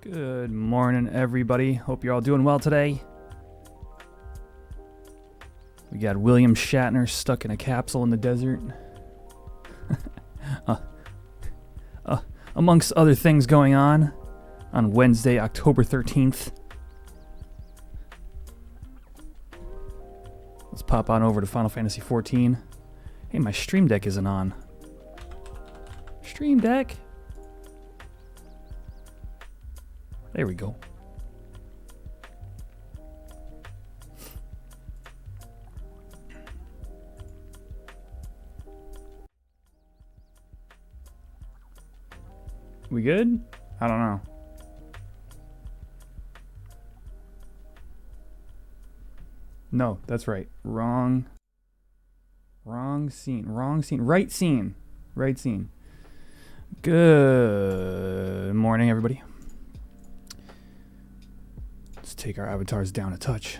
Good morning, everybody. Hope you're all doing well today. We got William Shatner stuck in a capsule in the desert. Amongst other things going on Wednesday, October 13th. Let's pop on over to Final Fantasy XIV. Hey, my Stream Deck isn't on. Stream Deck. There we go. We good? I don't know. No, that's right. Wrong scene. Wrong scene. Right scene. Right scene. Good morning, everybody. Let's take our avatars down a touch.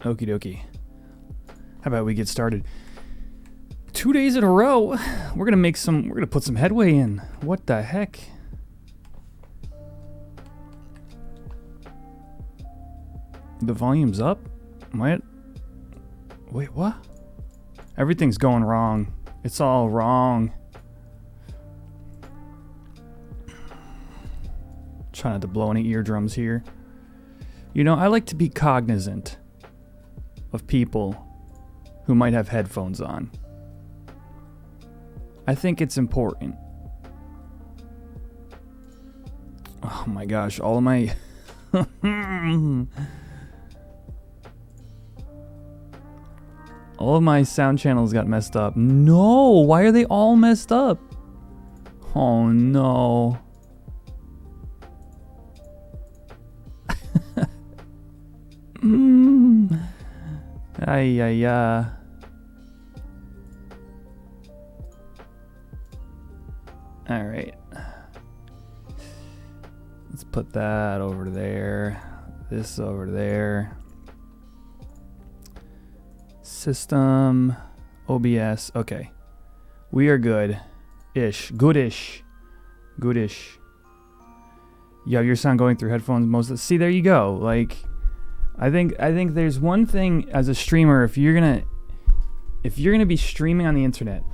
Okie dokie. How about we get started? 2 days in a row. We're gonna put some headway in. What the heck? The volume's up? What? Wait, what? Everything's going wrong. It's all wrong. Trying not to blow any eardrums here. You know, I like to be cognizant of people who might have headphones on. I think it's important. Oh my gosh, all of my... all of my sound channels got messed up. No, why are they all messed up? Oh no. Ay, ay, ay. All right. Let's put that over there. This over there. System, OBS. Okay. We are good. Ish. Goodish. Goodish. You have your sound going through headphones most of the... See, there you go. Like, I think there's one thing as a streamer, if you're gonna be streaming on the internet,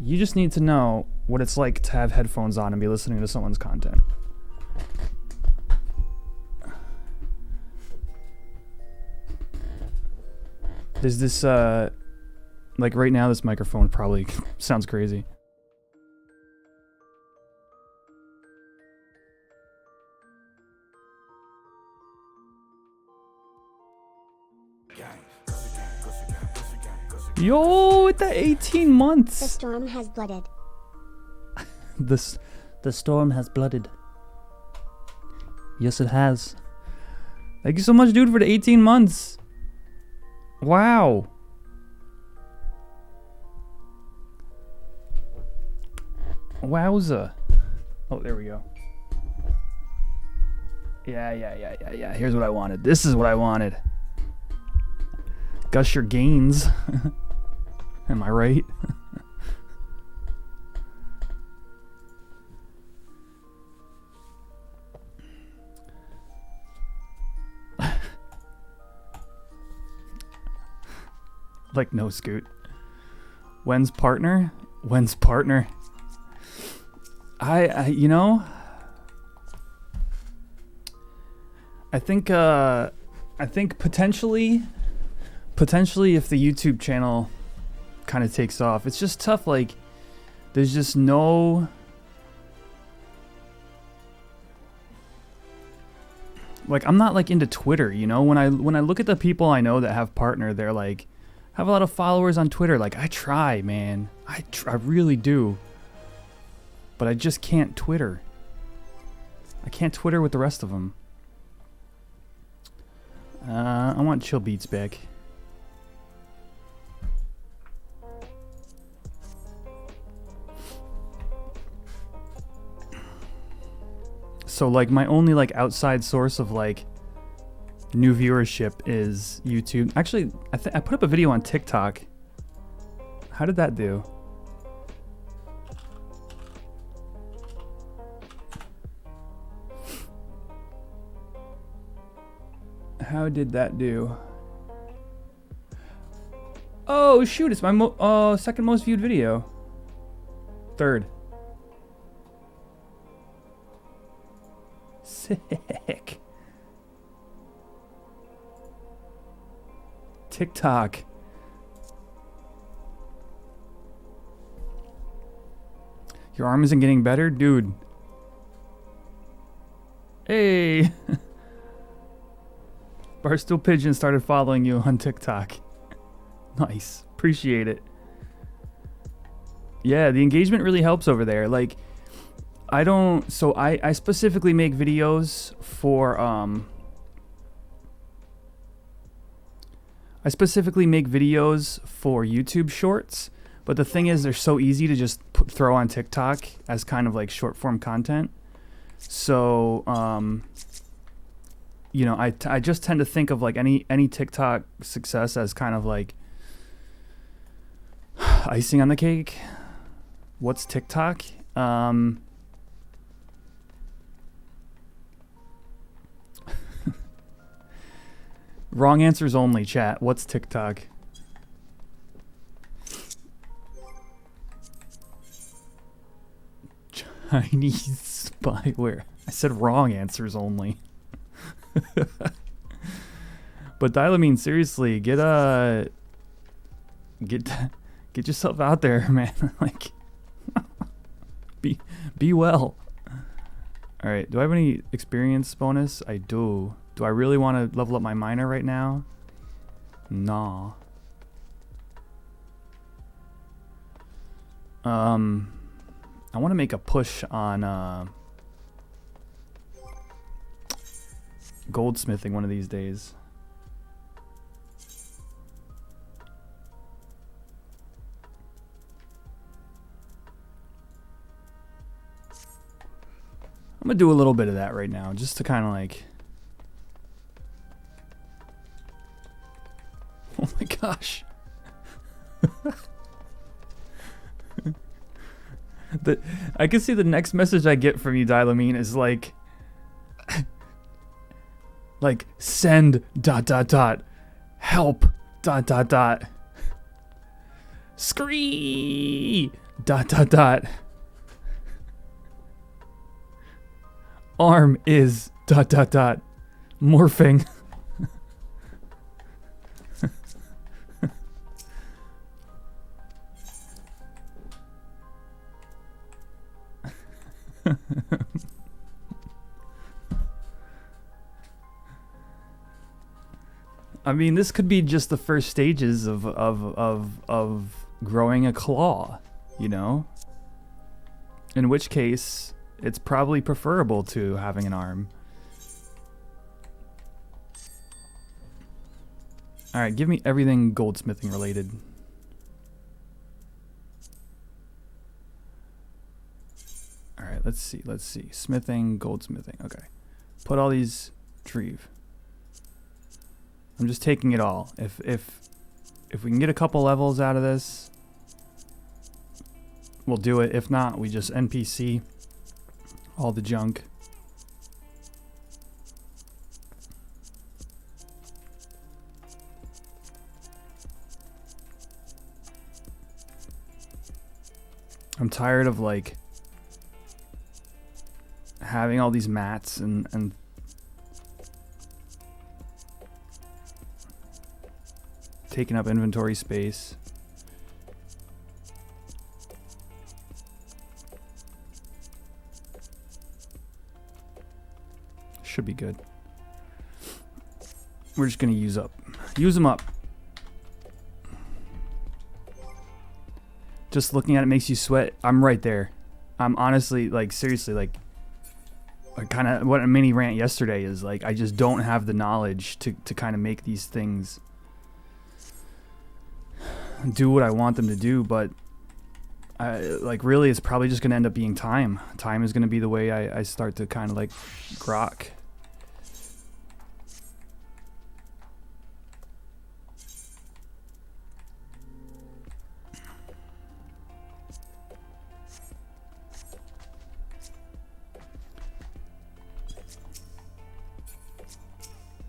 you just need to know what it's like to have headphones on and be listening to someone's content. There's this, like right now, this microphone probably sounds crazy. Yo, with the 18 months. The storm has blooded. The storm has blooded. Yes, it has. Thank you so much, dude, for the 18 months. Wow. Wowza. Oh, there we go. Yeah. Here's what I wanted. This is what I wanted. Gush your gains. Am I right? Like, no, Scoot. When's partner? When's partner? You know, I think potentially if the YouTube channel kind of takes off, it's just tough. Like, there's just no, like, I'm not like into Twitter, you know. When I look at the people I know that have partner, they're like have a lot of followers on Twitter. Like, I try, man, I really do, but I just can't Twitter. I can't Twitter with the rest of them. I want Chill Beats back. So like my only like outside source of like new viewership is YouTube. Actually, I put up a video on TikTok. How did that do? How did that do? Oh shoot, it's my second most viewed video. Third. Sick. TikTok. Your arm isn't getting better? Dude. Hey! Barstool Pigeon started following you on TikTok. Nice. Appreciate it. Yeah, the engagement really helps over there. Like, I specifically make videos for, YouTube Shorts, but the thing is they're so easy to just throw on TikTok as kind of like short form content. So, you know, I just tend to think of like any TikTok success as kind of like icing on the cake. What's TikTok? Wrong answers only, chat. What's TikTok? Chinese spyware. I said wrong answers only. But Dilamine, seriously, get yourself out there, man. Like, be well. All right. Do I have any experience bonus? I do. Do I really want to level up my miner right now? Nah. I want to make a push on goldsmithing one of these days. I'm gonna do a little bit of that right now, just to kind of like... Oh my gosh. I can see the next message I get from you, Dilamine, is like... like, send ... help ... scree ... arm is ... morphing. I mean, this could be just the first stages of growing a claw, you know? In which case, it's probably preferable to having an arm. Alright, give me everything goldsmithing related. Alright, let's see. Smithing, goldsmithing, okay. Put all these, retrieve. I'm just taking it all. If we can get a couple levels out of this, we'll do it. If not, we just NPC all the junk. I'm tired of like having all these mats and taking up inventory space. Should be good. We're just gonna use them up. Just looking at it makes you sweat. I'm right there. I'm honestly, like, seriously, like kind of what a mini rant yesterday is like. I just don't have the knowledge to kind of make these things do what I want them to do, but like really it's probably just gonna end up being time. Time is gonna be the way I start to kind of like grok.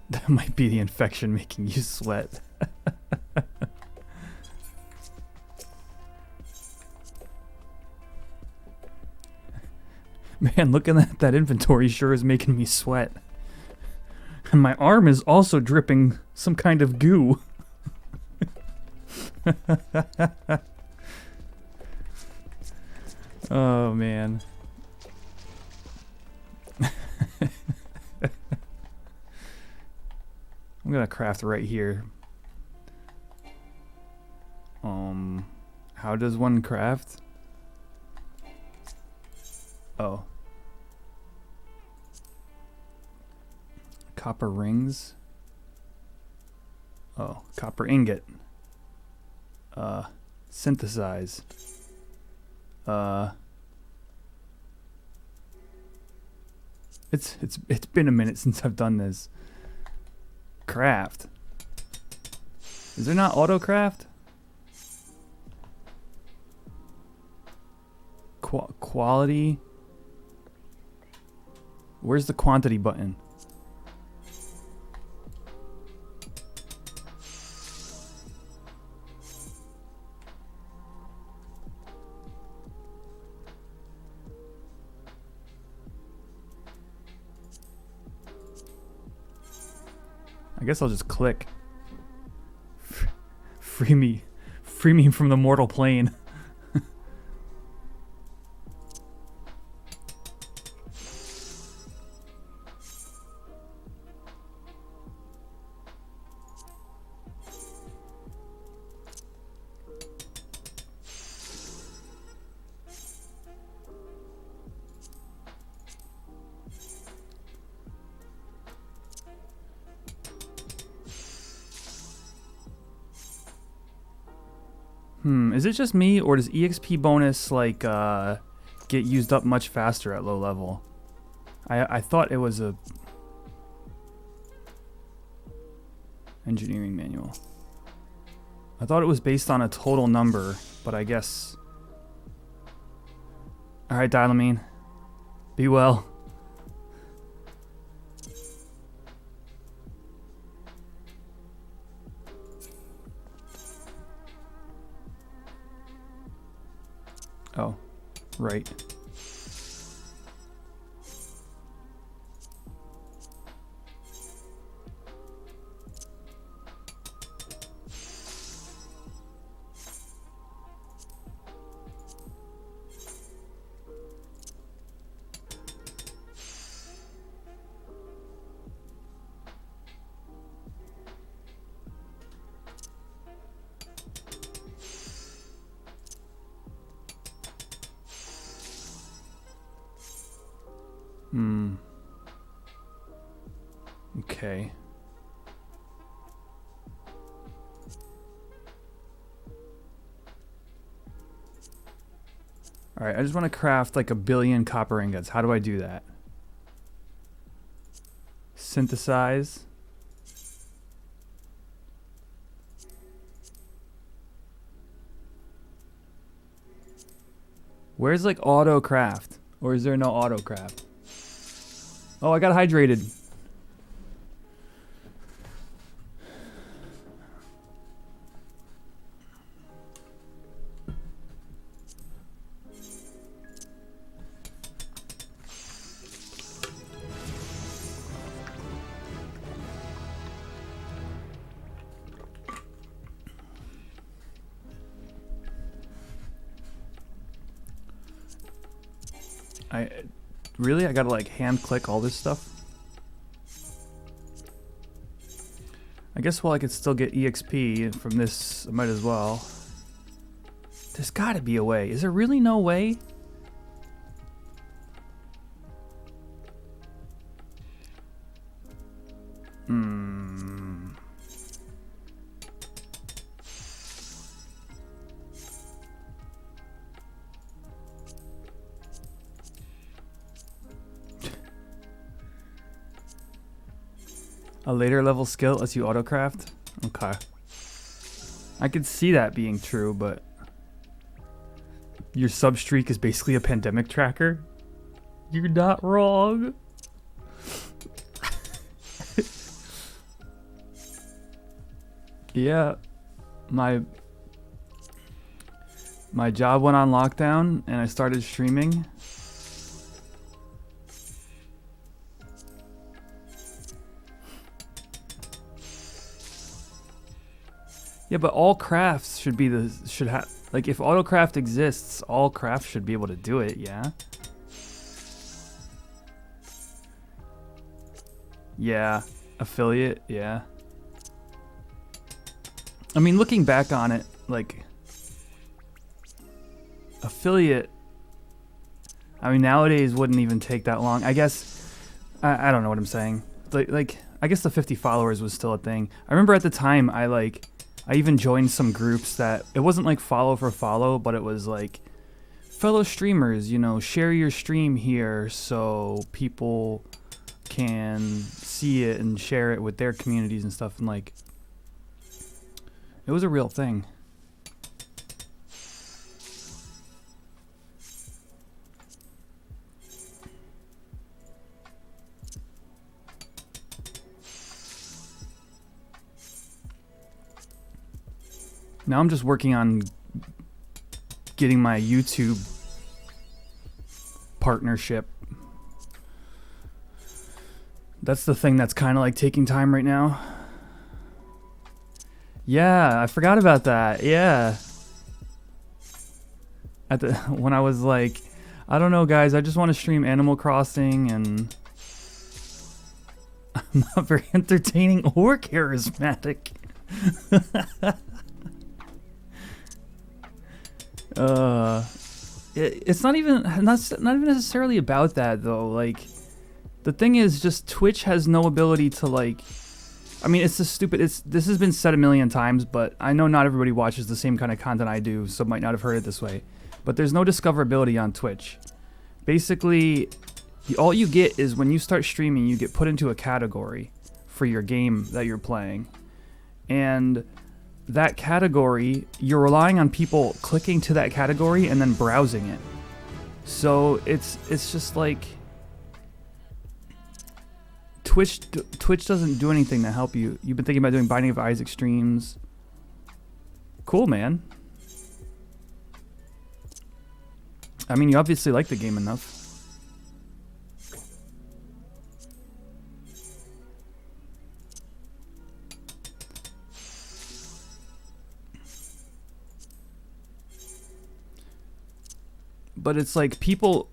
That might be the infection making you sweat. Man, looking at that inventory sure is making me sweat. And my arm is also dripping some kind of goo. Oh man. I'm gonna craft right here. How does one craft? Oh. Copper rings. Oh, copper ingot. Synthesize. It's been a minute since I've done this. Craft. Is there not auto craft? Quality. Where's the quantity button? I guess I'll just click. Free me from the mortal plane. Is it just me, or does EXP bonus like get used up much faster at low level? I thought it was a engineering manual. I thought it was based on a total number, but I guess. All right, Dialamine, be well. Oh, right. Okay. All right, I just want to craft like 1 billion copper ingots. How do I do that? Synthesize. Where's like auto craft? Or is there no auto craft? Oh, I got hydrated. Really? I gotta like hand click all this stuff? I guess while I could still get EXP from this, I might as well. There's gotta be a way. Is there really no way? A later level skill lets you autocraft? Okay. I could see that being true, but your sub streak is basically a pandemic tracker? You're not wrong. Yeah. My job went on lockdown and I started streaming. Yeah, but all crafts should be should have, like, if autocraft exists, all crafts should be able to do it, yeah? Yeah, affiliate, yeah. I mean, looking back on it, like, affiliate, I mean, nowadays wouldn't even take that long. I guess, I don't know what I'm saying. Like, I guess the 50 followers was still a thing. I remember at the time, I even joined some groups that, it wasn't like follow for follow, but it was like, fellow streamers, you know, share your stream here so people can see it and share it with their communities and stuff, and like, it was a real thing. Now I'm just working on getting my YouTube partnership. That's the thing that's kind of like taking time right now. Yeah, I forgot about that. Yeah. When I was like, I don't know, guys, I just want to stream Animal Crossing, and I'm not very entertaining or charismatic. It's not even necessarily about that though. Like, the thing is, just Twitch has no ability to, like, I mean, it's just stupid. This has been said a million times, but I know not everybody watches the same kind of content I do, so might not have heard it this way. But there's no discoverability on Twitch. Basically, all you get is when you start streaming, you get put into a category for your game that you're playing. And that category, you're relying on people clicking to that category and then browsing it. So it's just like, Twitch doesn't do anything to help you. You've been thinking about doing Binding of Isaac streams. Cool, man. I mean, you obviously like the game enough. But it's like people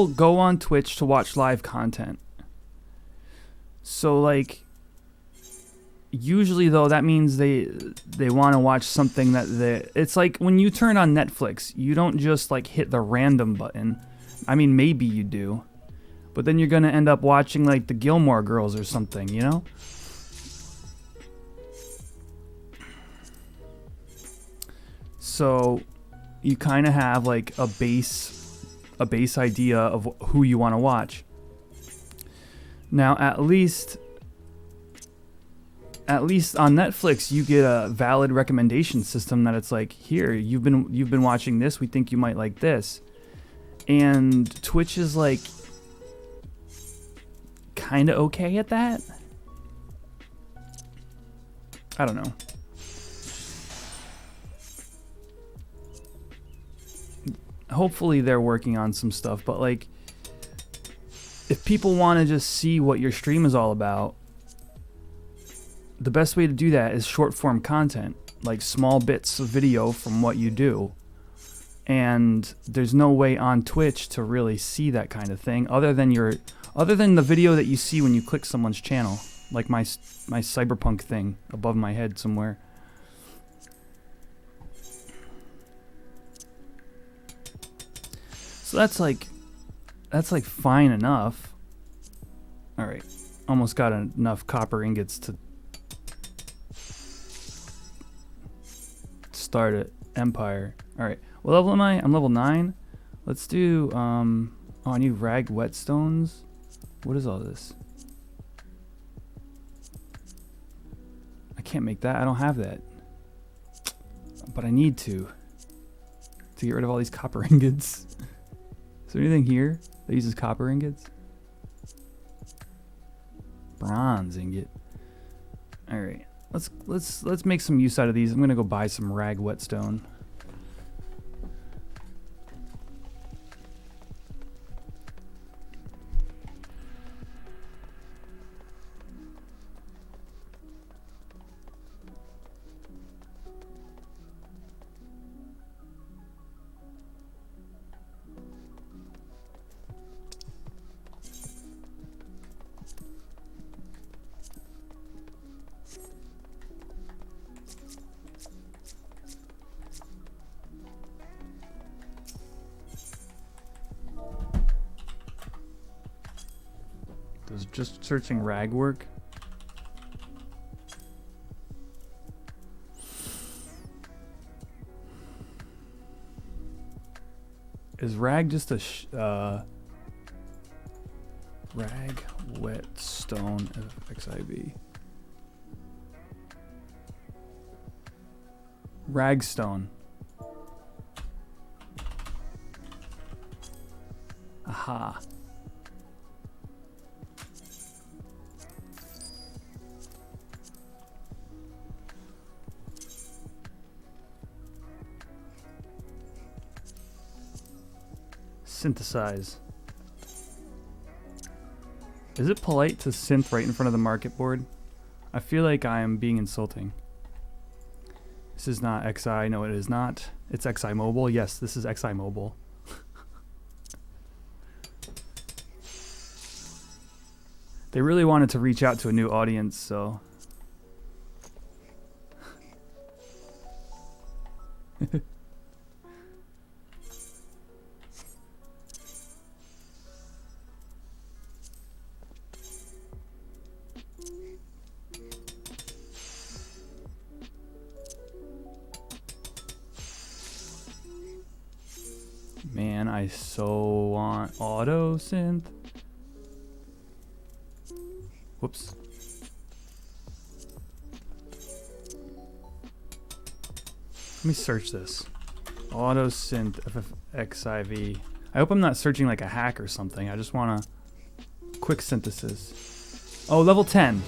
go on Twitch to watch live content. So like, usually though, that means they want to watch something that it's like when you turn on Netflix, you don't just like hit the random button. I mean, maybe you do, but then you're gonna end up watching like the Gilmore Girls or something, you know? So you kind of have like a base idea of who you want to watch. Now, at least on Netflix, you get a valid recommendation system that it's like, here, you've been watching this, we think you might like this. And Twitch is like kind of okay at that. I don't know. Hopefully they're working on some stuff, but like, if people want to just see what your stream is all about, the best way to do that is short form content, like small bits of video from what you do. And there's no way on Twitch to really see that kind of thing other than the video that you see when you click someone's channel, like my cyberpunk thing above my head somewhere. So that's like fine enough. All right, almost got enough copper ingots to start an empire. All right, what level am I? I'm level 9. Let's do oh, I need rag whetstones. What is all this? I can't make that. I don't have that, but I need to get rid of all these copper ingots. Is there anything here that uses copper ingots? Bronze ingot. All right, let's make some use out of these. I'm gonna go buy some rag whetstone. Does just searching rag work? Is rag just a rag whetstone FFXI? Ragstone. Aha. Synthesize. Is it polite to synth right in front of the market board? I feel like I am being insulting. This is not XI. No, it is not. It's XI Mobile. Yes, this is XI Mobile. They really wanted to reach out to a new audience, so... Man, I so want auto synth. Whoops. Let me search this. Auto synth FFXIV. I hope I'm not searching like a hack or something. I just want a quick synthesis. Oh, level 10.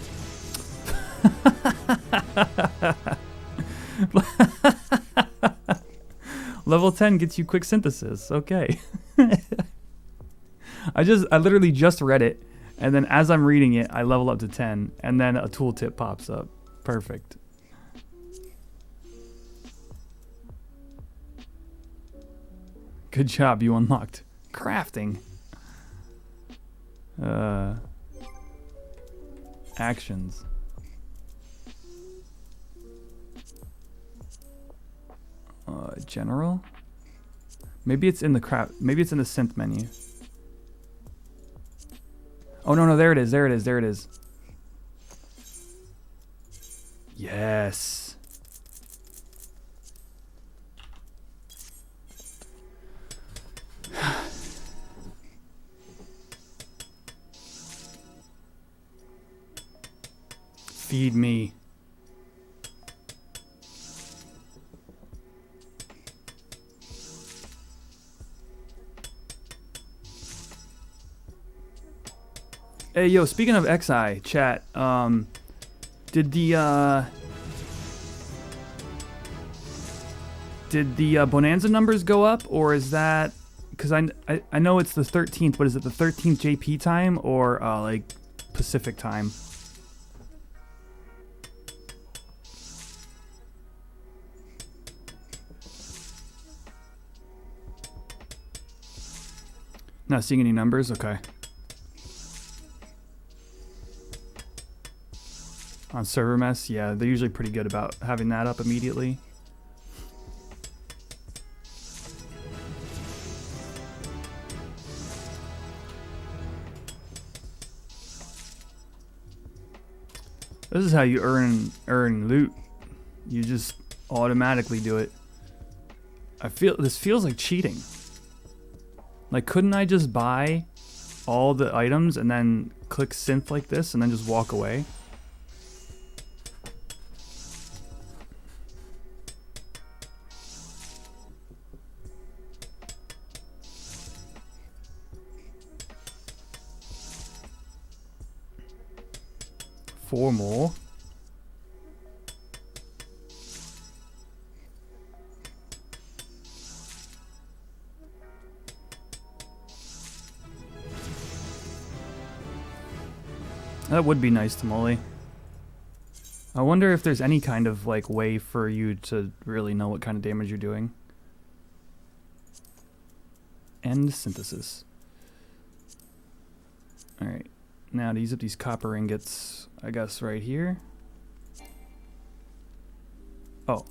Level 10 gets you quick synthesis. Okay. I literally just read it, and then as I'm reading it, I level up to 10, and then a tooltip pops up. Perfect. Good job, you unlocked crafting. Actions. General? Maybe it's in the maybe it's in the synth menu. Oh no, there it is, there it is, there it is. Yes. Feed me. Hey, yo, speaking of XI, chat, did the Bonanza numbers go up, or is that, because I know it's the 13th, but is it the 13th JP time, or like Pacific time? Not seeing any numbers? Okay. On server mess, yeah, they're usually pretty good about having that up immediately. This is how you earn loot. You just automatically do it. This feels like cheating. Like, couldn't I just buy all the items and then click synth like this and then just walk away? Four more. That would be nice, Tamale. I wonder if there's any kind of like way for you to really know what kind of damage you're doing. End synthesis. Alright. Now to use up these copper ingots, I guess right here. Oh.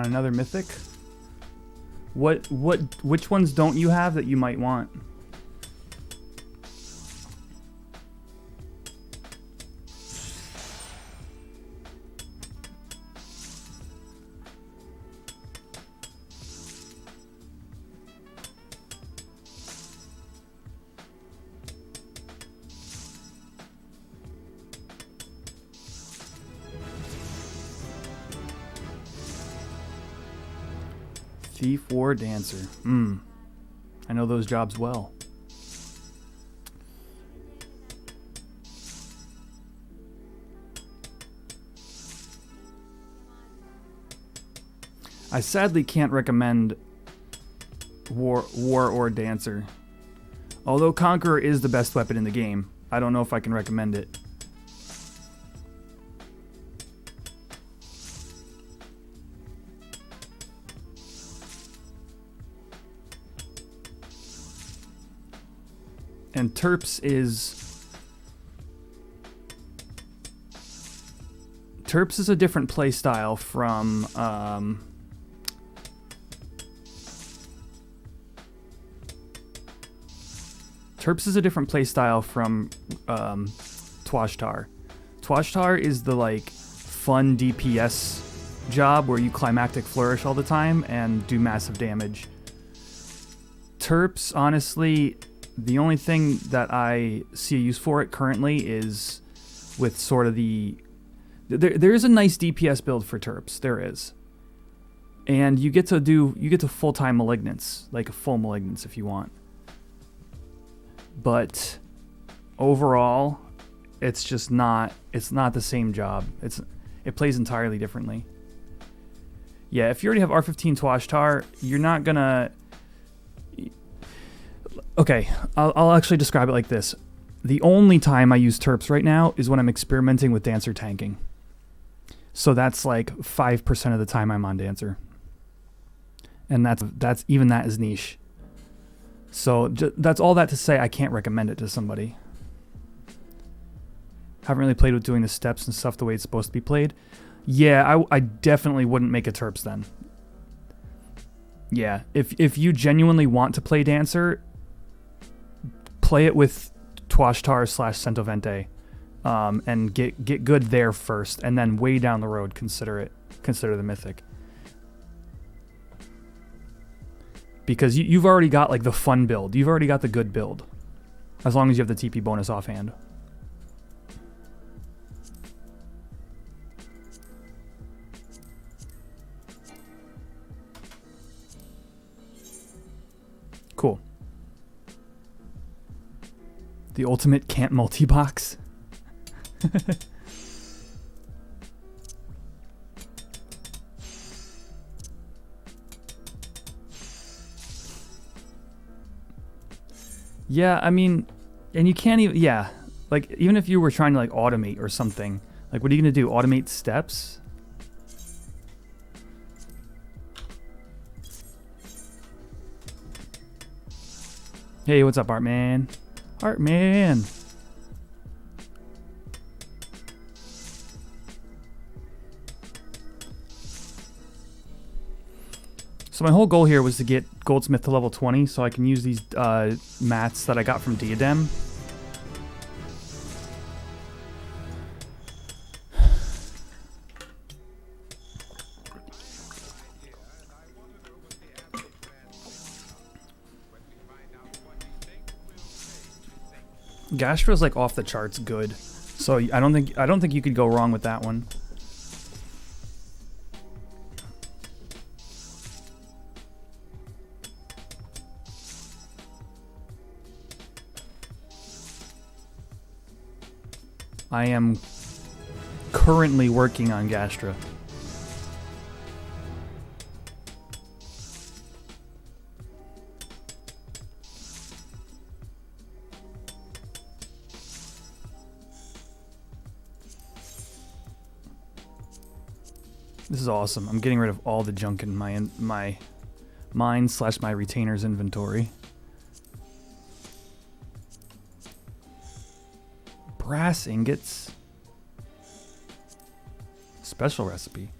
on another mythic. Which ones don't you have that you might want? Thief or Dancer. I know those jobs well. I sadly can't recommend War or Dancer. Although Conqueror is the best weapon in the game, I don't know if I can recommend it. And Terps is a different playstyle from Twashtar. Twashtar is the like fun DPS job where you climactic flourish all the time and do massive damage. Terps, honestly, the only thing that I see a use for it currently is with sort of there is a nice DPS build for Terps. There is. And you get to full-time Malignance, like a full Malignance if you want. But overall, it's just not the same job. It plays entirely differently. Yeah, if you already have R15 Twashtar, you're not gonna... Okay, I'll actually describe it like this. The only time I use Terps right now is when I'm experimenting with Dancer tanking. So that's like 5% of the time I'm on Dancer. And that's even that is niche. So that's all that to say I can't recommend it to somebody. Haven't really played with doing the steps and stuff the way it's supposed to be played. Yeah, I definitely wouldn't make a Terps then. Yeah, if you genuinely want to play Dancer, play it with Twashtar / Centovente, and get good there first, and then way down the road consider the Mythic. Because you've already got like the fun build. You've already got the good build. As long as you have the TP bonus offhand. Cool. The ultimate can't multi-box. Yeah, I mean, and you can't even, yeah, like, even if you were trying to, like, automate or something, like, what are you going to do, automate steps? Hey, what's up, Artman? Artman! So my whole goal here was to get Goldsmith to level 20 so I can use these mats that I got from Diadem. Gastra's like off the charts good. So I don't think you could go wrong with that one. I am currently working on Gastra. This is awesome. I'm getting rid of all the junk in my mine / my retainer's inventory. Brass ingots. Special recipe.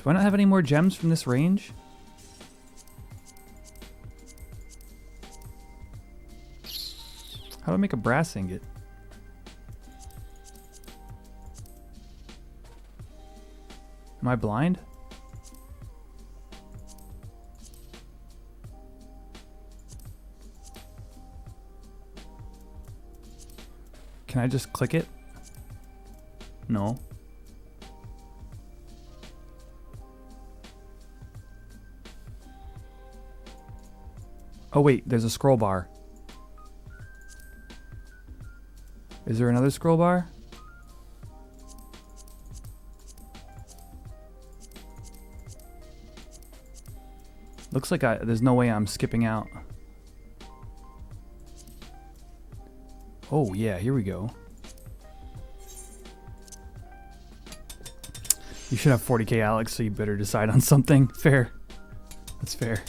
Do I not have any more gems from this range? How do I make a brass ingot? Am I blind? Can I just click it? No. Oh wait, there's a scroll bar. Is there another scroll bar? Looks like there's no way I'm skipping out. Oh yeah, here we go. You should have 40k, Alex, so you better decide on something. Fair. That's fair.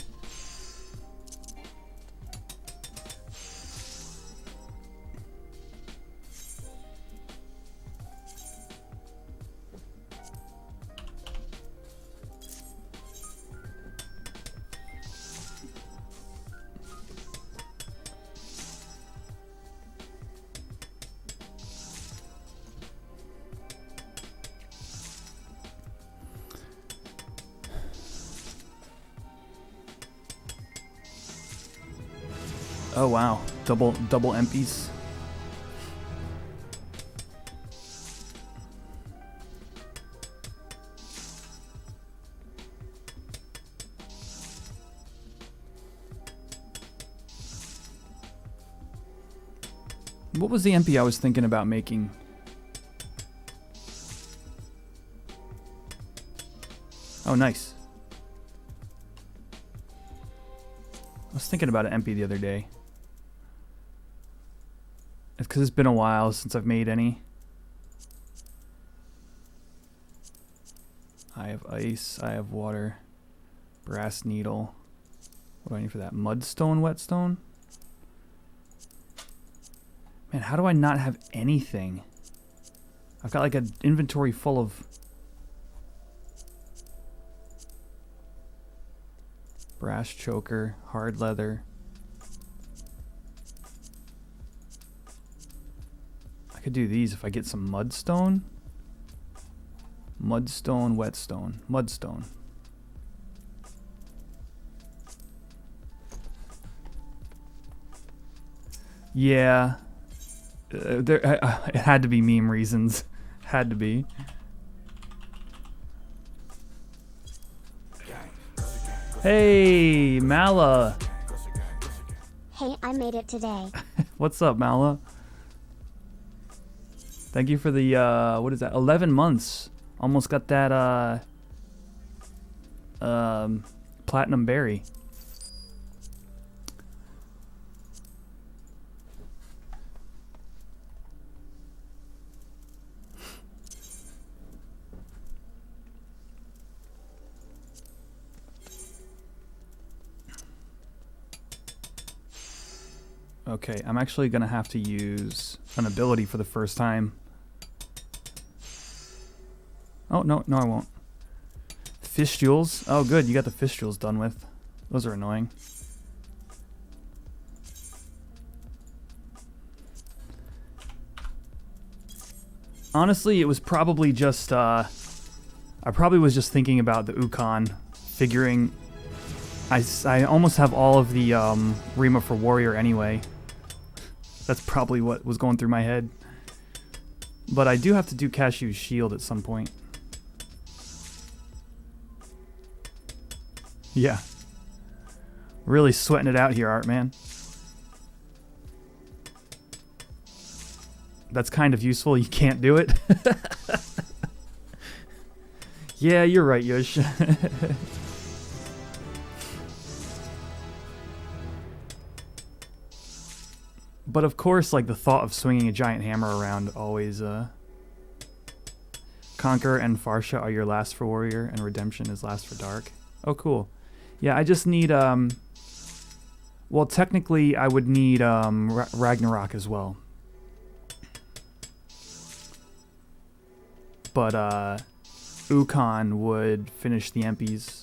Oh wow, double MPs. What was the MP I was thinking about making? Oh, nice. I was thinking about an MP the other day. It's because it's been a while since I've made any. I have ice, I have water, brass needle. What do I need for that? Mudstone, whetstone? Man, how do I not have anything? I've got like an inventory full of brass choker, hard leather. I could do these if I get some mudstone. Mudstone, whetstone, mudstone. Yeah. It had to be meme reasons. Had to be. Hey, Mala. Hey, I made it today. What's up, Mala? Thank you for the, what is that? 11 months. Almost got that, platinum berry. Okay, I'm actually gonna have to use an ability for the first time. Oh, no, I won't. Fistules. Oh, good, you got the fistules done with. Those are annoying. Honestly, it was probably just, I probably was just thinking about the Ukon, figuring I almost have all of the Rima for Warrior anyway. That's probably what was going through my head. But I do have to do Cashew's Shield at some point. Yeah. Really sweating it out here, Art Man. That's kind of useful. You can't do it. Yeah, you're right, Yush. But of course, like, the thought of swinging a giant hammer around always, Conquer and Farsha are your last for Warrior, and Redemption is last for Dark. Oh, cool. Yeah, I just need, well, technically, I would need, Ragnarok as well. But, Ukon would finish the Empies.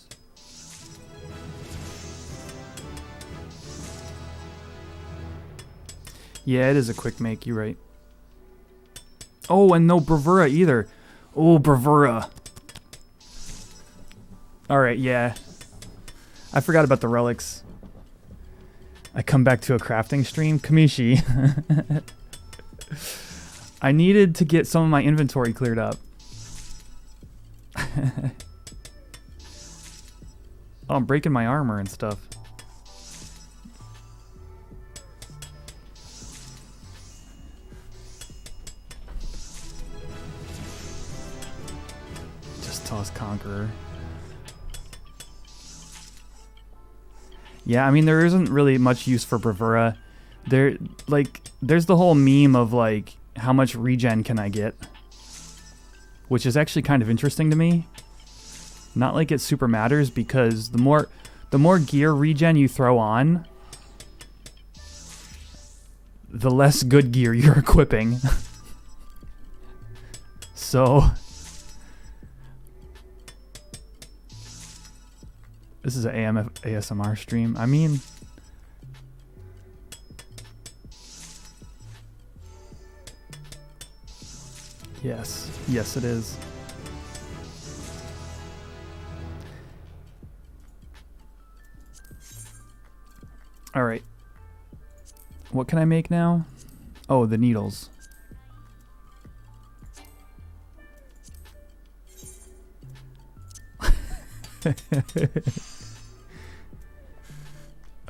Yeah, it is a quick make, you're right. Oh, and no Bravura either. Oh, Bravura. Alright, yeah. I forgot about the relics. I come back to a crafting stream. Kamishi. I needed to get some of my inventory cleared up. Oh, I'm breaking my armor and stuff. Just toss Conqueror. Yeah, I mean, there isn't really much use for Bravura. There's the whole meme of, like, how much regen can I get? Which is actually kind of interesting to me. Not like it super matters, because the more gear regen you throw on, the less good gear you're equipping. So this is an ASMR stream. I mean, yes it is. All right. What can I make now? Oh, the needles.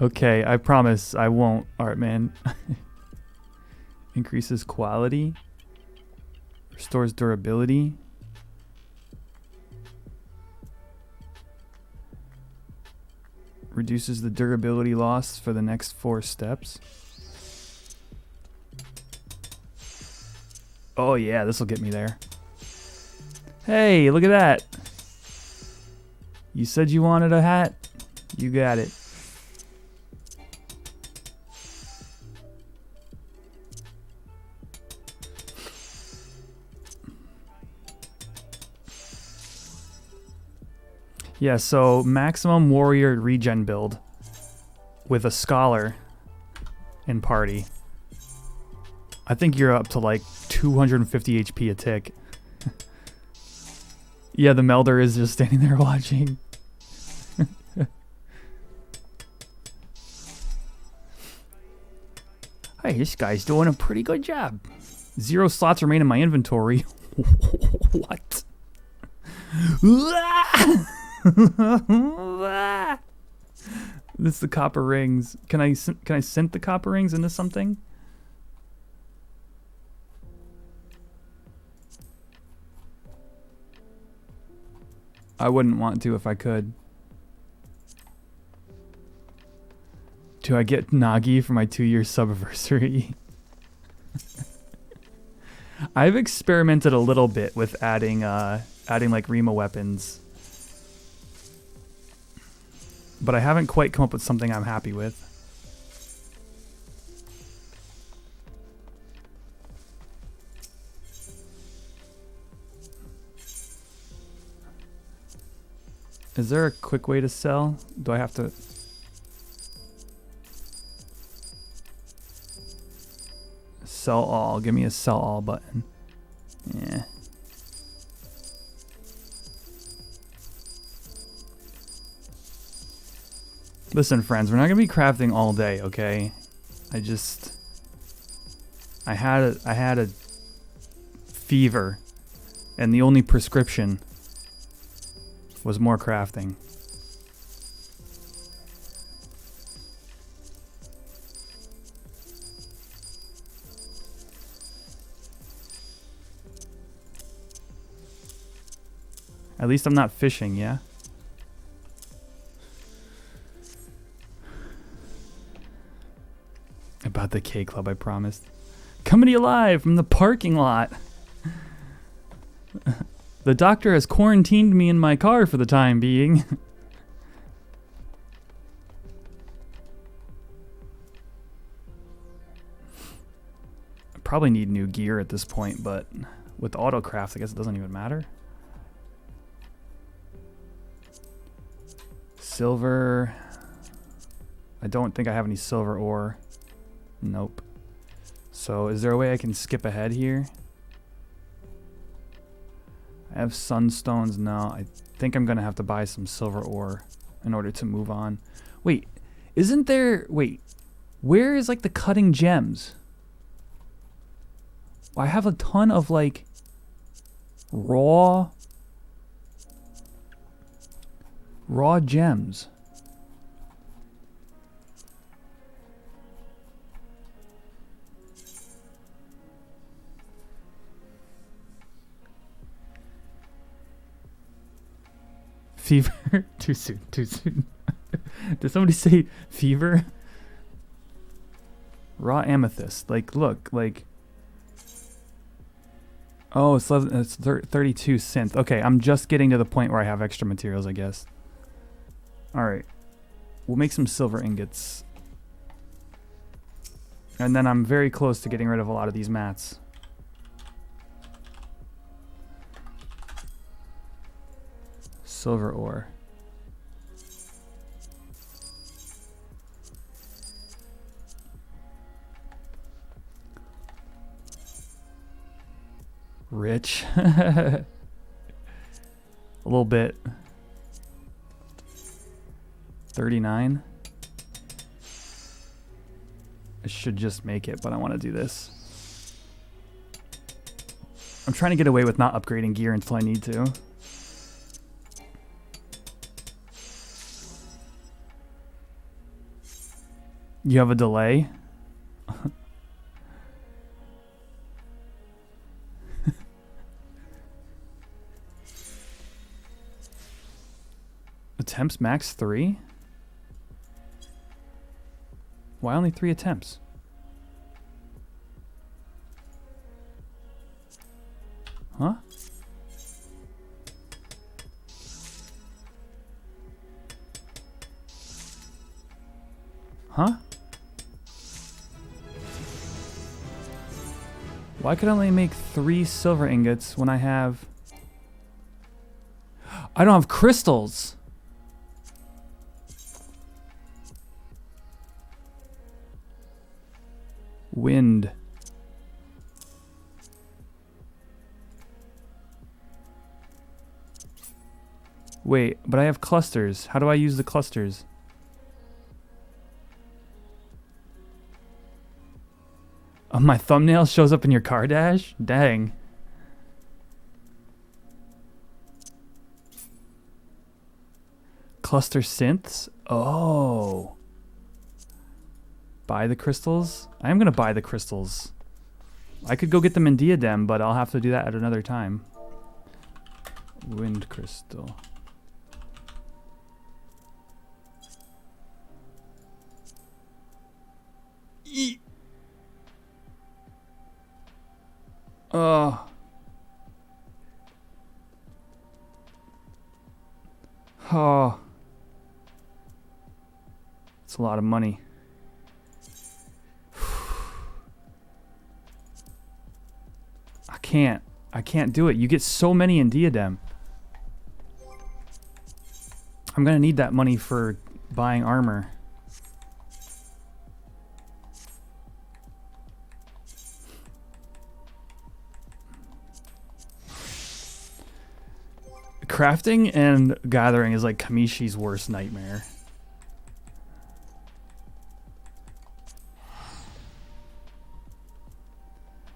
Okay, I promise I won't. Alright, man. Increases quality. Restores durability. Reduces the durability loss for the next 4 steps. Oh yeah, this will get me there. Hey, look at that. You said you wanted a hat? You got it. Yeah, so maximum warrior regen build with a scholar in party. I think you're up to like 250 HP a tick. Yeah, the Melder is just standing there watching. Hey, this guy's doing a pretty good job. 0 slots remain in my inventory. What? This is the copper rings. Can I send the copper rings into something? I wouldn't want to if I could. Do I get Nagi for my 2-year subiversary? I've experimented a little bit with adding like Rima weapons. But I haven't quite come up with something I'm happy with. Is there a quick way to sell? Do I have to... Sell all. Give me a sell all button. Yeah. Listen, friends, we're not gonna be crafting all day, okay? I had a fever, and the only prescription was more crafting. At least I'm not fishing, yeah? About the K Club, I promised. Coming to you live from the parking lot. The doctor has quarantined me in my car for the time being. I probably need new gear at this point, but with autocraft, I guess it doesn't even matter. silver. I don't think I have any silver ore. Nope. So is there a way I can skip ahead here? I have sunstones. No, I think I'm gonna have to buy some silver ore in order to move on. Wait, isn't there... Wait, where is like the cutting gems? I have a ton of like raw gems. Fever? Too soon, too soon. Did somebody say fever? Raw amethyst. Like, look, like... Oh, it's 32 synth. Okay, I'm just getting to the point where I have extra materials, I guess. Alright. We'll make some silver ingots. And then I'm very close to getting rid of a lot of these mats. Silver ore. Rich. A little bit. 39. I should just make it, but I want to do this. I'm trying to get away with not upgrading gear until I need to. You have a delay? Attempts max 3? Why only 3 attempts? Huh? Huh? Why could I only make 3 silver ingots when I have... I don't have crystals! Wind. Wait, but I have clusters. How do I use the clusters? Oh, my thumbnail shows up in your car dash? Dang. Cluster synths? Oh. Buy the crystals? I am going to buy the crystals. I could go get them in Diadem, but I'll have to do that at another time. Wind crystal. Oh. Oh. It's a lot of money. I can't do it. You get so many in Diadem. I'm gonna need that money for buying armor. Crafting and gathering is like Kamishi's worst nightmare.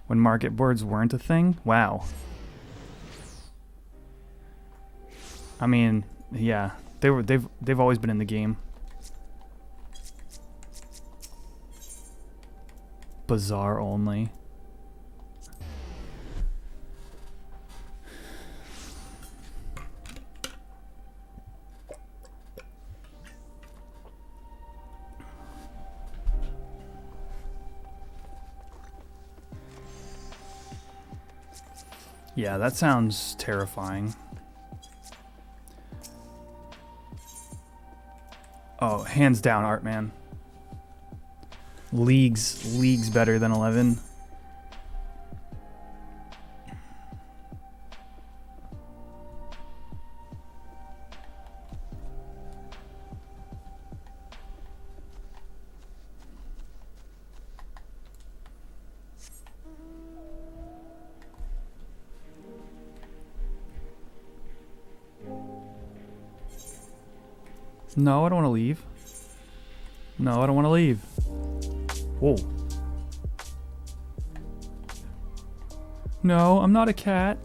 When market boards weren't a thing? Wow. I mean, yeah, they've always been in the game. Bazaar only. Yeah, that sounds terrifying. Oh, hands down, Artman. Leagues better than 11. No, I don't want to leave. No, I don't want to leave. Whoa. No, I'm not a cat.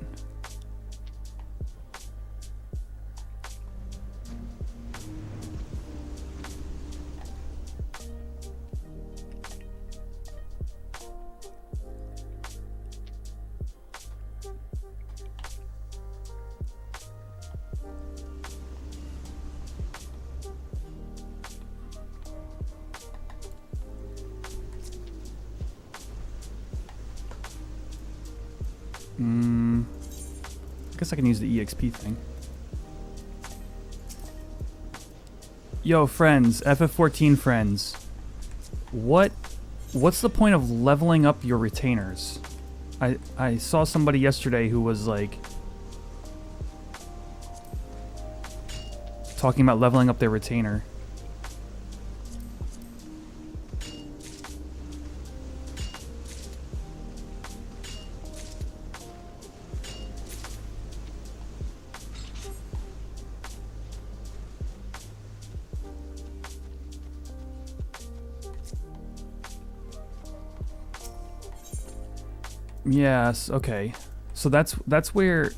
I guess I can use the EXP thing. Yo, friends, FF14 friends. What's the point of leveling up your retainers? I saw somebody yesterday who was like talking about leveling up their retainer. Yes, okay. So that's where...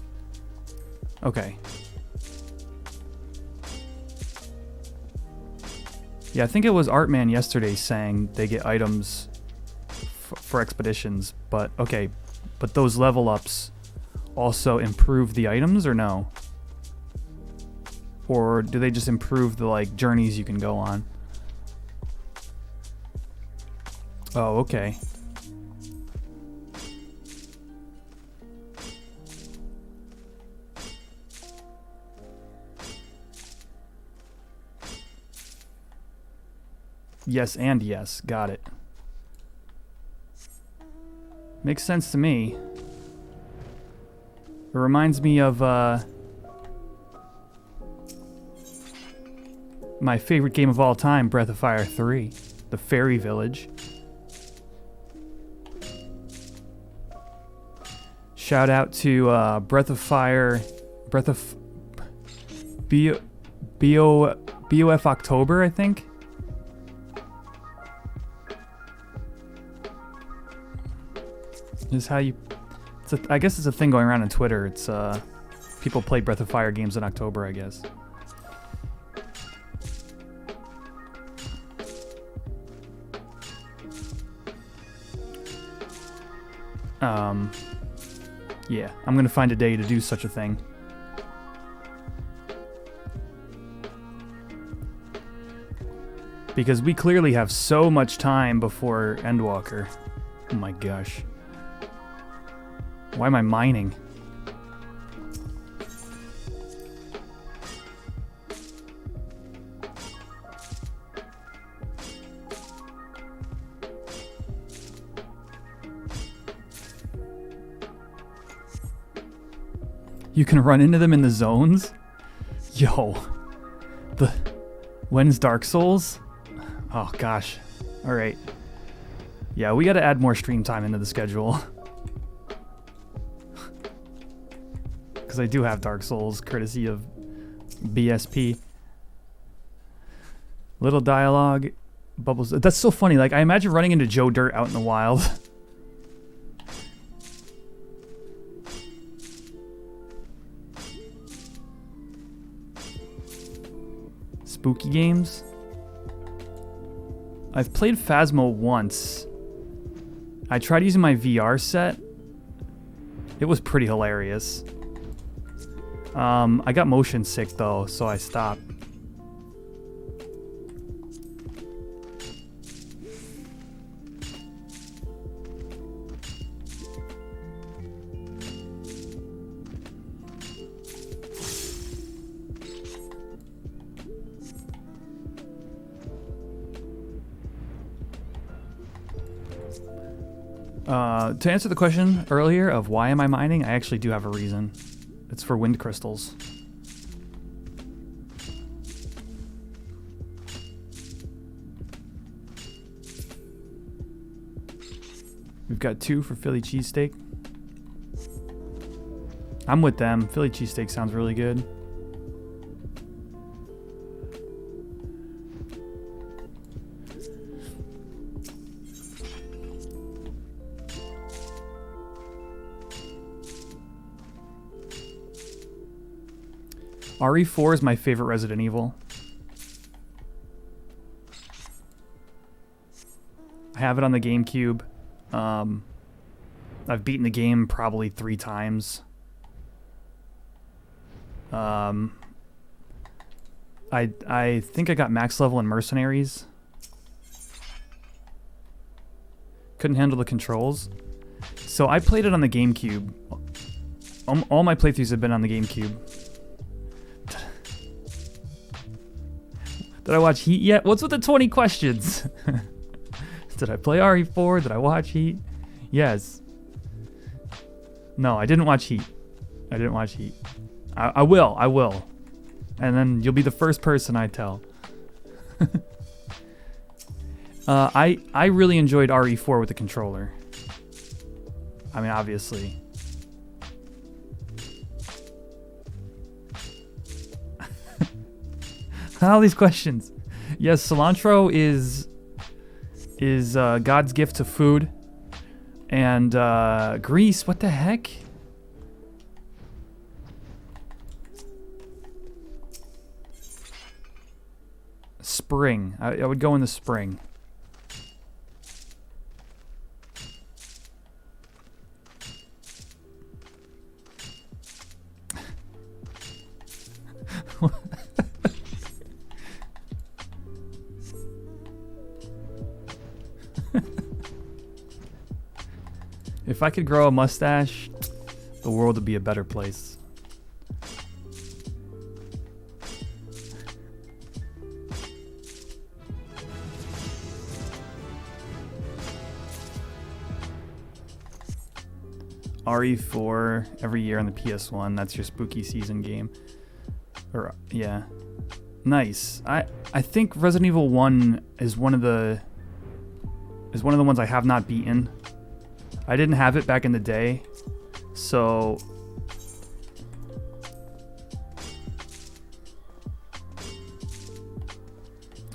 Okay. Yeah, I think it was Artman yesterday saying they get items for expeditions, but okay. But those level ups also improve the items or no? Or do they just improve the like journeys you can go on? Oh, okay. Yes and yes. Got it. Makes sense to me. It reminds me of my favorite game of all time, Breath of Fire 3, the Fairy Village. Shout out to Breath of Fire, BOF October, I think. Is how you... I guess it's a thing going around on Twitter. It's people play Breath of Fire games in October, I guess. Yeah, I'm gonna find a day to do such a thing. Because we clearly have so much time before Endwalker. Oh my gosh. Why am I mining? You can run into them in the zones? Yo. When's Dark Souls? Oh gosh. Alright. Yeah, we gotta add more stream time into the schedule. Because I do have Dark Souls, courtesy of BSP. Little dialogue. Bubbles. That's so funny. Like, I imagine running into Joe Dirt out in the wild. Spooky games. I've played Phasmo once. I tried using my VR set. It was pretty hilarious. I got motion sick though, so I stopped. To answer the question earlier of why am I mining, I actually do have a reason. It's for wind crystals. We've got 2 for Philly cheesesteak. I'm with them. Philly cheesesteak sounds really good. RE4 is my favorite Resident Evil. I have it on the GameCube. I've beaten the game probably 3 times. I think I got max level in Mercenaries. Couldn't handle the controls. So I played it on the GameCube. All my playthroughs have been on the GameCube. Did I watch Heat yet? What's with the 20 questions? Did I play RE4? Did I watch Heat? Yes. No, I didn't watch Heat. I didn't watch Heat. I will. And then you'll be the first person I tell. I really enjoyed RE4 with the controller. I mean, obviously. All these questions. Yes, cilantro is God's gift to food. And grease, what the heck? Spring. I would go in the spring. If I could grow a mustache, the world would be a better place. RE4 every year on the PS1. That's your spooky season game. Or yeah, nice. I think Resident Evil 1 is one of the ones I have not beaten. I didn't have it back in the day, so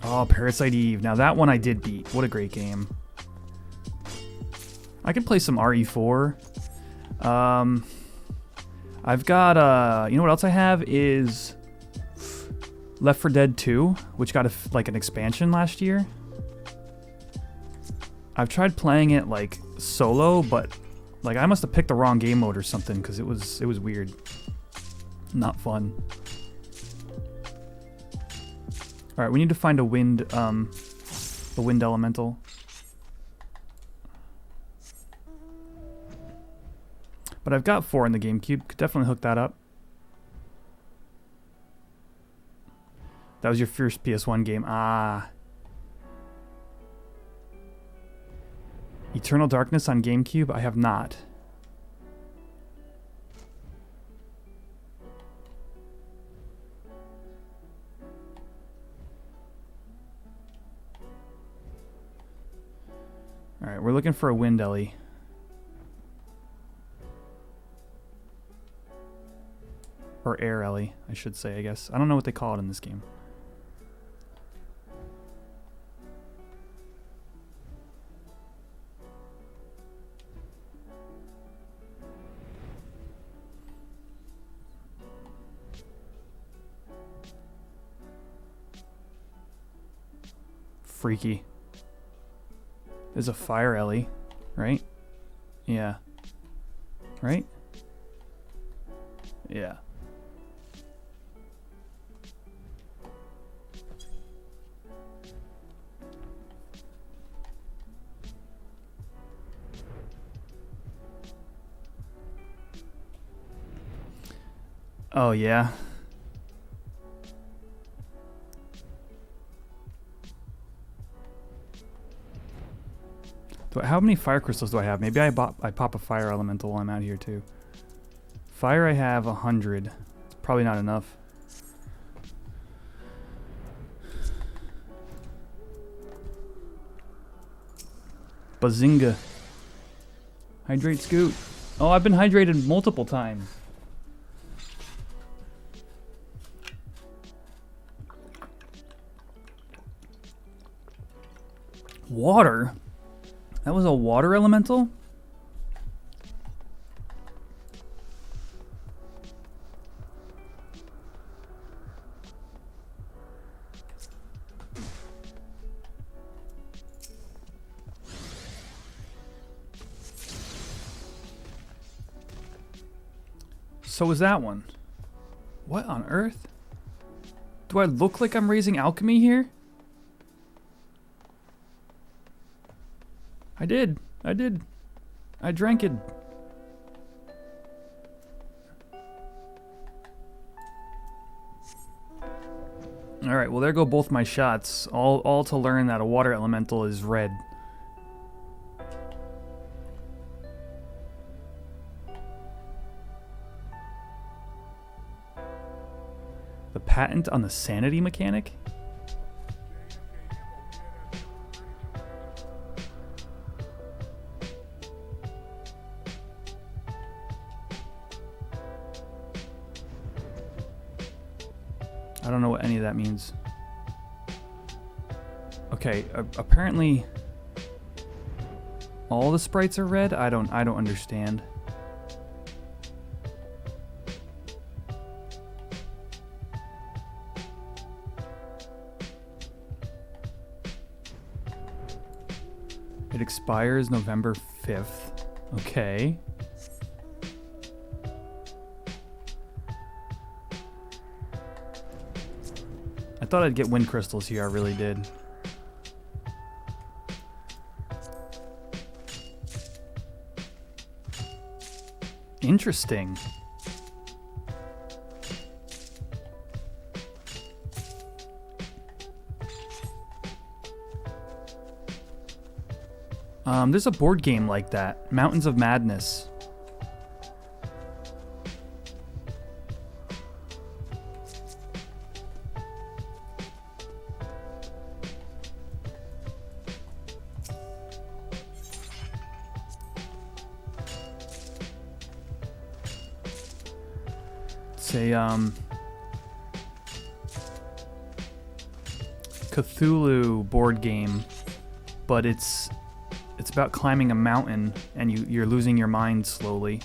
oh, Parasite Eve. Now that one I did beat. What a great game. I could play some RE4. I've got you know what else I have is Left 4 Dead 2, which got like an expansion last year. I've tried playing it like solo, but like I must have picked the wrong game mode or something because it was weird. Not fun. All right, we need to find a wind elemental. But I've got 4 in the GameCube. Could definitely hook that up. That was your first PS1 game. Ah. Eternal Darkness on GameCube? I have not. Alright, we're looking for a wind ellie. Or air ellie, I should say, I guess. I don't know what they call it in this game. Freaky. There's a fire ellie, right? Yeah. Right? Yeah. Oh, yeah. How many fire crystals do I have? Maybe I pop a fire elemental while I'm out here too. Fire I have 100. It's probably not enough. Bazinga. Hydrate Scoot. Oh, I've been hydrated multiple times. Water? That was a water elemental? So was that one. What on earth? Do I look like I'm raising alchemy here? I did. I did. I drank it. Alright, well there go both my shots. All to learn that a water elemental is red. The patent on the sanity mechanic? I don't know what any of that means. Okay, apparently all the sprites are red. I don't understand. It expires November 5th. Okay. I thought I'd get wind crystals here, I really did. Interesting. There's a board game like that, Mountains of Madness. It's a Cthulhu board game, but it's about climbing a mountain and you're losing your mind slowly.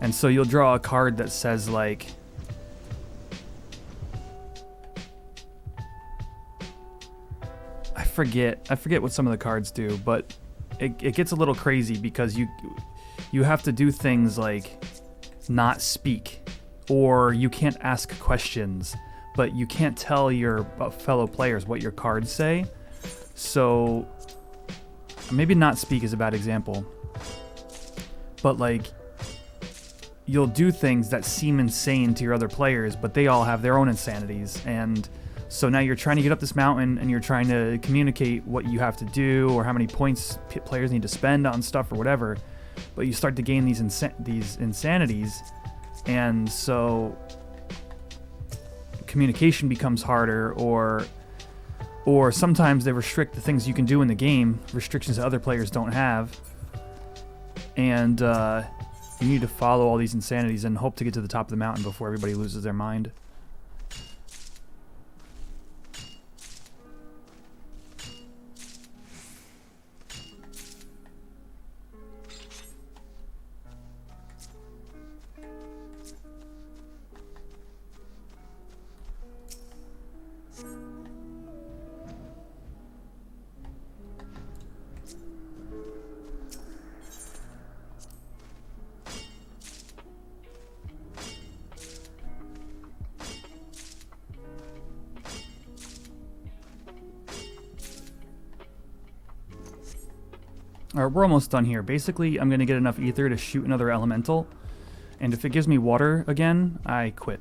And so you'll draw a card that says like I forget what some of the cards do, but it gets a little crazy because you have to do things like not speak, or you can't ask questions, but you can't tell your fellow players what your cards say. So maybe not speak is a bad example, but like you'll do things that seem insane to your other players, but they all have their own insanities. And so now you're trying to get up this mountain and you're trying to communicate what you have to do or how many points players need to spend on stuff or whatever, but you start to gain these insanities, and so communication becomes harder, or sometimes they restrict the things you can do in the game, restrictions that other players don't have. And you need to follow all these insanities and hope to get to the top of the mountain before everybody loses their mind. Alright, we're almost done here. Basically, I'm going to get enough ether to shoot another elemental, and if it gives me water again, I quit.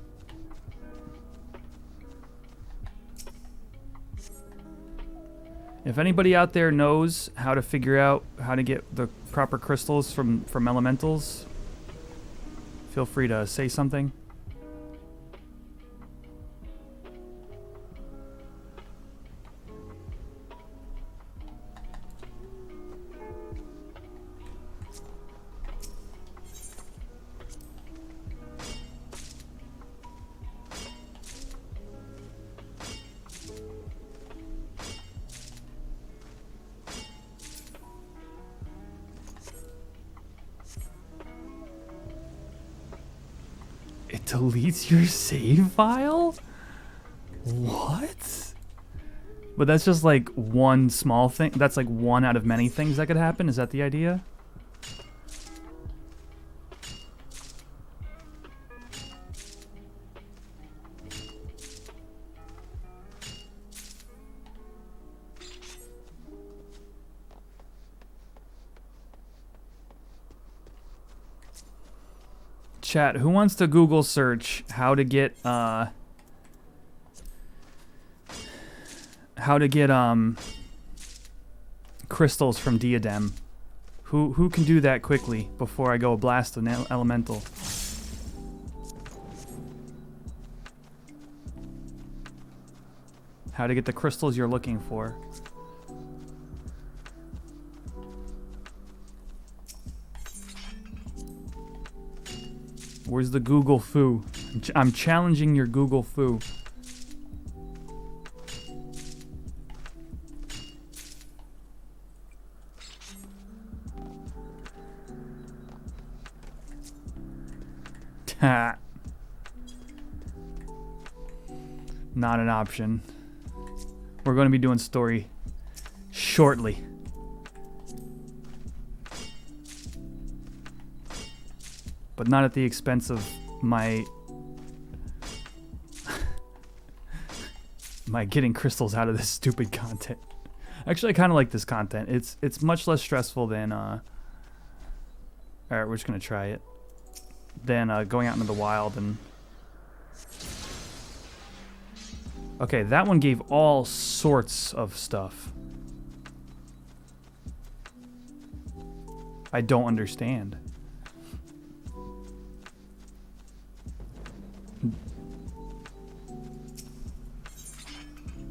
If anybody out there knows how to figure out how to get the proper crystals from elementals, feel free to say something. It deletes your save file? What? But that's just like one small thing. That's like one out of many things that could happen. Is that the idea? Chat, who wants to Google search how to get crystals from Diadem? Who can do that quickly before I go blast an elemental? How to get the crystals you're looking for. Where's the Google foo? I'm challenging your Google foo. Ha. Not an option. We're going to be doing story shortly. But not at the expense of my getting crystals out of this stupid content. Actually, I kind of like this content. It's much less stressful than alright, we're just gonna try it. Than going out into the wild and okay, that one gave all sorts of stuff. I don't understand.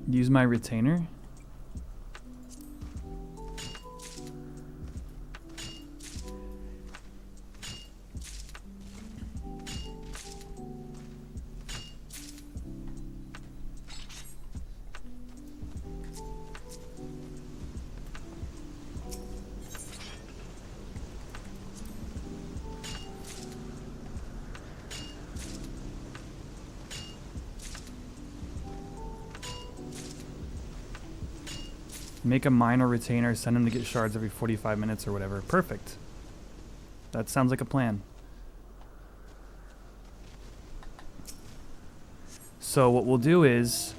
Use my retainer? Make a minor retainer, send him to get shards every 45 minutes or whatever. Perfect. That sounds like a plan. So what we'll do is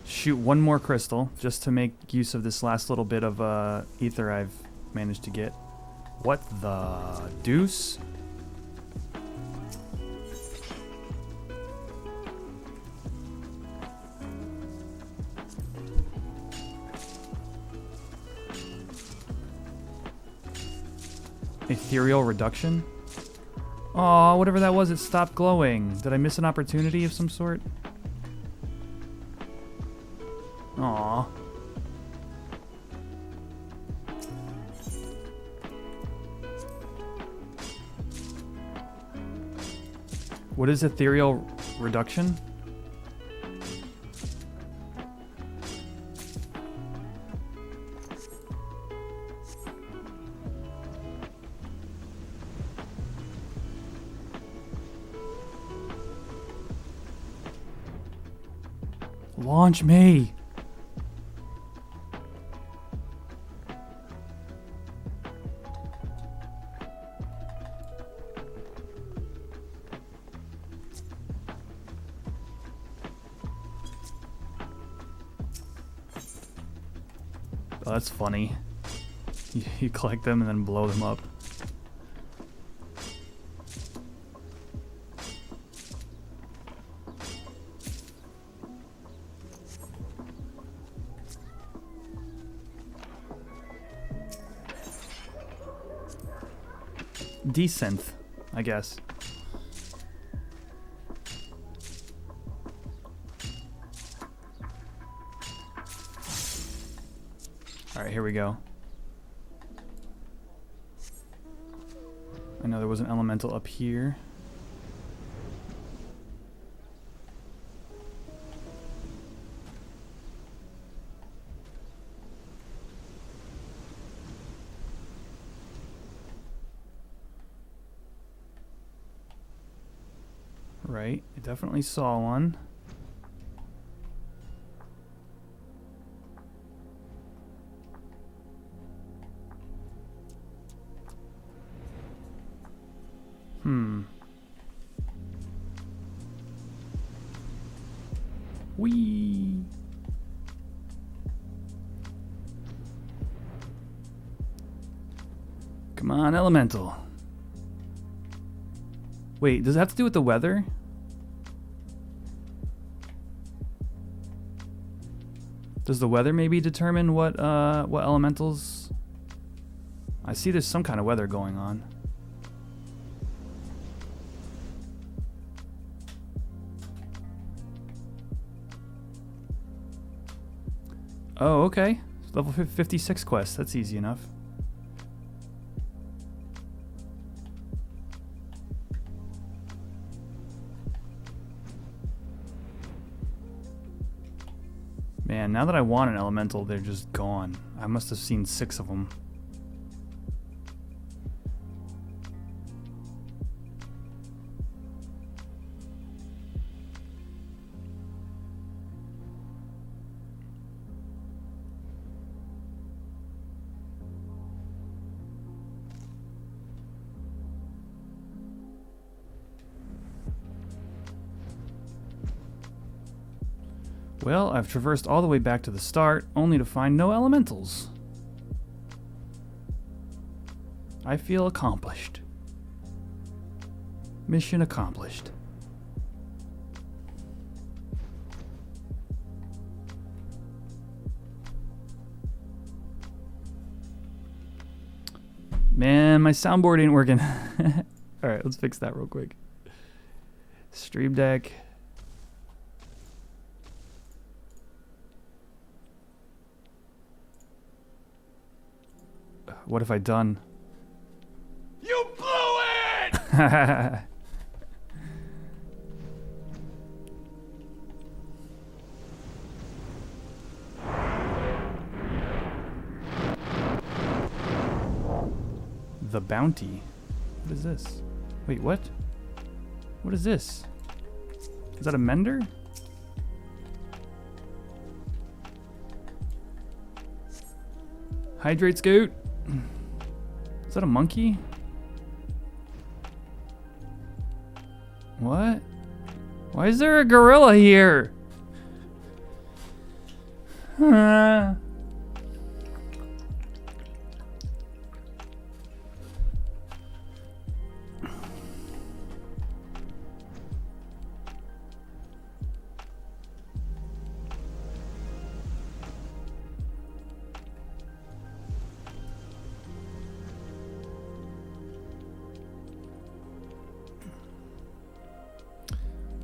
shoot one more crystal just to make use of this last little bit of ether I've managed to get. What the deuce? Ethereal reduction? Aw, whatever that was, it stopped glowing. Did I miss an opportunity of some sort? Aw. What is ethereal reduction? Launch me! Oh, that's funny. You collect them and then blow them up. Decent, I guess. Alright, here we go. I know there was an elemental up here. Right, I definitely saw one. Whee! Come on, elemental. Wait, does it have to do with the weather? Does the weather maybe determine what elementals? I see there's some kind of weather going on. Oh, okay. Level 56 quest. That's easy enough. Man, now that I want an elemental, they're just gone. I must have seen 6 of them. Well, I've traversed all the way back to the start, only to find no elementals. I feel accomplished. Mission accomplished. Man, my soundboard ain't working. Alright, let's fix that real quick. Stream Deck. What have I done? You blew it! The bounty. What is this? Wait, what? What is this? Is that a mender? Hydrate Scout. Is that a monkey? What? Why is there a gorilla here?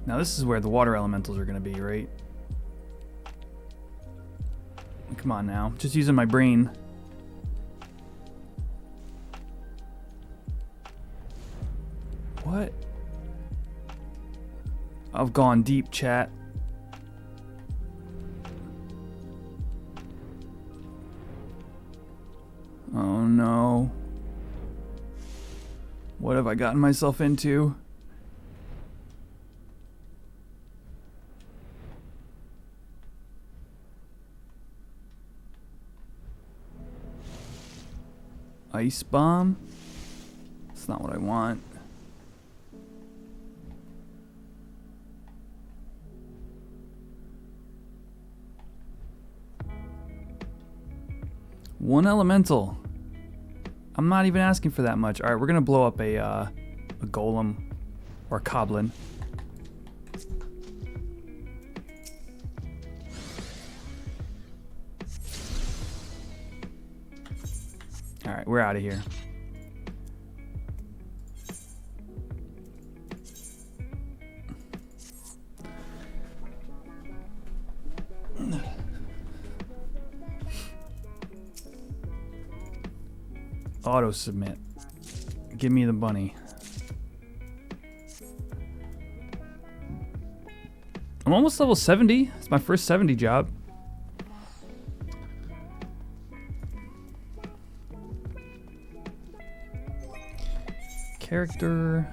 Now this is where the water elementals are going to be, right? Come on now. Just using my brain. What? I've gone deep, chat. Oh no. What have I gotten myself into? Ice bomb? That's not what I want. One elemental. I'm not even asking for that much. All right, we're gonna blow up a golem or a goblin. All right, we're out of here. Auto submit. Give me the bunny. I'm almost level 70. It's my first 70 job. Character.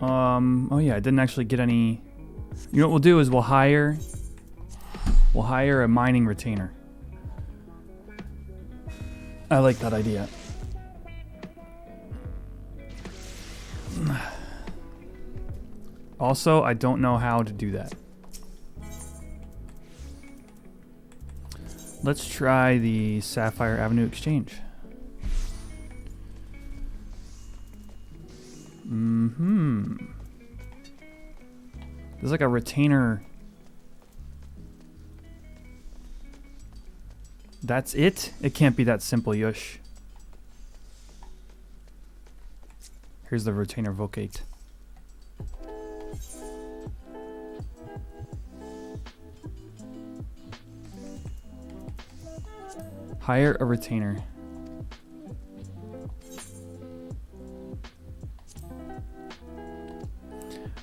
Oh yeah, I didn't actually get any. You know what we'll do is we'll hire a mining retainer. I like that idea. Also, I don't know how to do that. Let's try the Sapphire Avenue Exchange. There's like a retainer. That's it? It can't be that simple, Yush. Here's the retainer vocate. Hire a retainer.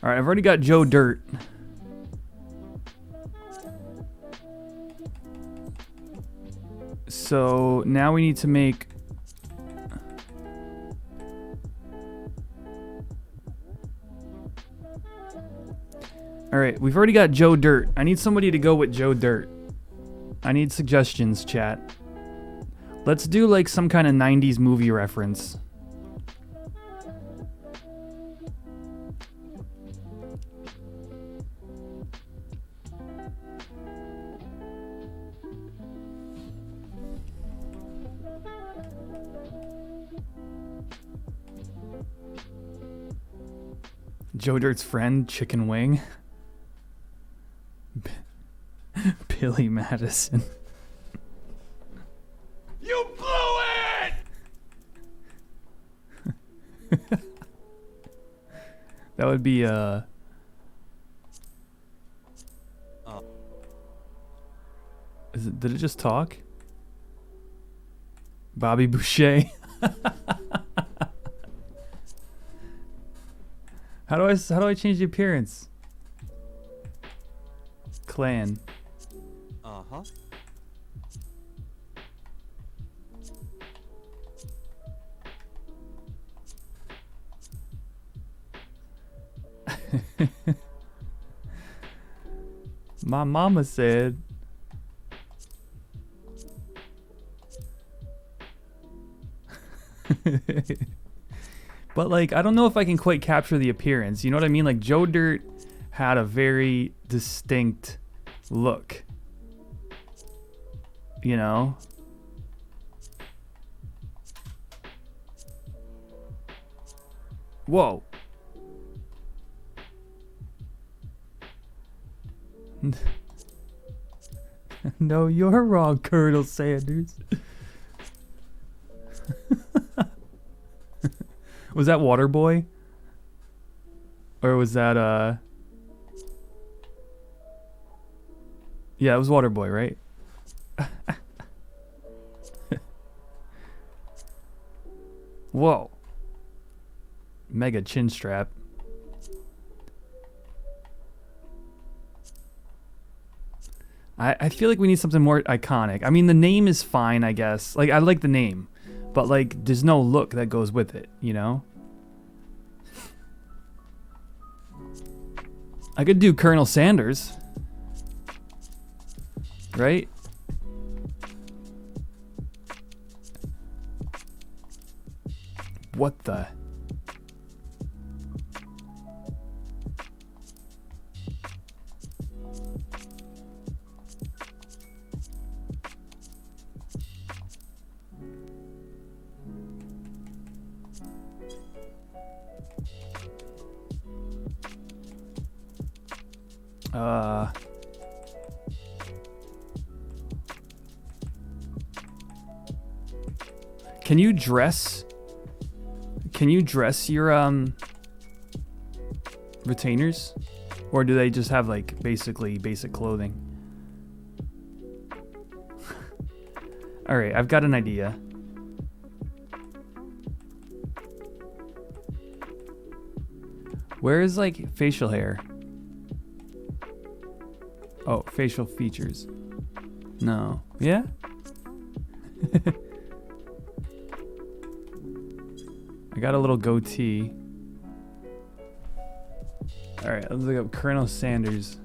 Alright, I've already got Joe Dirt. So now we need to make... Alright, we've already got Joe Dirt. I need somebody to go with Joe Dirt. I need suggestions, chat. Let's do like some kind of 90s movie reference. Joe Dirt's friend, Chicken Wing. Billy Madison. You blew it! That would be did it just talk? Bobby Boucher. How do I change the appearance? Clan. Uh-huh. My mama said but like I don't know if I can quite capture the appearance. You know what I mean? Like Joe Dirt had a very distinct look. You know? Whoa. No, you're wrong, Colonel Sanders. Was that Waterboy? Or was that yeah, it was Waterboy, right? Whoa. Mega chin strap. I feel like we need something more iconic. I mean, the name is fine, I guess. Like, I like the name. But, like, there's no look that goes with it, you know? I could do Colonel Sanders. Right? What the... Can you dress? Can you dress your retainers, or do they just have like basically basic clothing? All right, I've got an idea. Where is like facial hair? Oh, facial features. No. Yeah? I got a little goatee. Alright, let's look up Colonel Sanders.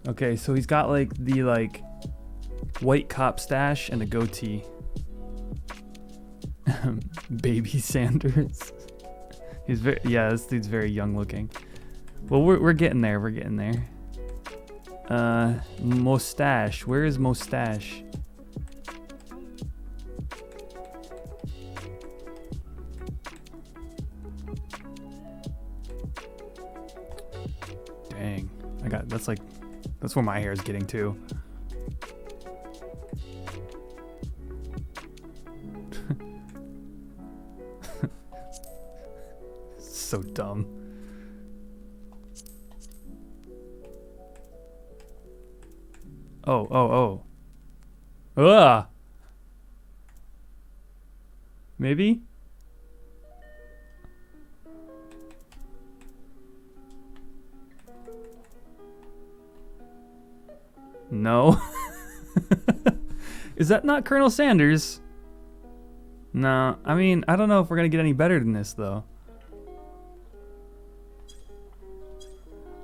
Okay, so he's got like the like white cop stash and a goatee. Baby Sanders. He's very, yeah, this dude's very young looking. Well, we're getting there. We're getting there. Mustache. Where is mustache? Dang. That's where my hair is getting to. So dumb. Oh. Ugh. Maybe? No. Is that not Colonel Sanders? No, I mean, I don't know if we're gonna get any better than this, though.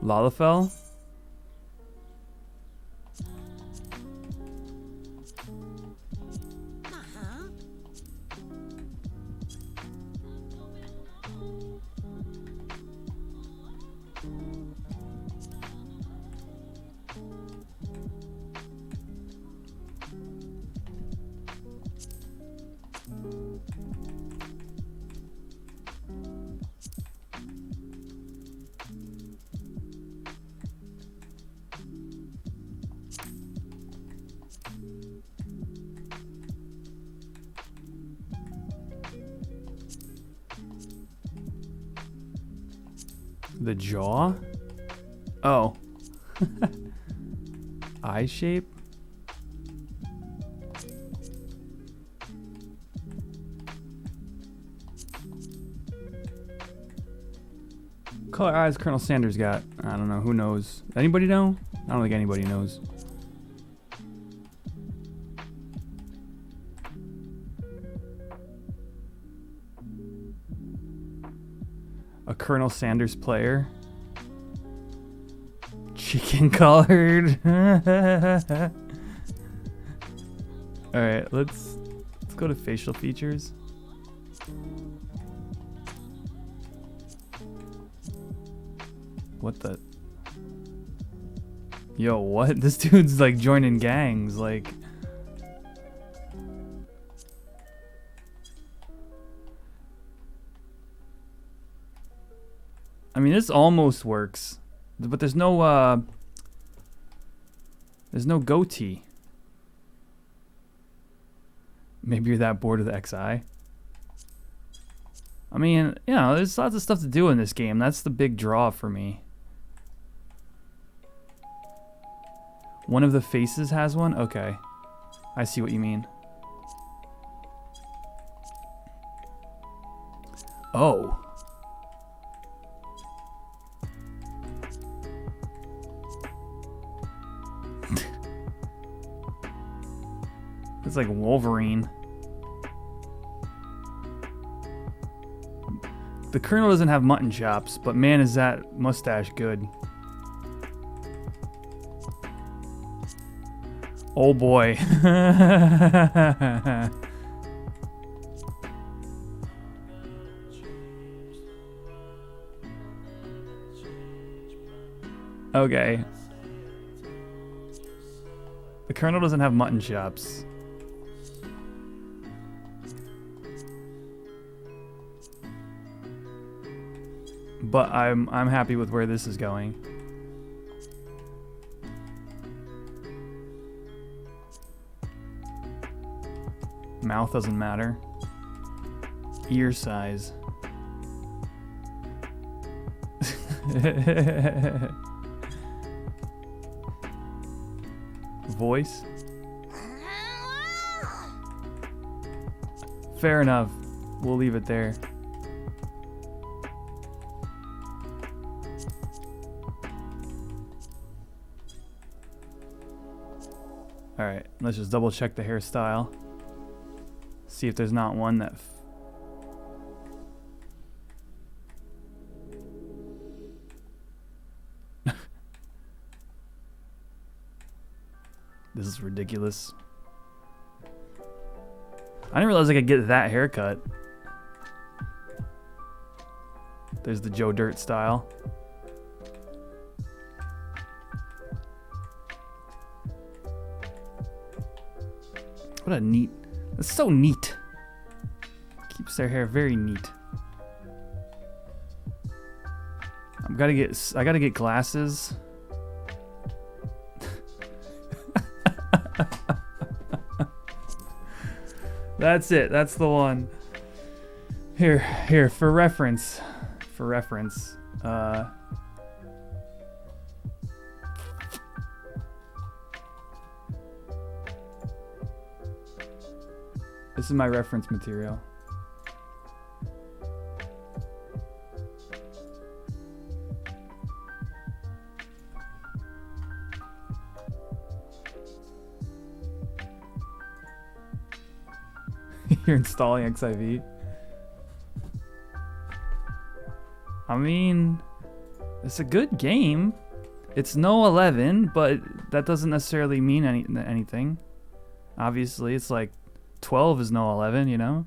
Lalafell? The jaw? Oh. Eye shape? Color eyes Colonel Sanders got. I don't know. Who knows? Anybody know? I don't think anybody knows. A Colonel Sanders player. Chicken colored. Alright, let's go to facial features. What the? Yo, what? This dude's like joining gangs, like. I mean, this almost works, but there's no goatee. Maybe you're that bored of the XI. I mean, you know, there's lots of stuff to do in this game. That's the big draw for me. One of the faces has one? Okay. I see what you mean. Oh. It's like Wolverine. The Colonel doesn't have mutton chops, but man, is that mustache good. Oh boy. Okay. The Colonel doesn't have mutton chops. But I'm happy with where this is going. Mouth doesn't matter. Ear size. Voice. Fair enough. We'll leave it there. Alright, let's just double check the hairstyle. See if there's not one that... This is ridiculous. I didn't realize I could get that haircut. There's the Joe Dirt style. What a neat. That's so neat. Keeps their hair very neat. I gotta get glasses. That's it. That's the one. Here for reference. For reference. This is my reference material. You're installing XIV. I mean, it's a good game. It's no 11, but that doesn't necessarily mean anything. Obviously, it's like 12 is no 11, you know?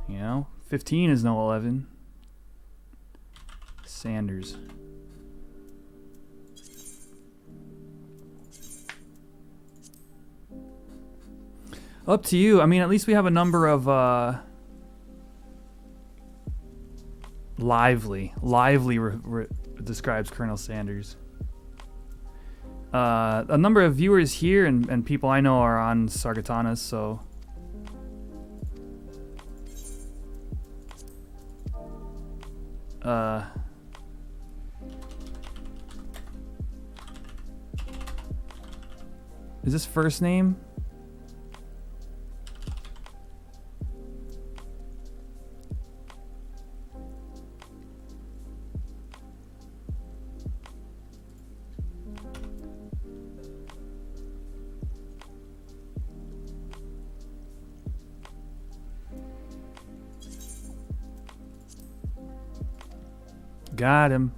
You know, 15 is no 11. Sanders. Up to you. I mean, at least we have a number of lively describes Colonel Sanders. A number of viewers here and people I know are on Sargatanas, so is this first name? Got him.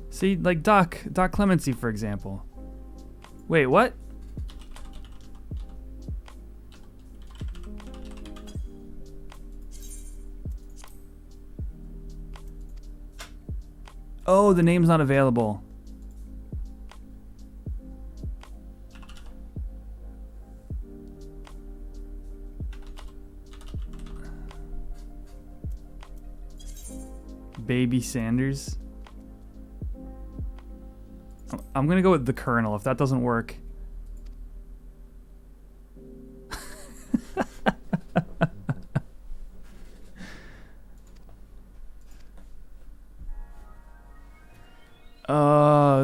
See, like Doc Clemency, for example. Wait, what? Oh, the name's not available. Baby Sanders. I'm gonna go with the Colonel. If that doesn't work.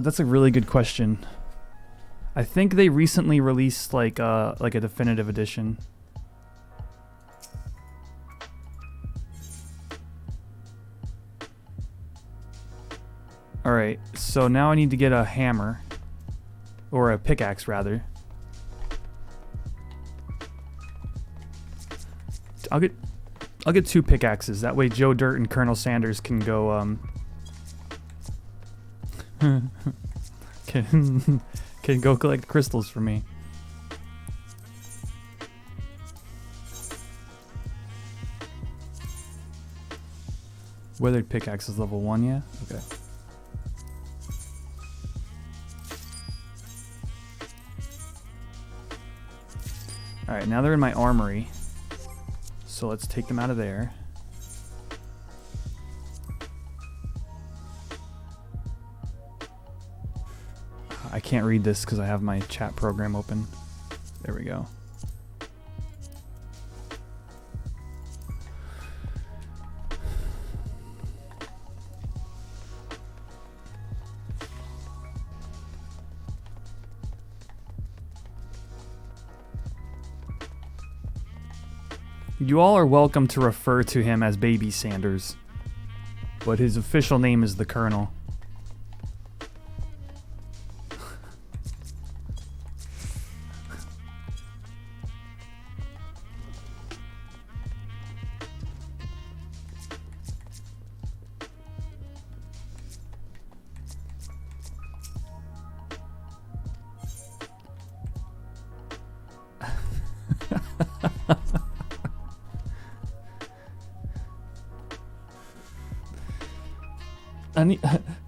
That's a really good question. I think they recently released like a definitive edition. Alright, so now I need to get a hammer. Or a pickaxe, rather. I'll get 2 pickaxes. That way Joe Dirt and Colonel Sanders can go, can go collect crystals for me. Weathered pickaxe is level 1, yeah? Okay. Alright, now they're in my armory. So let's take them out of there. I can't read this because I have my chat program open. There we go. You all are welcome to refer to him as Baby Sanders, but his official name is the Colonel.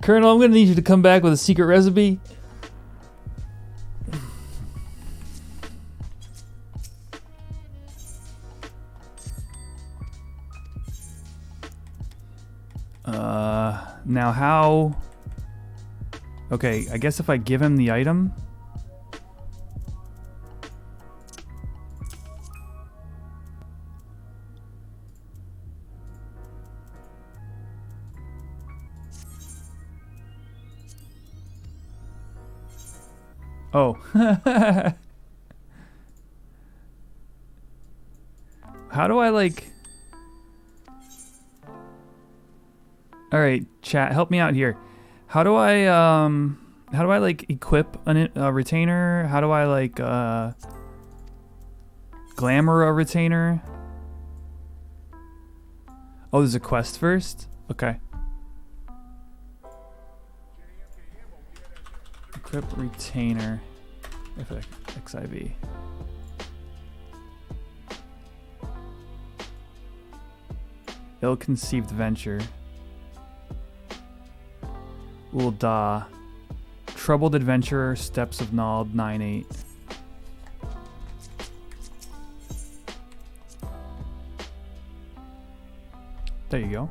Colonel, I'm gonna need you to come back with a secret recipe. Now how... Okay, I guess if I give him the item... Oh. How do I, like... Alright, chat, help me out here. How do I, like, equip a retainer? How do I, like, glamour a retainer? Oh, there's a quest first? Okay. Equip retainer. FFXI. Ill-conceived venture. Ulda. Troubled adventurer. Steps of Nald 9-8. There you go.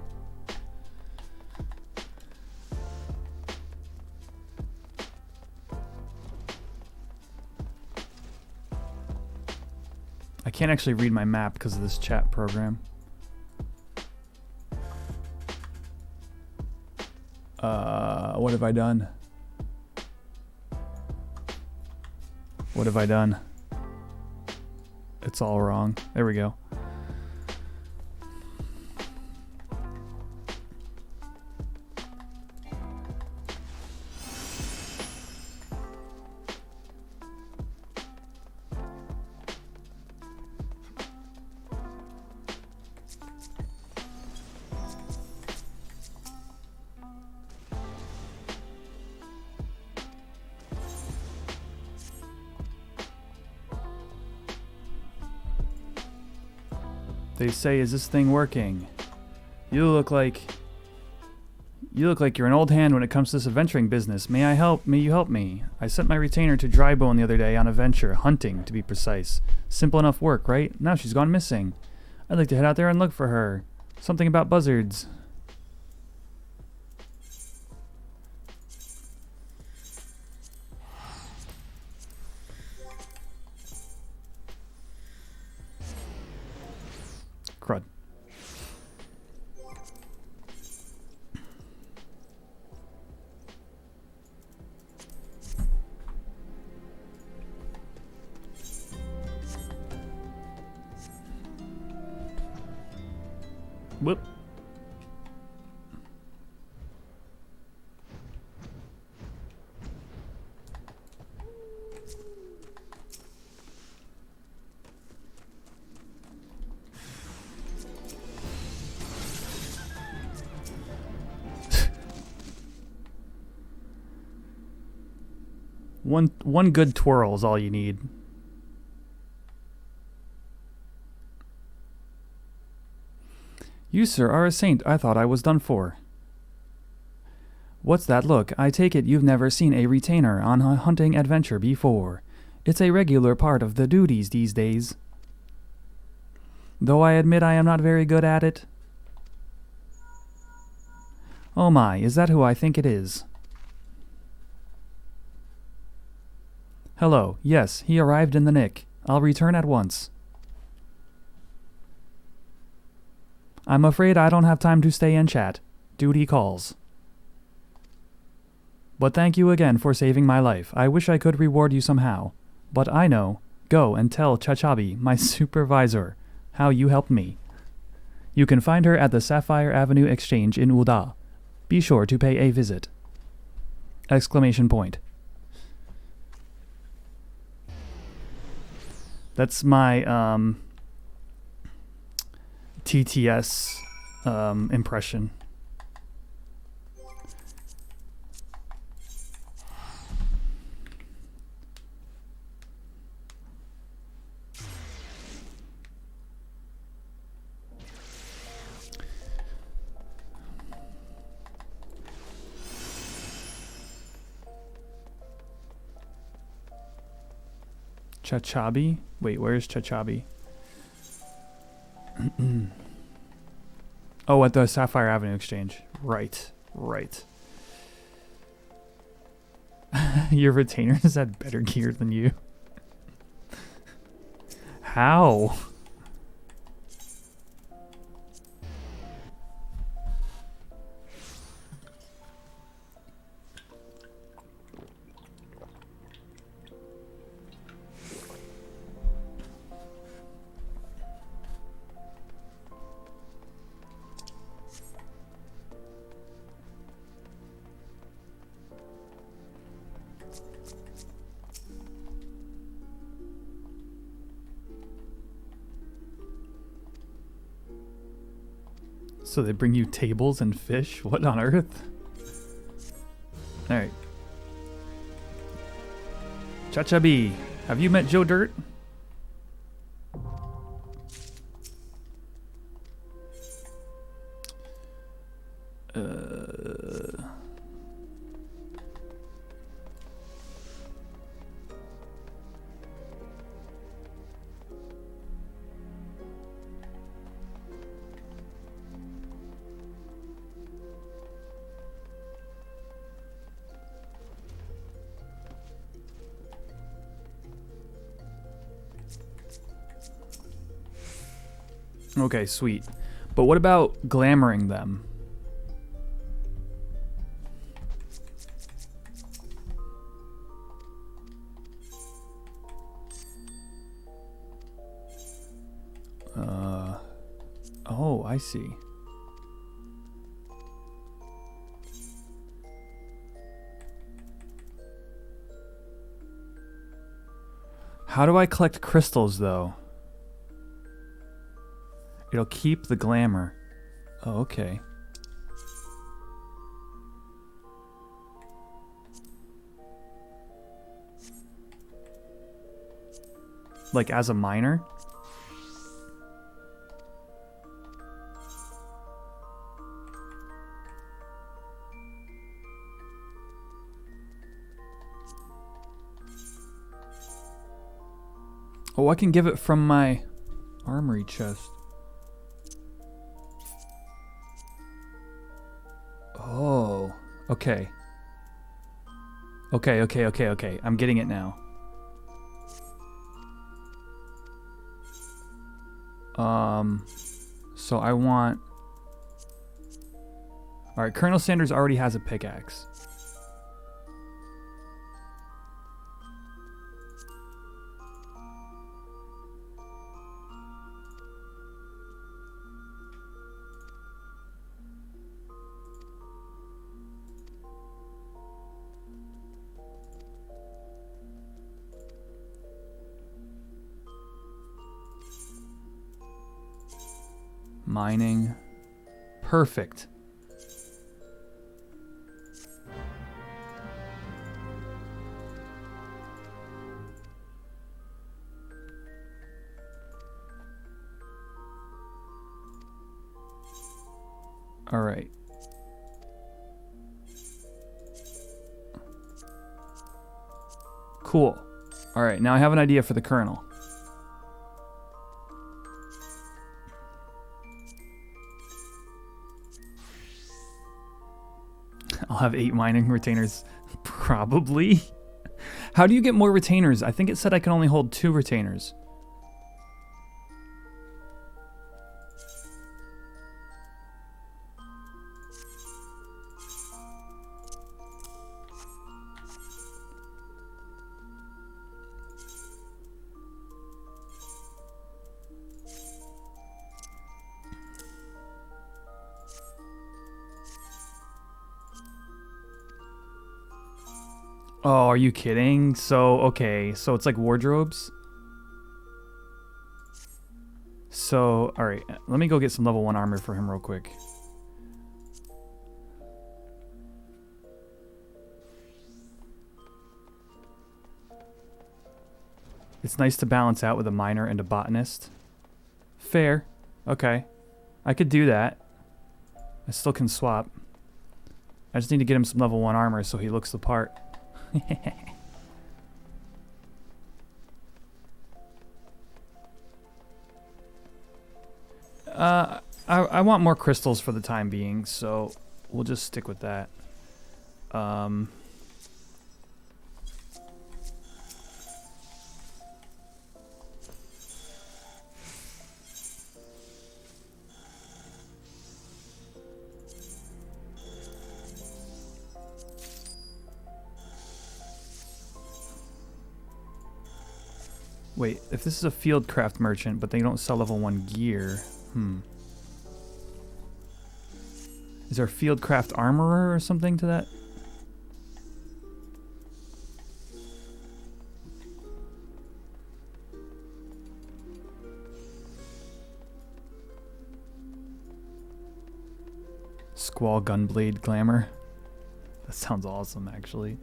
I can't actually read my map because of this chat program. What have I done? What have I done? It's all wrong. There we go. They say, is this thing working? You look like you're an old hand when it comes to this adventuring business. May you help me? I sent my retainer to Drybone the other day on a venture, hunting to be precise. Simple enough work, right? Now she's gone missing. I'd like to head out there and look for her. Something about buzzards. Crud. Whoop. One good twirl is all you need. You, sir, are a saint. I thought I was done for. What's that look? I take it you've never seen a retainer on a hunting adventure before. It's a regular part of the duties these days. Though I admit I am not very good at it. Oh my, is that who I think it is? Hello, yes, he arrived in the nick. I'll return at once. I'm afraid I don't have time to stay and chat. Duty calls. But thank you again for saving my life. I wish I could reward you somehow. But I know. Go and tell Chachabi, my supervisor, how you helped me. You can find her at the Sapphire Avenue Exchange in Ulda. Be sure to pay a visit. Exclamation point. That's my TTS impression. Chachabi? Wait, where's Chachabi? Oh, at the Sapphire Avenue Exchange. Right, right. Your retainers had better gear than you. How? So they bring you tables and fish? What on earth? Alright. Chachabi, have you met Joe Dirt? Okay, sweet. But what about glamoring them? Oh, I see. How do I collect crystals, though? It'll keep the glamour. Oh, okay. Like as a miner? Oh, I can give it from my armory chest. Oh, okay. Okay. I'm getting it now. So I want... Alright, Colonel Sanders already has a pickaxe. Mining. Perfect. All right. Cool. All right, now I have an idea for the Colonel. I'll have 8 mining retainers, probably. How do you get more retainers? I think it said I can only hold 2 retainers. Oh, are you kidding? So, okay. So it's like wardrobes? So, alright. Let me go get some level 1 armor for him real quick. It's nice to balance out with a miner and a botanist. Fair. Okay. I could do that. I still can swap. I just need to get him some level 1 armor so he looks the part. I want more crystals for the time being, so we'll just stick with that. Wait, if this is a fieldcraft merchant, but they don't sell level 1 gear, Is there a fieldcraft armorer or something to that? Squall Gunblade Glamour. That sounds awesome, actually.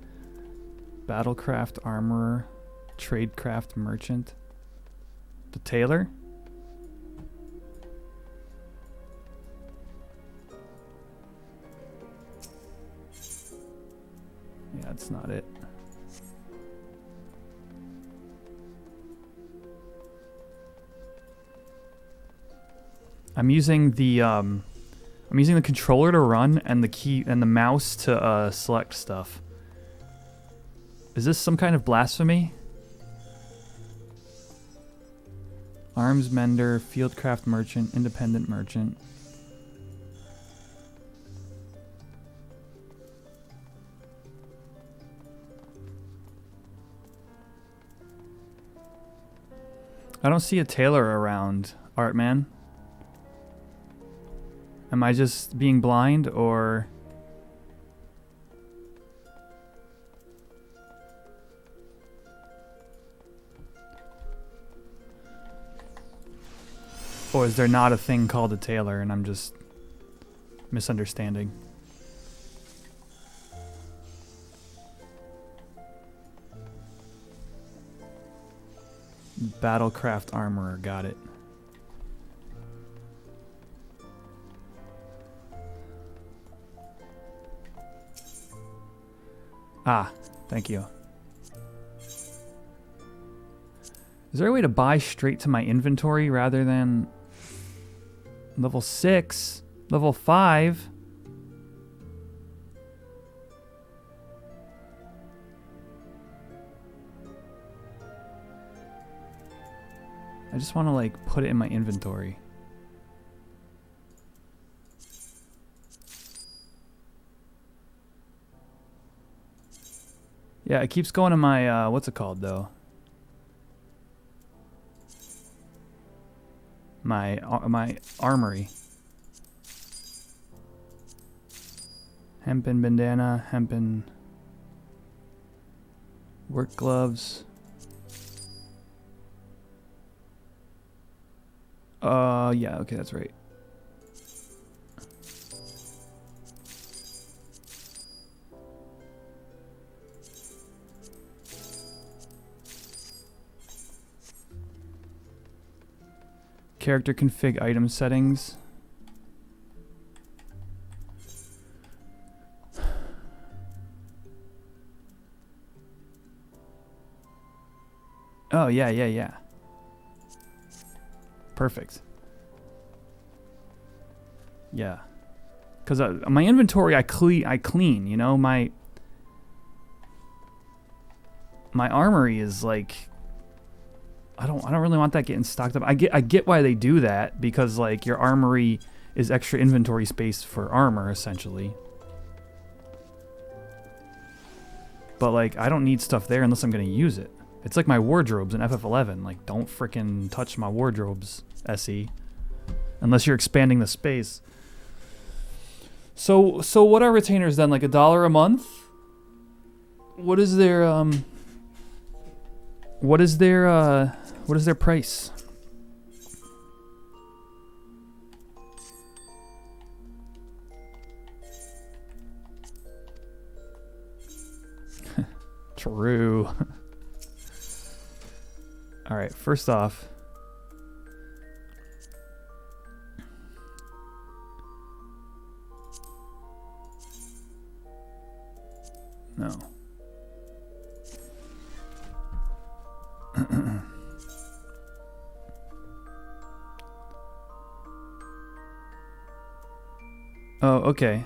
Battlecraft Armorer. Tradecraft Merchant. The Tailor? Yeah, that's not it. I'm using the controller to run and the key and the mouse to select stuff. Is this some kind of blasphemy? Arms Mender, Fieldcraft Merchant, Independent Merchant. I don't see a tailor around, Artman. Am I just being blind, or... Or is there not a thing called a tailor and I'm just misunderstanding? Battlecraft Armorer, got it. Ah, thank you. Is there a way to buy straight to my inventory rather than level 6, level 5? I just want to like put it in my inventory. Yeah, it keeps going to my, what's it called though? My armory. Hempen bandana, hempen work gloves. Yeah, okay, that's right. Character config item settings. Oh, yeah. Perfect. Yeah. Because my inventory, I clean, you know? My armory is like... I don't really want that getting stocked up. I get why they do that, because like your armory is extra inventory space for armor essentially. But like I don't need stuff there unless I'm going to use it. It's like my wardrobes in FF11. Like don't frickin' touch my wardrobes, SE, unless you're expanding the space. So what are retainers then? Like $1 a month? What is their what is their price? True. All right, first off, no. Oh, okay.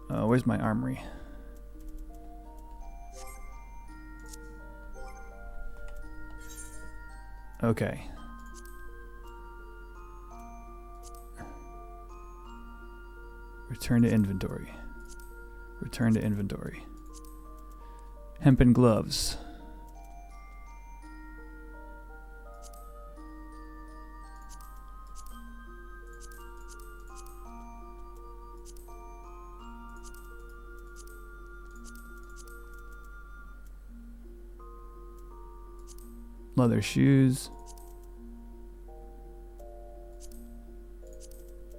Where's my armory? Okay. Return to inventory. Return to inventory. Hempen gloves. Leather shoes.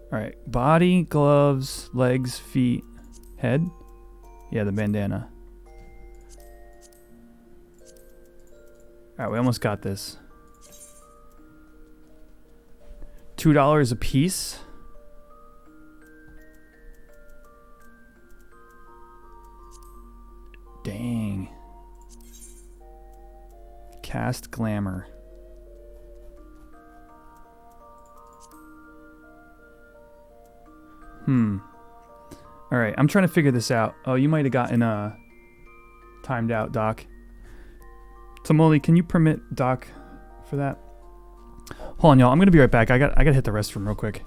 Alright, body, gloves, legs, feet, head. Yeah, the bandana. Alright, we almost got this. $2 a piece. Dang. Cast glamour. Alright, I'm trying to figure this out. Oh, you might have gotten timed out, Doc. Tamoli, can you permit Doc for that? Hold on, y'all. I'm gonna be right back. I gotta hit the restroom real quick.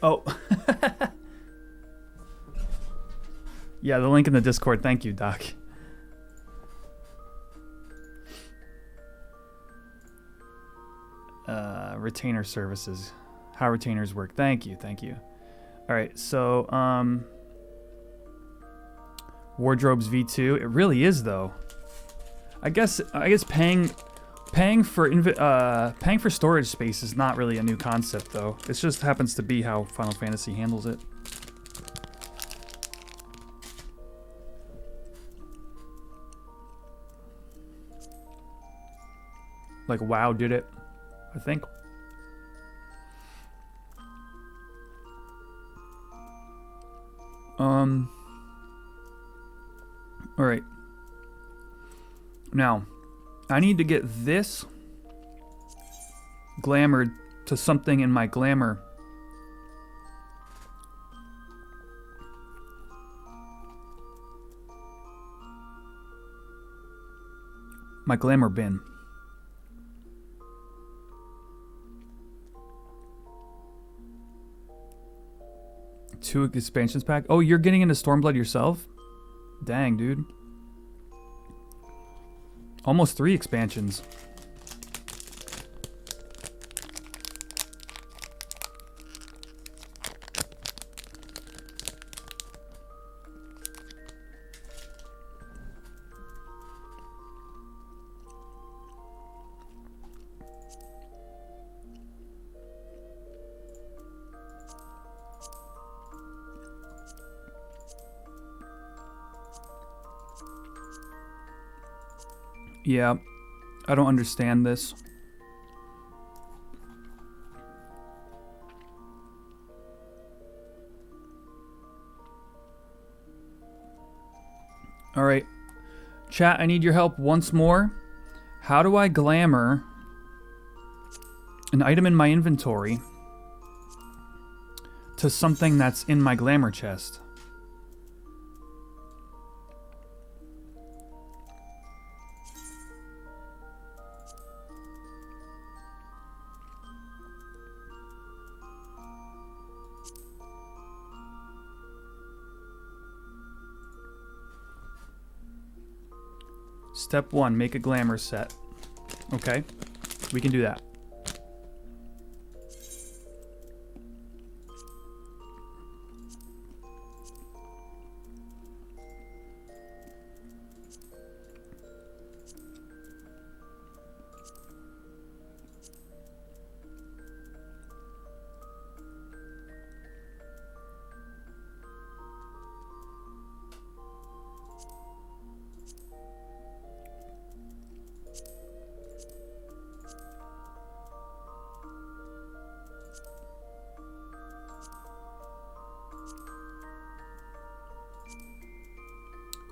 Oh. Yeah, the link in the Discord. Thank you, Doc. Retainer services. How retainers work. Thank you, thank you. All right, so wardrobes V2. It really is though. I guess paying for storage space is not really a new concept though. It just happens to be how Final Fantasy handles it. Like WoW did it, I think. All right. Now, I need to get this glamored to something in my glamour. My glamour bin. 2 expansions pack. Oh, you're getting into Stormblood yourself? Dang, dude. Almost 3 expansions. Yeah, I don't understand this. Alright. Chat, I need your help once more. How do I glamour an item in my inventory to something that's in my glamour chest? Step 1, make a glamour set. Okay, we can do that.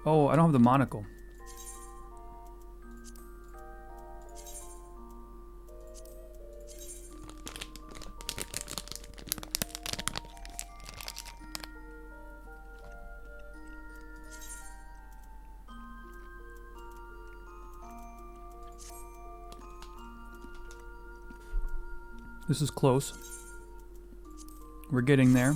Oh, I don't have the monocle. This is close. We're getting there.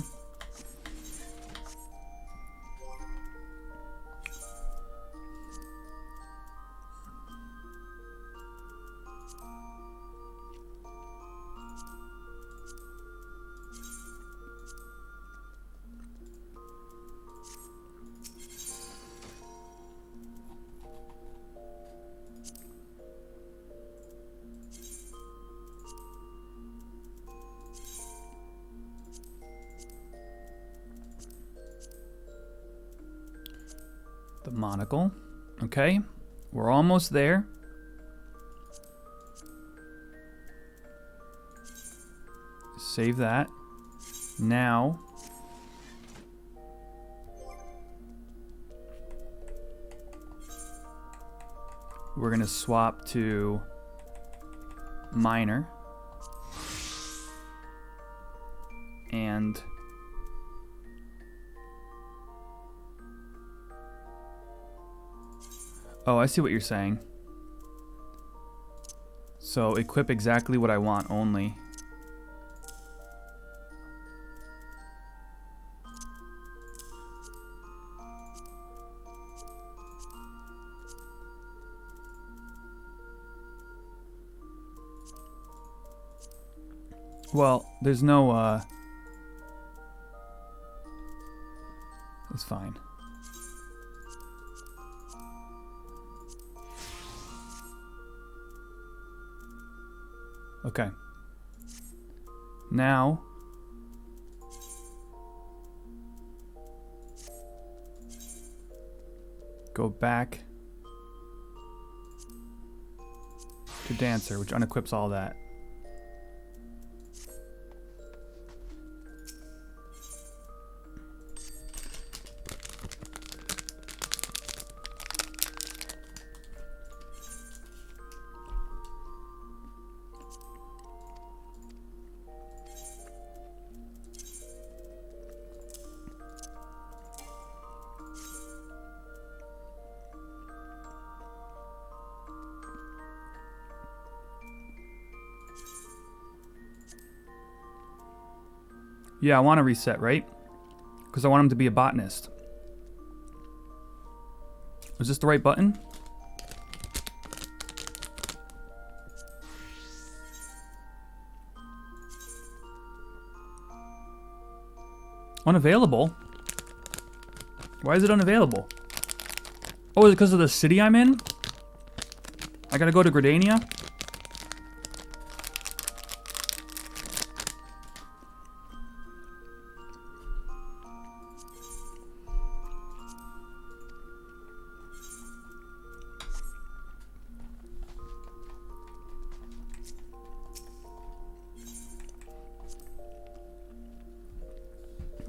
The monocle. Okay, we're almost there. Save that. Now, we're gonna swap to minor and oh, I see what you're saying. So equip exactly what I want only. Well, there's no, it's fine. Okay. Now, go back to Dancer, which unequips all that. Yeah, I want to reset, right? Because I want him to be a botanist. Is this the right button? Unavailable? Why is it unavailable? Oh, is it because of the city I'm in? I gotta go to Gradania?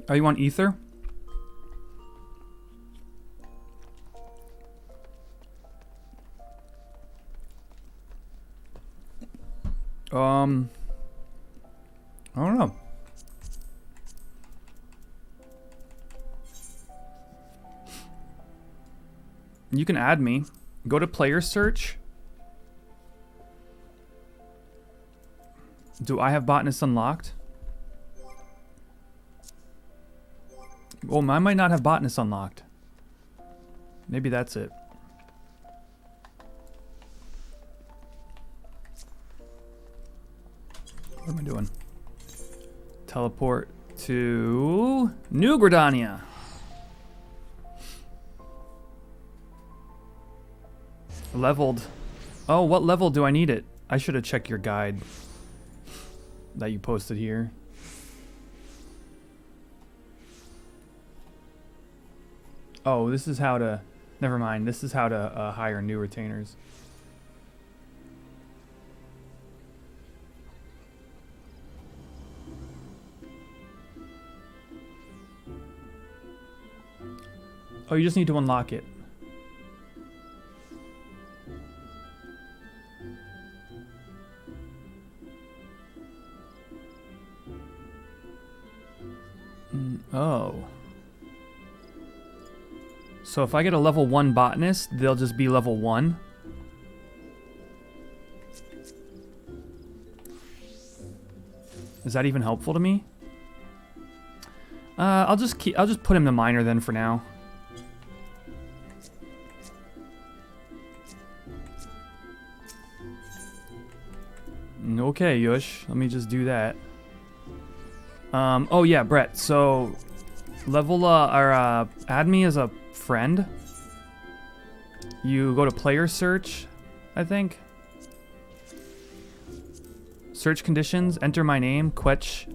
Oh, you want ether? I don't know. You can add me. Go to player search. Do I have botanist unlocked? Oh, I might not have botanist unlocked. Maybe that's it. What am I doing? Teleport to New Gridania. Leveled. Oh, what level do I need it? I should have checked your guide that you posted here. Oh, this is how to... Never mind. This is how to hire new retainers. Oh, you just need to unlock it. Oh. So if I get a level 1 botanist, they'll just be level 1. Is that even helpful to me? I'll just put him to minor then for now. Okay, Yush. Let me just do that. Oh yeah, Brett. So, level add me as a friend. You go to player search, I think. Search conditions. Enter my name, Quetch.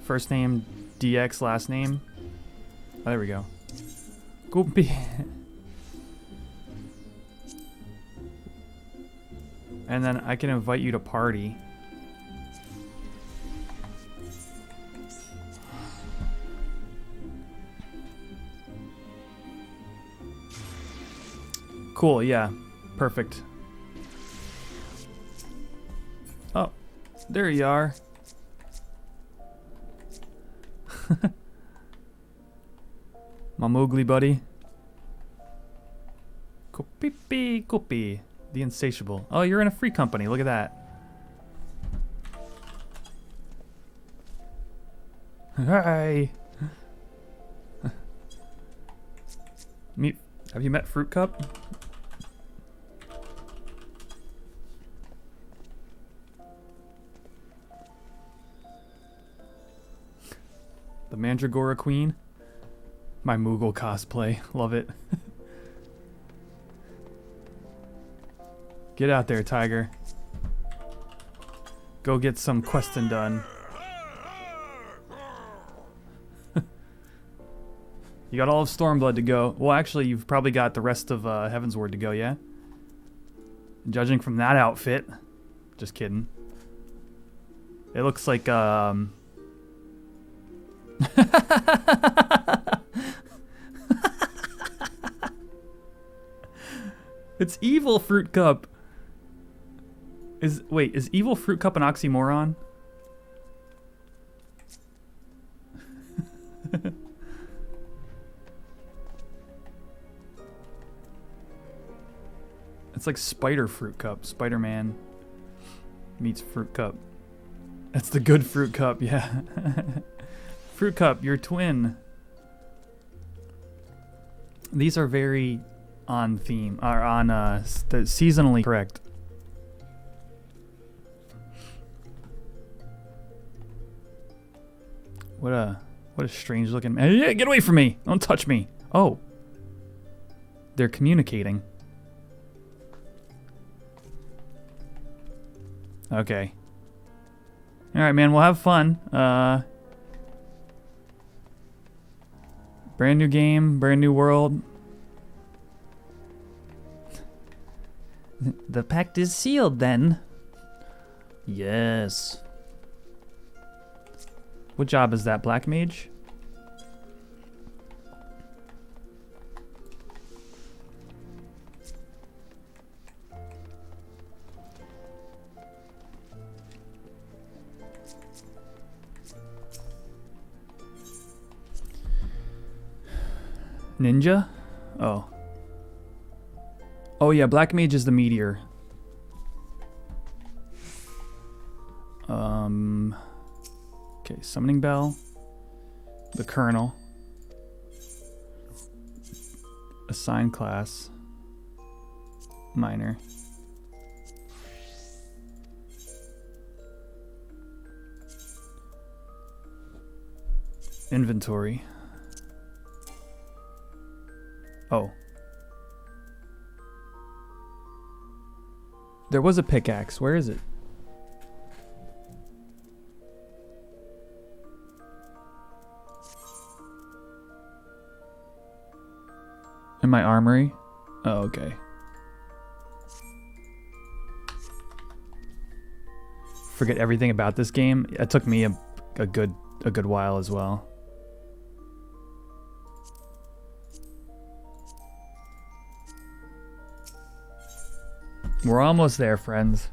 First name, DX. Last name. Oh, there we go. Goopy. And then I can invite you to party. Cool, yeah. Perfect. Oh, there you are. My Mowgli buddy. Kopipi Kopi. The Insatiable. Oh, you're in a free company. Look at that. Hi. Have you met Fruit Cup? The Mandragora Queen. My Moogle cosplay. Love it. Get out there, Tiger. Go get some questing done. You got all of Stormblood to go. Well, actually, you've probably got the rest of Heavensward to go, yeah? Judging from that outfit. Just kidding. It looks like, It's evil Fruit Cup. Wait, is evil Fruit Cup an oxymoron? It's like Spider Fruit Cup. Spider-Man meets Fruit Cup. That's the good Fruit Cup, yeah. Fruit Cup, your twin. These are very on theme, or on seasonally correct. What a strange looking man. Hey, get away from me! Don't touch me! Oh. They're communicating. Okay. Alright, man, we'll have fun. Brand new game, brand new world. The pact is sealed then. Yes. What job is that, Black Mage? Ninja? Oh. Oh yeah, Black Mage is the meteor. Okay, Summoning Bell. The Colonel. Assign class. Minor. Inventory. Oh. There was a pickaxe. Where is it? In my armory? Oh, okay. Forget everything about this game. It took me a good while as well. We're almost there, friends.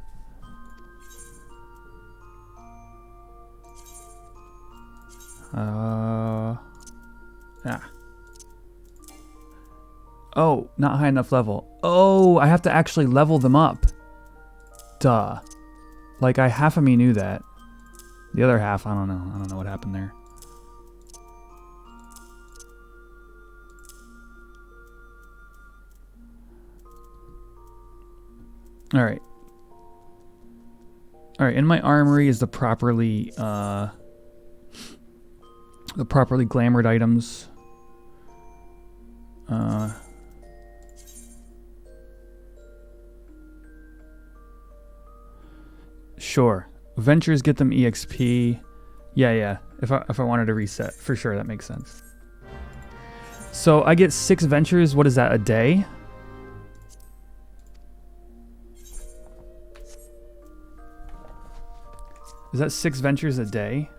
Oh, not high enough level. Oh, I have to actually level them up. Duh. Like, half of me knew that. The other half, I don't know. I don't know what happened there. Alright. Alright, in my armory is the properly glamored items. Sure. Ventures get them EXP. Yeah. If I wanted to reset, for sure, that makes sense. So I get 6 ventures. What is that, a day? Is that 6 ventures a day?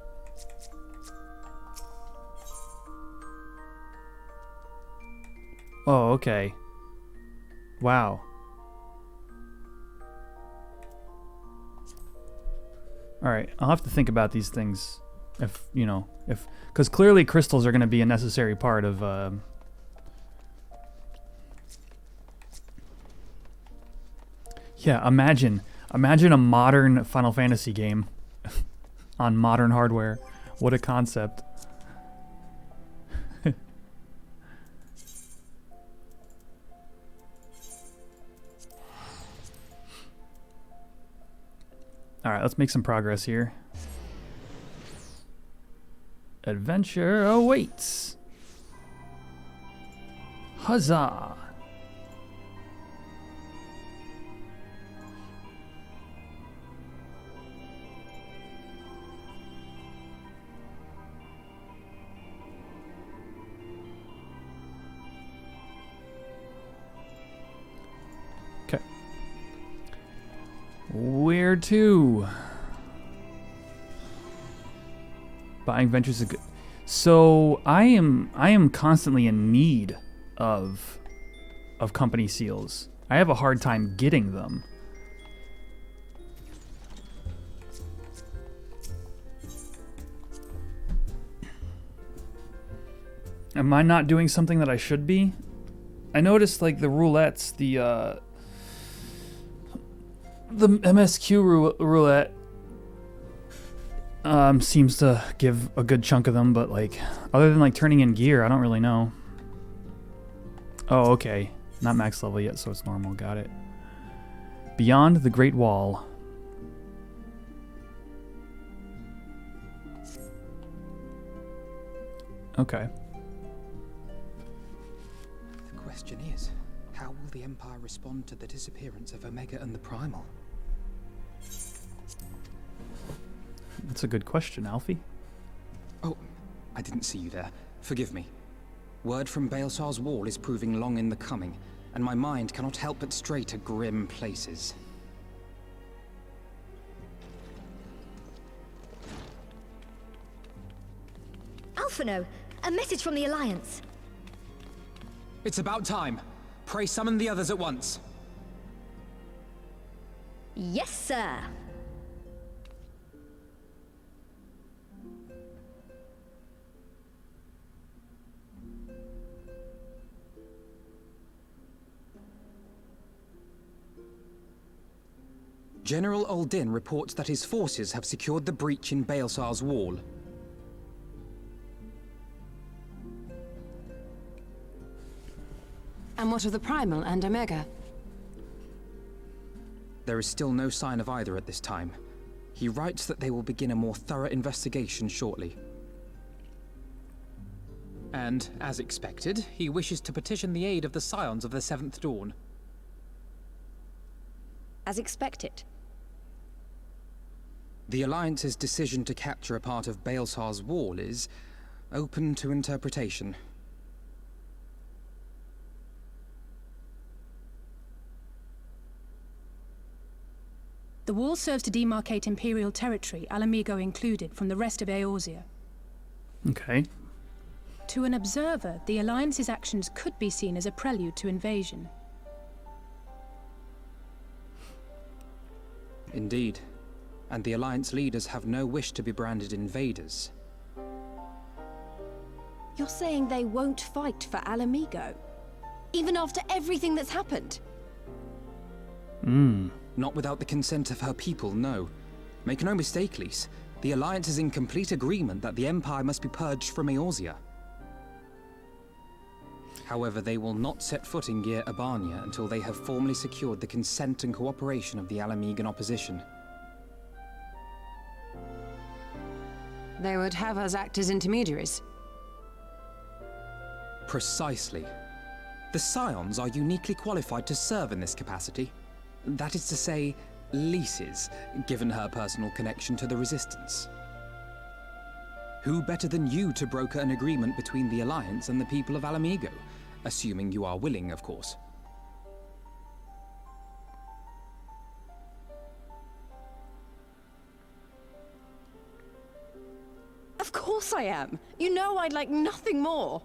Oh, okay. Wow. Alright, I'll have to think about these things. Because clearly crystals are going to be a necessary part of... Yeah, imagine a modern Final Fantasy game on modern hardware. What a concept. Alright, let's make some progress here. Adventure awaits. Huzzah! Where to? Buying ventures is good. So I am constantly in need of company seals. I have a hard time getting them. Am I not doing something that I should be? I noticed like the roulettes, the MSQ roulette seems to give a good chunk of them, but like other than like turning in gear, I don't really know. Oh, okay. Not max level yet, so it's normal. Got it. Beyond the Great Wall. Okay. The question is, how will the Empire respond to the disappearance of Omega and the Primal? That's a good question, Alfie. Oh, I didn't see you there. Forgive me. Word from Baelsar's wall is proving long in the coming, and my mind cannot help but stray to grim places. Alphino, a message from the Alliance. It's about time. Pray summon the others at once. Yes, sir. General Uldin reports that his forces have secured the breach in Baelsar's wall. And what of the Primal and Omega? There is still no sign of either at this time. He writes that they will begin a more thorough investigation shortly. And, as expected, he wishes to petition the aid of the Scions of the Seventh Dawn. As expected. The Alliance's decision to capture a part of Baelsar's wall is open to interpretation. The wall serves to demarcate Imperial territory, Alamigo included, from the rest of Eorzea. Okay. To an observer, the Alliance's actions could be seen as a prelude to invasion. Indeed. And the Alliance leaders have no wish to be branded invaders. You're saying they won't fight for Alamigo? Even after everything that's happened? Not without the consent of her people, no. Make no mistake, Lys. The Alliance is in complete agreement that the Empire must be purged from Eorzea. However, they will not set foot in Gyr Abania until they have formally secured the consent and cooperation of the Alamigan opposition. They would have us act as intermediaries. Precisely. The Scions are uniquely qualified to serve in this capacity. That is to say, Lys's, given her personal connection to the Resistance. Who better than you to broker an agreement between the Alliance and the people of Alamigo? Assuming you are willing, of course. Of course I am. You know I'd like nothing more.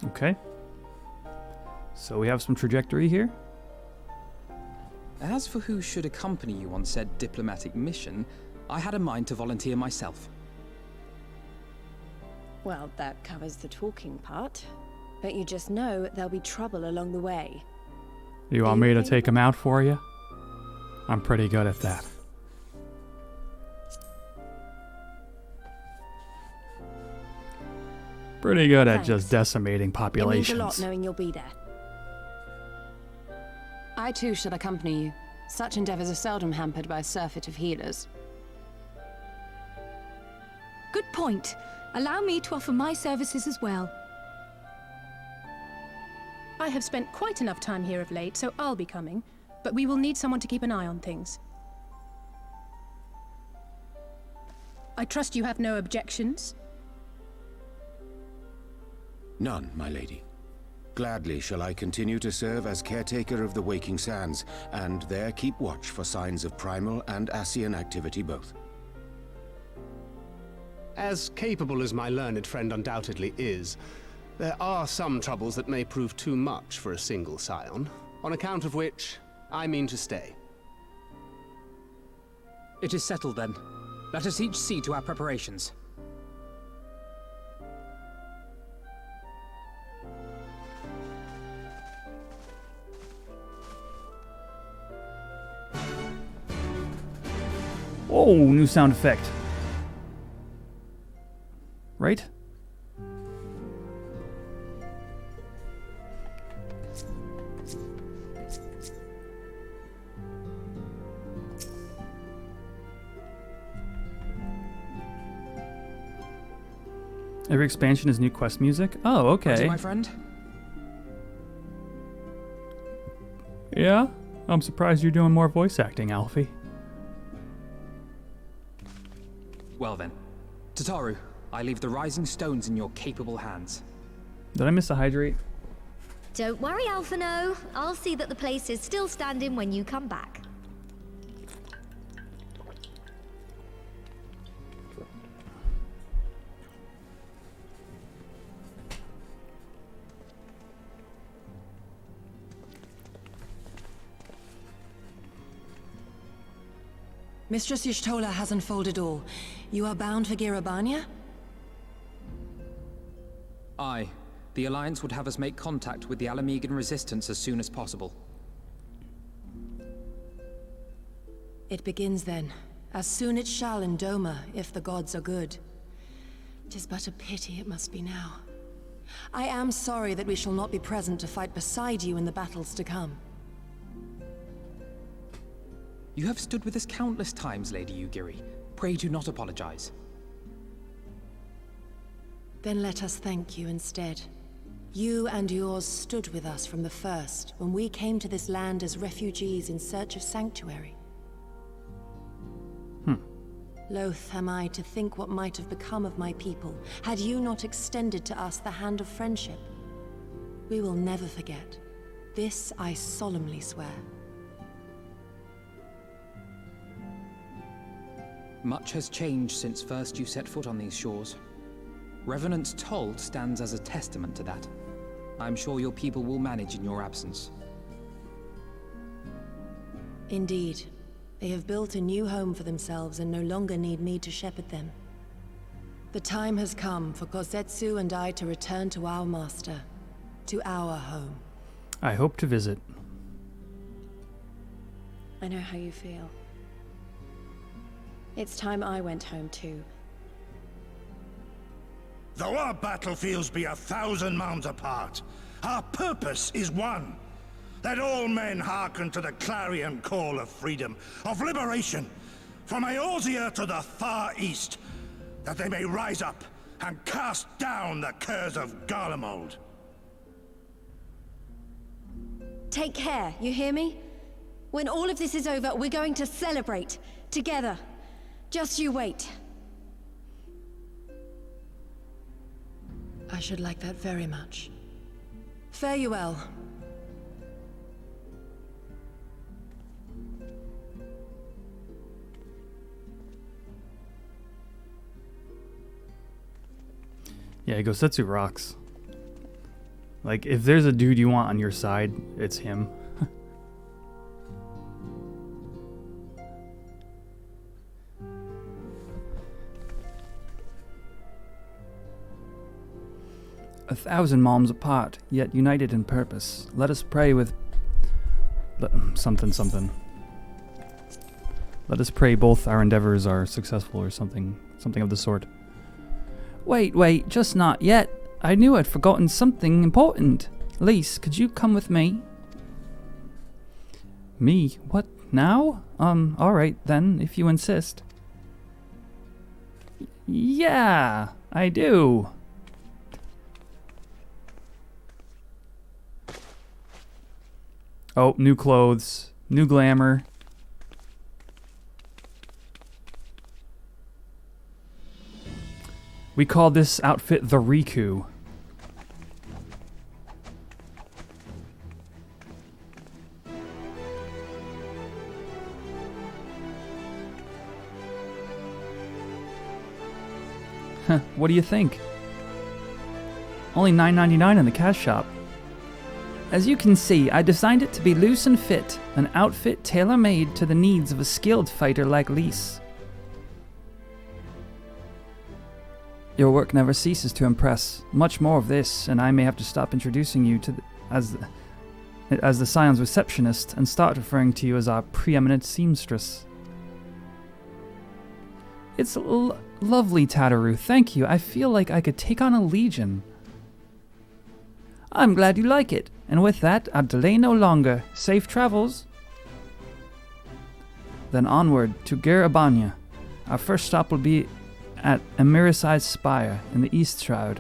Okay. So we have some trajectory here. As for who should accompany you on said diplomatic mission, I had a mind to volunteer myself. Well, that covers the talking part. But you just know there'll be trouble along the way. You want me to take him out for you? I'm pretty good at that. Pretty good at just decimating populations. It means a lot knowing you'll be there. I too shall accompany you. Such endeavors are seldom hampered by a surfeit of healers. Good point. Allow me to offer my services as well. I have spent quite enough time here of late, so I'll be coming. But we will need someone to keep an eye on things. I trust you have no objections? None, my lady. Gladly shall I continue to serve as caretaker of the Waking Sands, and there keep watch for signs of primal and Ascian activity both. As capable as my learned friend undoubtedly is, there are some troubles that may prove too much for a single scion, on account of which I mean to stay. It is settled then. Let us each see to our preparations. Oh, new sound effect. Right? Every expansion is new quest music? Oh, okay. Ready, my friend? Yeah? I'm surprised you're doing more voice acting, Alfie. Well then. Tataru, I leave the rising stones in your capable hands. Did I miss a hydrate? Don't worry, Alphino. I'll see that the place is still standing when you come back. Mistress Y'shtola has unfolded all. You are bound for Girabania? Aye. The Alliance would have us make contact with the Alamegan resistance as soon as possible. It begins then. As soon it shall in Doma, if the gods are good. 'Tis but a pity it must be now. I am sorry that we shall not be present to fight beside you in the battles to come. You have stood with us countless times, Lady Yugiri. Pray do not apologize. Then let us thank you instead. You and yours stood with us from the first, when we came to this land as refugees in search of sanctuary. Loath am I to think what might have become of my people, had you not extended to us the hand of friendship. We will never forget. This I solemnly swear. Much has changed since first you set foot on these shores. Revenant's Toll stands as a testament to that. I'm sure your people will manage in your absence. Indeed. They have built a new home for themselves and no longer need me to shepherd them. The time has come for Kozetsu and I to return to our master, to our home. I hope to visit. I know how you feel. It's time I went home too. Though our battlefields be 1,000 mounds apart, our purpose is one. Let all men hearken to the clarion call of freedom, of liberation, from Eorzea to the far east, that they may rise up and cast down the curse of Garlemald. Take care, you hear me? When all of this is over, we're going to celebrate, together. Just you wait. I should like that very much. Fare you well. Yeah, Gosetsu rocks. Like, if there's a dude you want on your side, it's him. A 1,000 malms apart, yet united in purpose. Let us pray with... something. Let us pray both our endeavors are successful or something of the sort. Wait, just not yet. I knew I'd forgotten something important. Lise, could you come with me? Me? What, now? Alright then, if you insist. Yeah, I do. Oh, new clothes, new glamour. We call this outfit the Riku. What do you think? Only $9.99 in the cash shop. As you can see, I designed it to be loose and fit, an outfit tailor-made to the needs of a skilled fighter like Lise. Your work never ceases to impress. Much more of this, and I may have to stop introducing you to as the Scion's receptionist and start referring to you as our preeminent seamstress. It's lovely, Tataru. Thank you. I feel like I could take on a legion. I'm glad you like it. And with that, I'll delay no longer. Safe travels. Then onward to Girabania. Our first stop will be at Emiricide's spire in the East Shroud.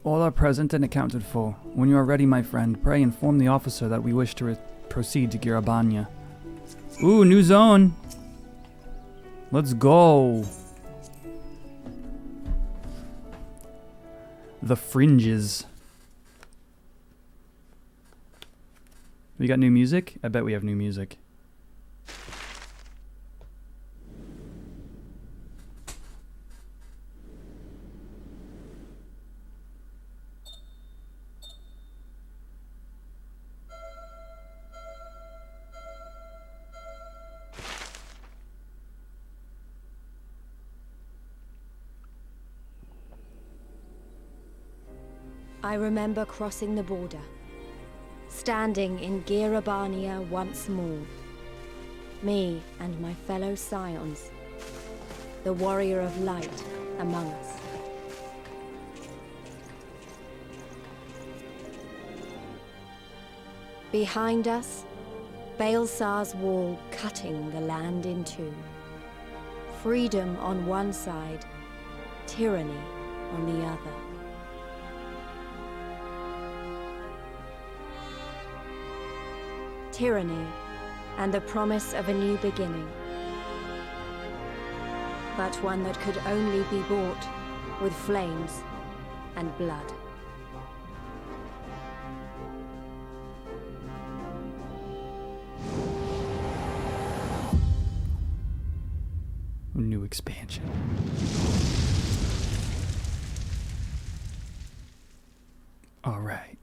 All are present and accounted for. When you are ready, my friend, pray inform the officer that we wish to proceed to Girabanya. Ooh, new zone! Let's go! The Fringes. We got new music? I bet we have new music. I remember crossing the border, standing in Girabania once more. Me and my fellow scions, the warrior of light among us. Behind us, Baelsar's wall cutting the land in two. Freedom on one side, tyranny on the other. Tyranny and the promise of a new beginning. But one that could only be bought with flames and blood. New expansion. All right.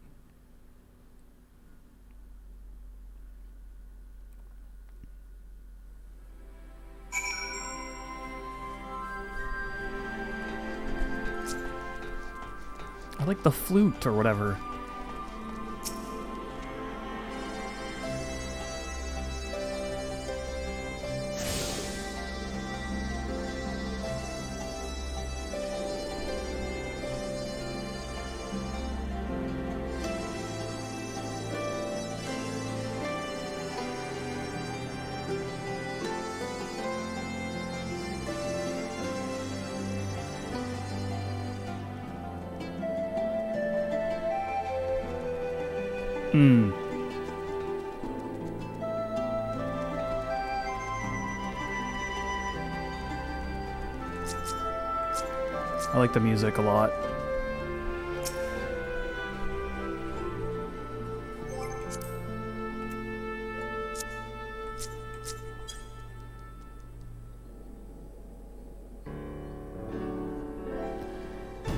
I like the flute or whatever. I like the music a lot.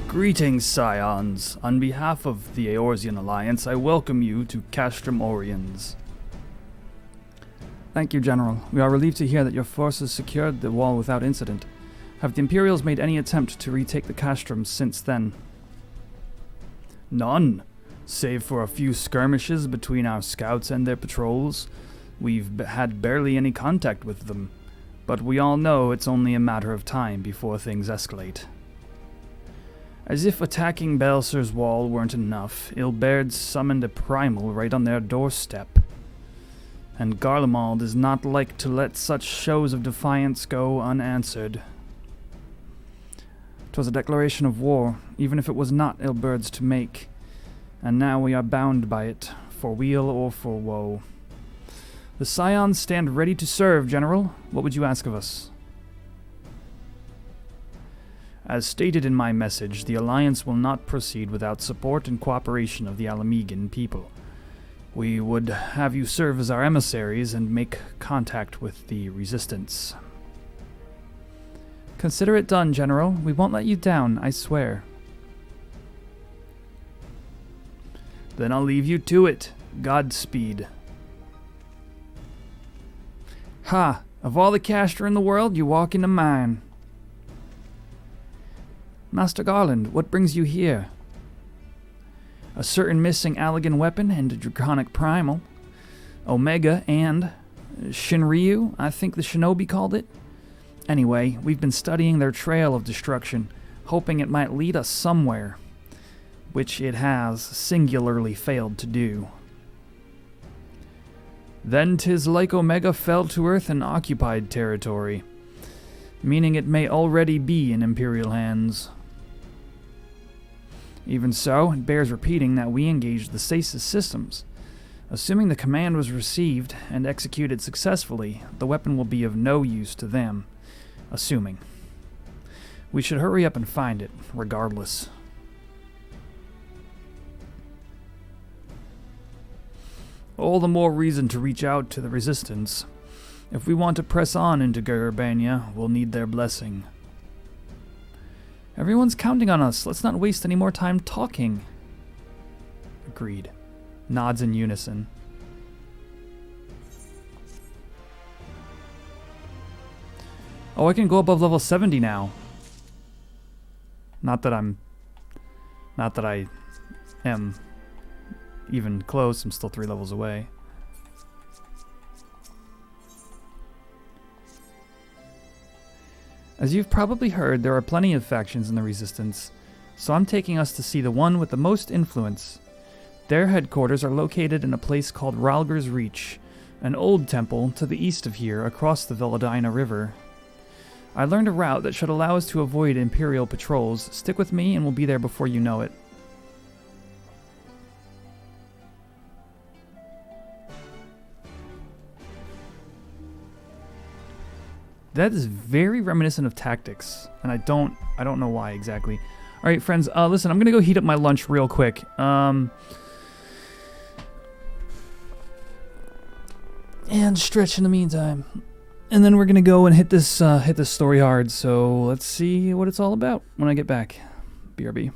Greetings, Scions. On behalf of the Eorzean Alliance, I welcome you to Castrum Oriens. Thank you, General. We are relieved to hear that your forces secured the wall without incident. Have the Imperials made any attempt to retake the Castrum since then? None. Save for a few skirmishes between our scouts and their patrols, we've had barely any contact with them. But we all know it's only a matter of time before things escalate. As if attacking Baelsar's wall weren't enough, Ilberd summoned a primal right on their doorstep. And Garlemald is not like to let such shows of defiance go unanswered. 'Twas a declaration of war, even if it was not Ilberd's to make, and now we are bound by it, for weal or for woe. The Scions stand ready to serve, General. What would you ask of us? As stated in my message, the Alliance will not proceed without support and cooperation of the Alamegan people. We would have you serve as our emissaries and make contact with the Resistance. Consider it done, General. We won't let you down, I swear. Then I'll leave you to it. Godspeed. Ha! Of all the Castor in the world, you walk into mine. Master Garland, what brings you here? A certain missing Allegan weapon and a draconic primal. Omega and Shinryu, I think the shinobi called it. Anyway, we've been studying their trail of destruction, hoping it might lead us somewhere, which it has singularly failed to do. Then 'tis like Omega fell to Earth in occupied territory, meaning it may already be in Imperial hands. Even so, it bears repeating that we engaged the stasis systems. Assuming the command was received and executed successfully, the weapon will be of no use to them. Assuming. We should hurry up and find it, regardless. All the more reason to reach out to the Resistance. If we want to press on into Garabania, we'll need their blessing. Everyone's counting on us. Let's not waste any more time talking. Agreed. Nods in unison. Oh, I can go above level 70 now. Not that I am even close. I'm still 3 levels away. As you've probably heard, there are plenty of factions in the Resistance, so I'm taking us to see the one with the most influence. Their headquarters are located in a place called Ralger's Reach, an old temple to the east of here across the Veladina River. I learned a route that should allow us to avoid Imperial patrols. Stick with me and we'll be there before you know it. That is very reminiscent of Tactics, and I don't know why exactly. All right, friends, listen, I'm gonna go heat up my lunch real quick. And stretch in the meantime, and then we're gonna go and hit this story hard. So let's see what it's all about when I get back. BRB.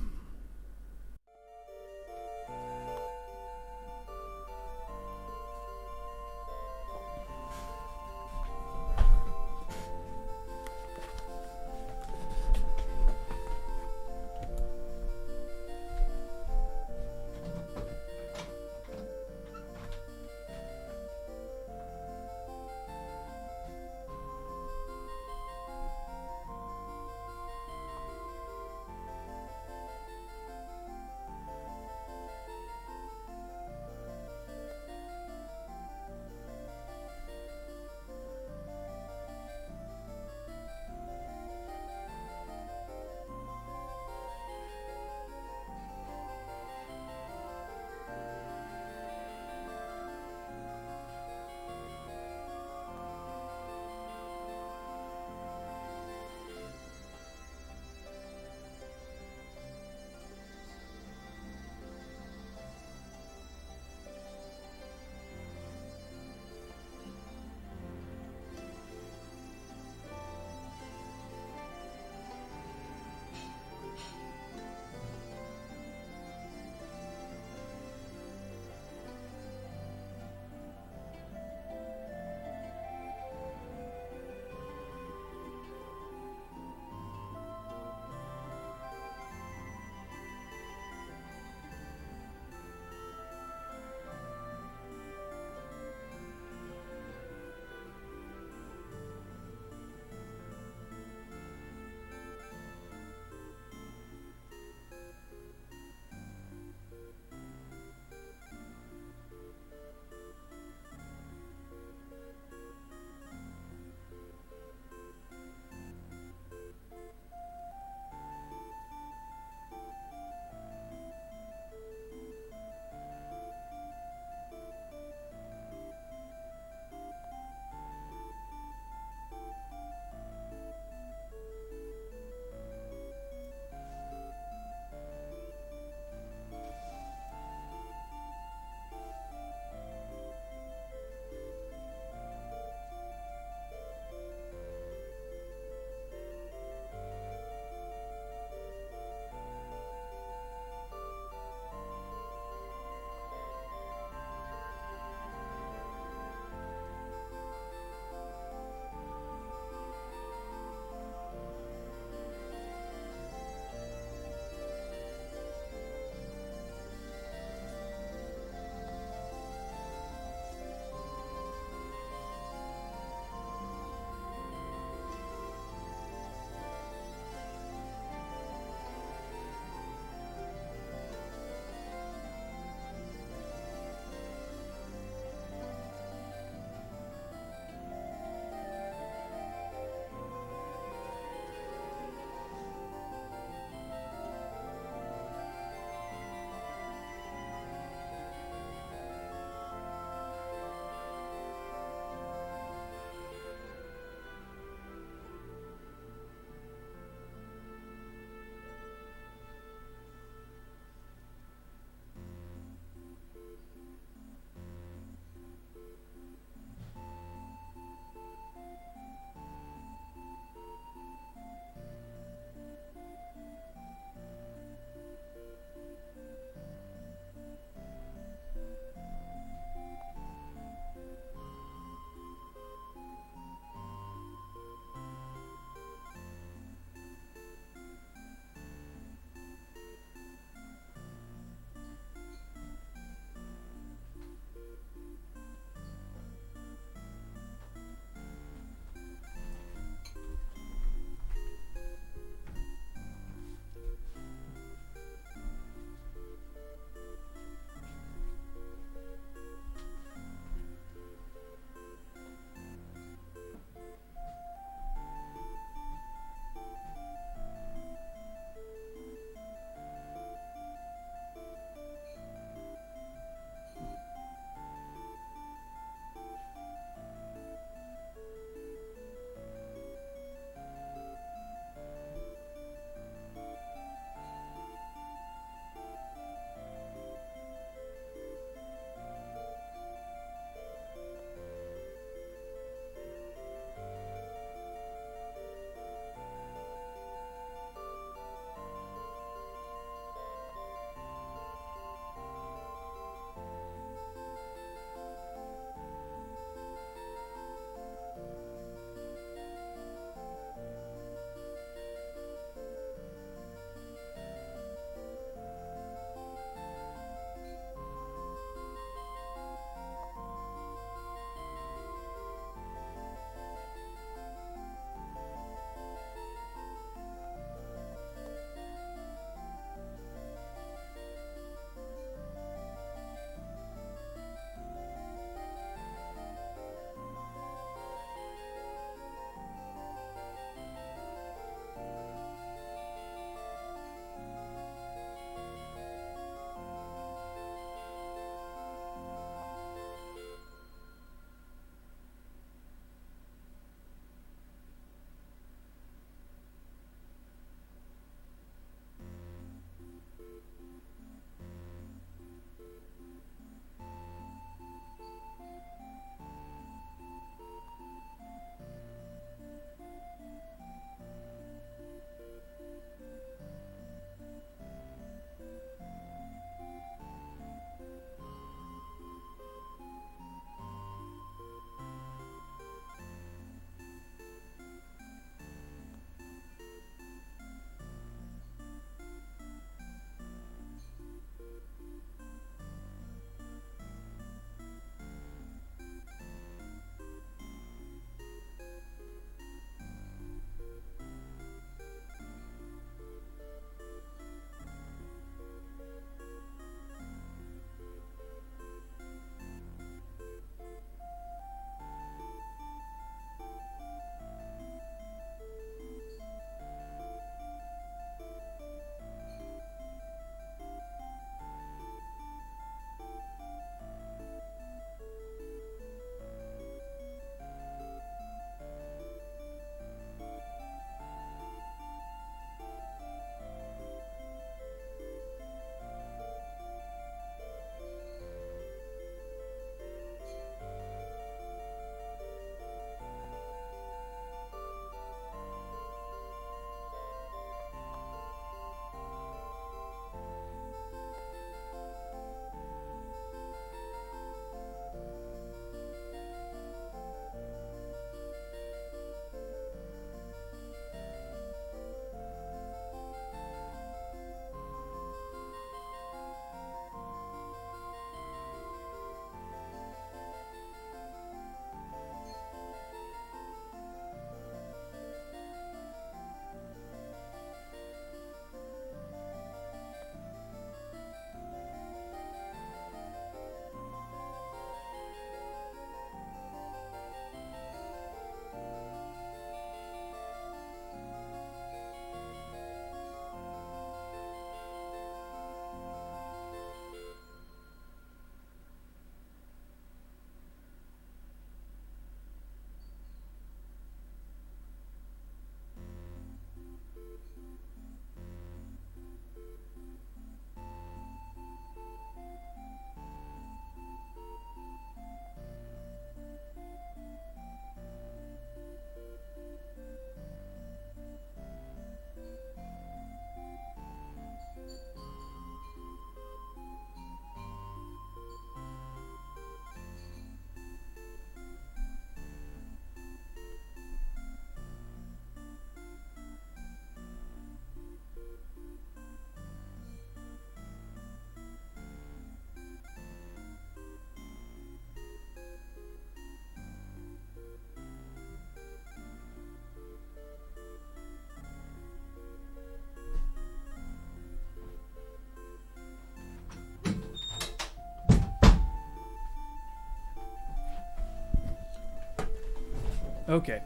Okay.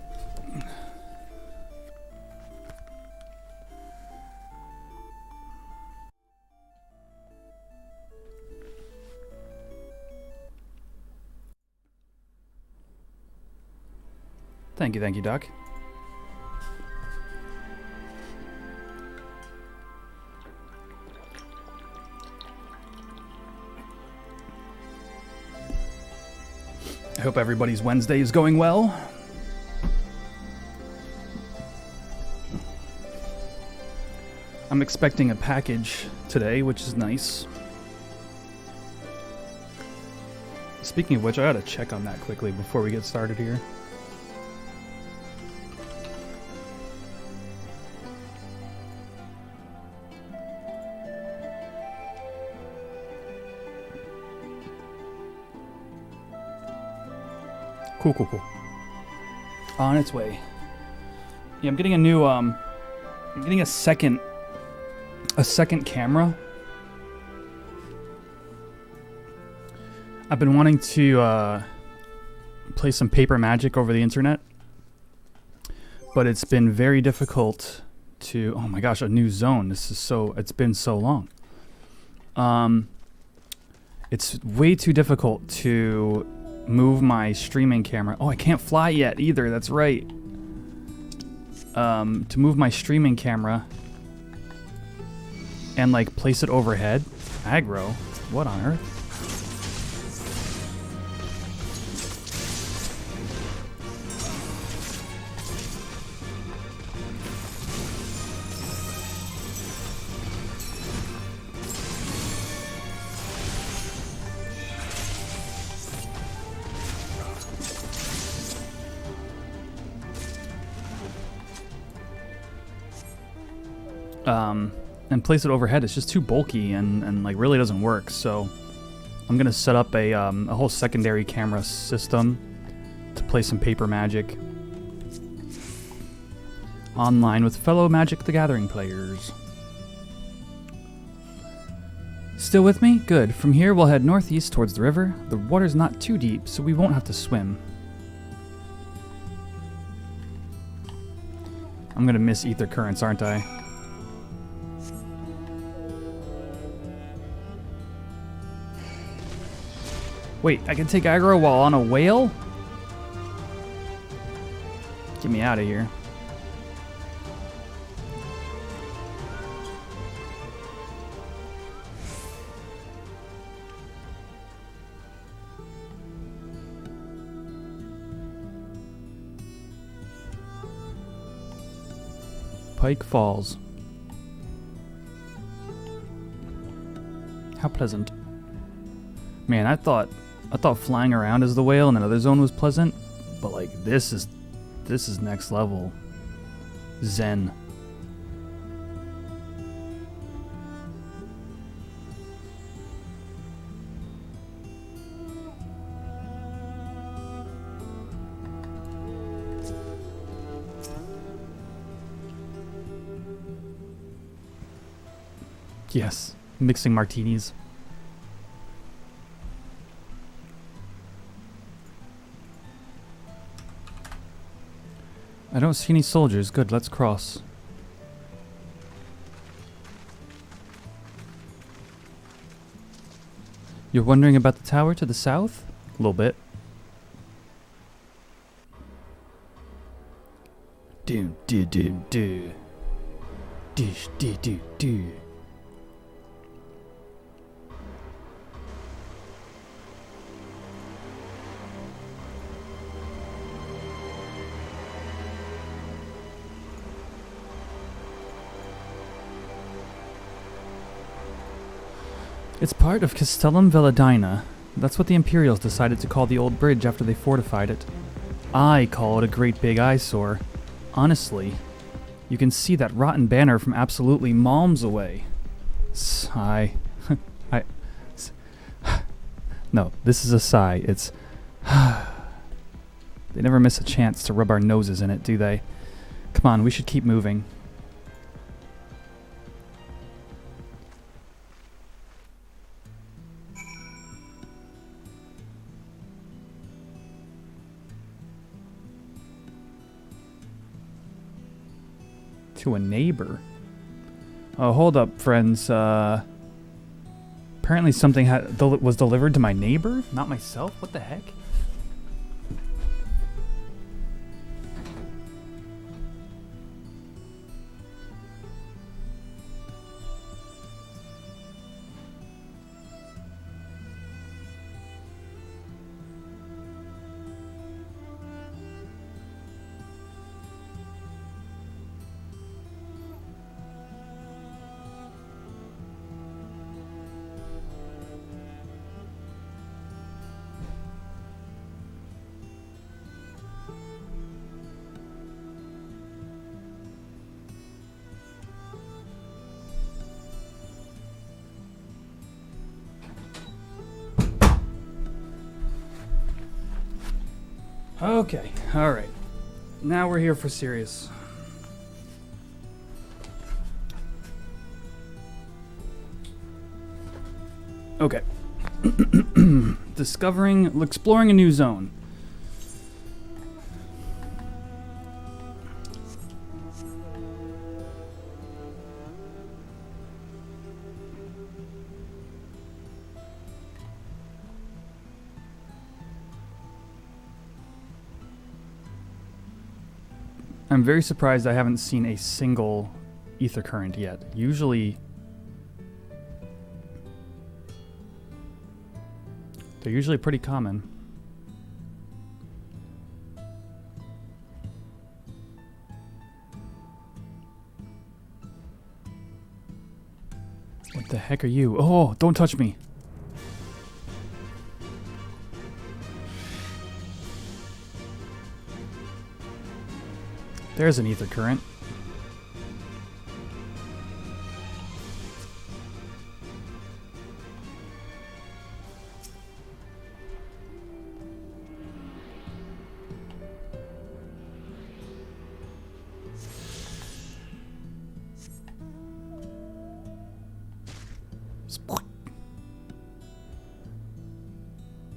Thank you, Doc. I hope everybody's Wednesday is going well. I'm expecting a package today, which is nice. Speaking of which, I ought to check on that quickly before we get started here. Cool. On its way. Yeah, I'm getting a new, I'm getting a second camera. I've been wanting to, play some paper magic over the internet. But it's been very difficult to, oh my gosh, a new zone. It's been so long. It's way too difficult to move my streaming camera. Oh, I can't fly yet either. That's right. To move my streaming camera and like place it overhead. Aggro? What on earth? And place it overhead. It's just too bulky and like really doesn't work. So I'm gonna set up a whole secondary camera system to play some paper magic online with fellow Magic the Gathering players. Still with me? Good. From here we'll head northeast towards the river. The water's not too deep, so we won't have to swim. I'm gonna miss ether currents, aren't I? Wait, I can take aggro while on a whale? Get me out of here. Pike Falls. How pleasant. Man, I thought flying around as the whale in another zone was pleasant, but like this is next level zen. Yes, mixing martinis. I don't see any soldiers. Good, let's cross. You're wondering about the tower to the south? A little bit. Do. Dish, do. It's part of Castellum Veladina. That's what the Imperials decided to call the old bridge after they fortified it. I call it a great big eyesore. Honestly, you can see that rotten banner from absolutely malms away. Sigh. No, this is a sigh. It's... They never miss a chance to rub our noses in it, do they? Come on, we should keep moving. To a neighbor. Oh, hold up, friends. Apparently something was delivered to my neighbor, not myself. What the heck? Okay, alright. Now we're here for serious. Okay. Exploring a new zone. I'm very surprised I haven't seen a single ether current yet. Usually, they're usually pretty common. What the heck are you? Oh, don't touch me. There's an ether current.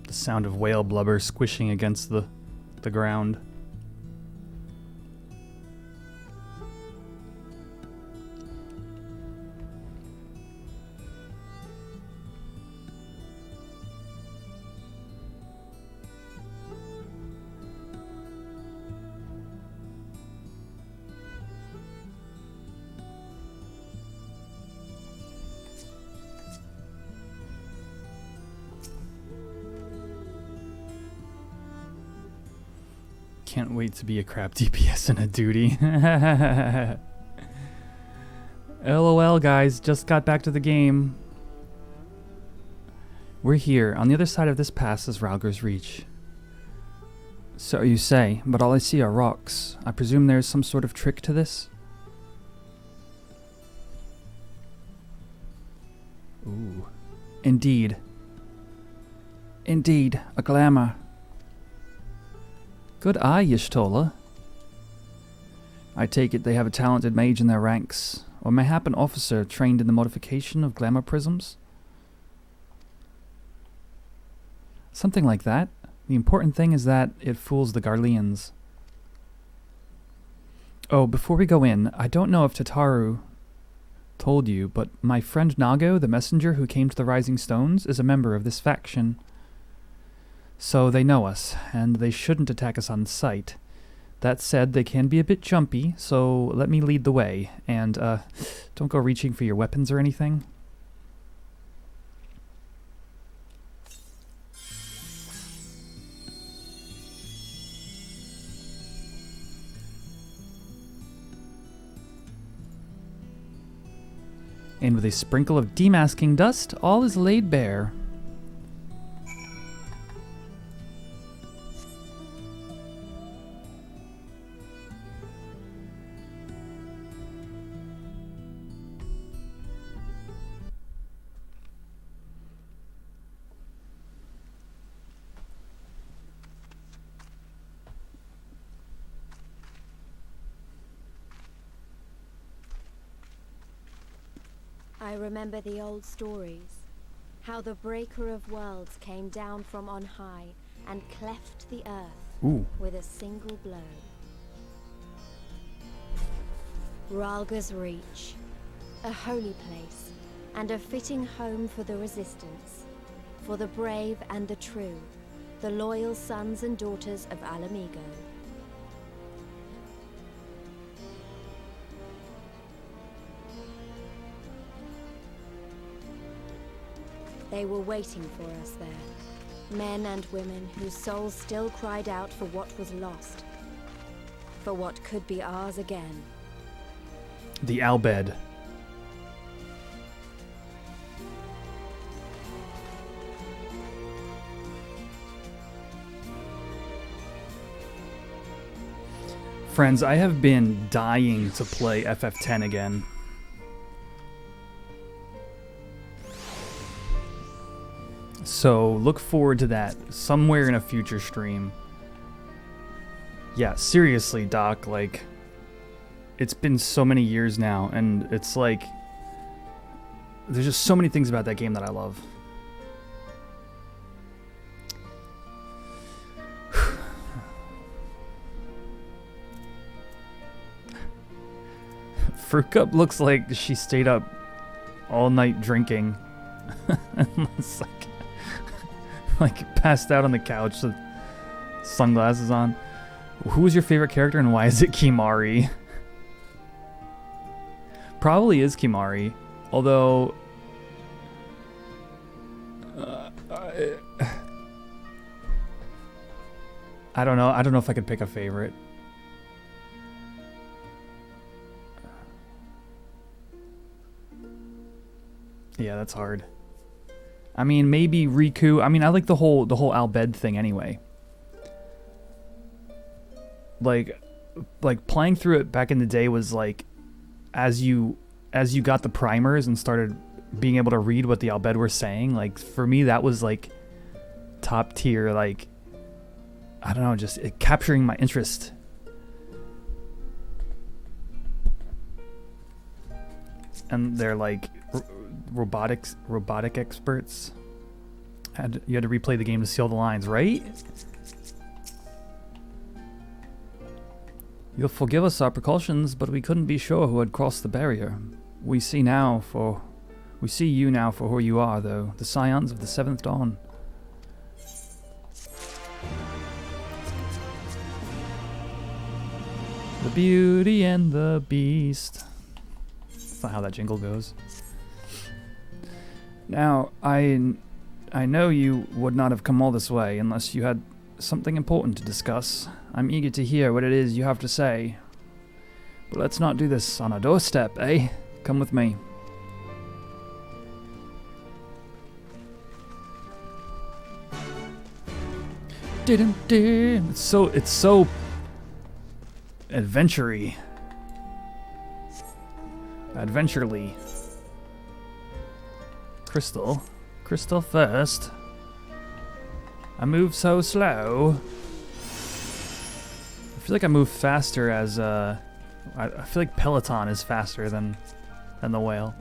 The sound of whale blubber squishing against the ground. Can't wait to be a crap DPS in a duty. LOL, guys, just got back to the game. We're here. On the other side of this pass is Ralger's Reach. So you say, but all I see are rocks. I presume there's some sort of trick to this? Ooh. Indeed. Indeed, a glamour. Good eye, Y'shtola. I take it they have a talented mage in their ranks, or mayhap an officer trained in the modification of glamour prisms? Something like that. The important thing is that it fools the Garleans. Oh, before we go in, I don't know if Tataru told you, but my friend Nago, the messenger who came to the Rising Stones, is a member of this faction. So they know us, and they shouldn't attack us on sight. That said, they can be a bit jumpy, so let me lead the way, and don't go reaching for your weapons or anything. And with a sprinkle of demasking dust, all is laid bare. I remember the old stories. How the Breaker of Worlds came down from on high and cleft the earth with a single blow. Ralga's Reach. A holy place, and a fitting home for the Resistance. For the brave and the true, the loyal sons and daughters of Alamigo. They were waiting for us there. Men and women whose souls still cried out for what was lost. For what could be ours again. The Albed. Friends, I have been dying to play FF10 again. So look forward to that somewhere in a future stream. Yeah, seriously, Doc, like, it's been so many years now, and it's like, there's just so many things about that game that I love. Fruit Cup looks like she stayed up all night drinking. It's like passed out on the couch with sunglasses on. Who is your favorite character and why is it Kimari? Probably is Kimari, although I don't know. I don't know if I could pick a favorite. Yeah, that's hard. I mean, maybe Riku. I mean, I like the whole Albed thing anyway. Like playing through it back in the day was like, as you got the primers and started being able to read what the Albed were saying, like for me that was like top tier, like I don't know, just capturing my interest. And they're like robotic experts. You had to replay the game to see all the lines, right? You'll forgive us our precautions, but we couldn't be sure who had crossed the barrier. We see you now for who you are, though, the scions of the Seventh Dawn. The Beauty and the Beast. That's not how that jingle goes. Now, I know you would not have come all this way unless you had something important to discuss. I'm eager to hear what it is you have to say. But let's not do this on our doorstep, eh? Come with me. It's so adventure-y. Adventurely. Crystal first. I move so slow. I feel like I move faster as I feel like Peloton is faster than the whale.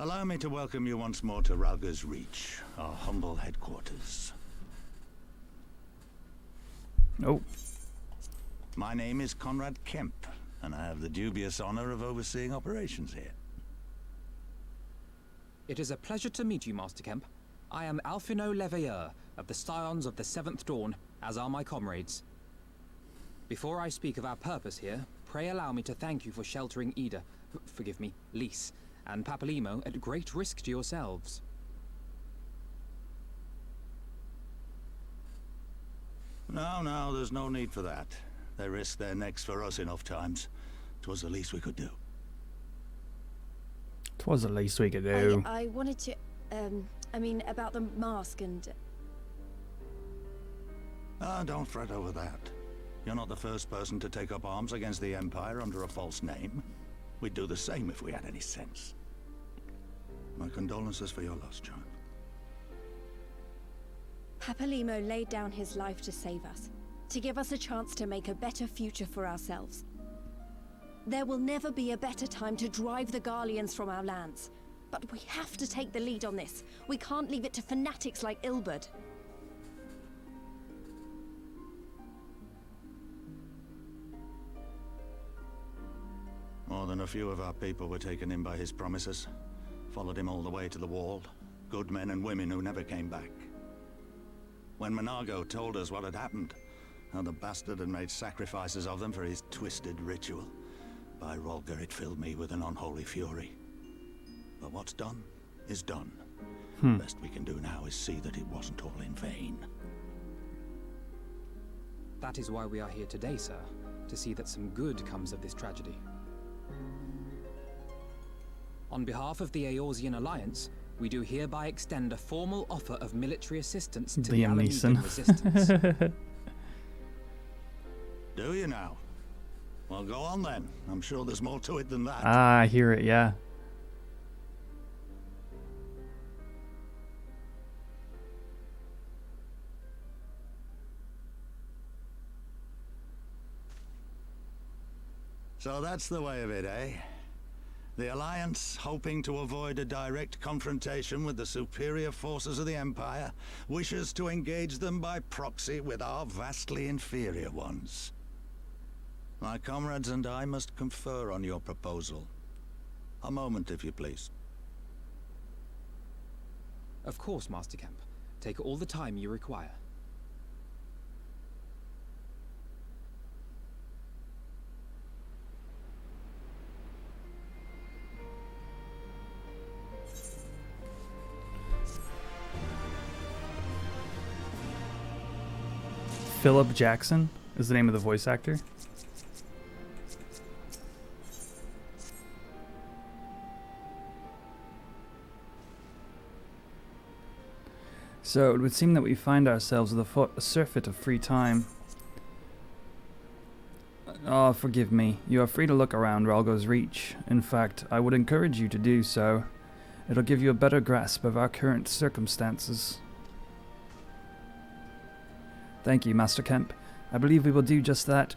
Allow me to welcome you once more to Ralga's Reach, our humble headquarters. Oh. My name is Conrad Kemp, and I have the dubious honor of overseeing operations here. It is a pleasure to meet you, Master Kemp. I am Alphino Leveilleur of the Scions of the Seventh Dawn, as are my comrades. Before I speak of our purpose here, pray allow me to thank you for sheltering Ida, forgive me, Lys, and Papalymo at great risk to yourselves. No, there's no need for that. They risked their necks for us enough times. 'Twas the least we could do. 'Twas the least we could do. I wanted to, I mean, about the mask and... Don't fret over that. You're not the first person to take up arms against the Empire under a false name. We'd do the same if we had any sense. My condolences for your loss, child. Papalimo laid down his life to save us, to give us a chance to make a better future for ourselves. There will never be a better time to drive the Garleans from our lands. But we have to take the lead on this. We can't leave it to fanatics like Ilberd. More than a few of our people were taken in by his promises. Followed him all the way to the wall. Good men and women who never came back. When Monago told us what had happened, how the bastard had made sacrifices of them for his twisted ritual, by Rolger it filled me with an unholy fury. But what's done is done. The best we can do now is see that it wasn't all in vain. That is why we are here today, sir, to see that some good comes of this tragedy. On behalf of the Eorzean Alliance, we do hereby extend a formal offer of military assistance to the Alamegan resistance. Do you now? Well, go on then. I'm sure there's more to it than that. I hear it, yeah. So that's the way of it, eh? The Alliance, hoping to avoid a direct confrontation with the superior forces of the Empire, wishes to engage them by proxy with our vastly inferior ones. My comrades and I must confer on your proposal. A moment, if you please. Of course, Master Kemp. Take all the time you require. Philip Jackson is the name of the voice actor. So it would seem that we find ourselves with a surfeit of free time. Oh, forgive me. You are free to look around Ralgo's Reach. In fact, I would encourage you to do so. It'll give you a better grasp of our current circumstances. Thank you, Master Kemp. I believe we will do just that.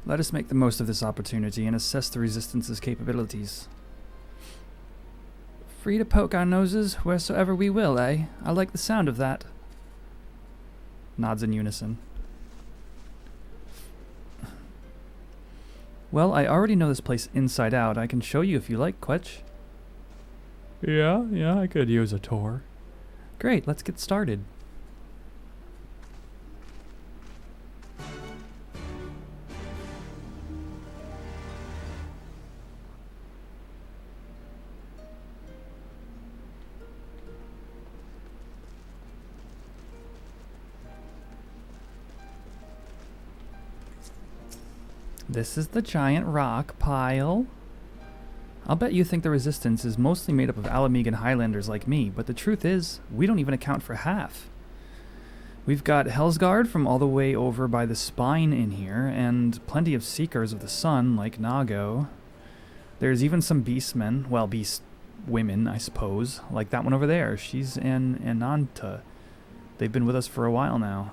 Let us make the most of this opportunity and assess the Resistance's capabilities. Free to poke our noses wheresoever we will, eh? I like the sound of that. Nods in unison. Well, I already know this place inside out. I can show you if you like, Quetch. Yeah, I could use a tour. Great, let's get started. This is the giant rock pile. I'll bet you think the Resistance is mostly made up of Alamegan Highlanders like me, but the truth is, we don't even account for half. We've got Hellsguard from all the way over by the Spine in here, and plenty of Seekers of the Sun like Nago. There's even some Beastmen, well, Beast women, I suppose, like that one over there. She's an Ananta. They've been with us for a while now.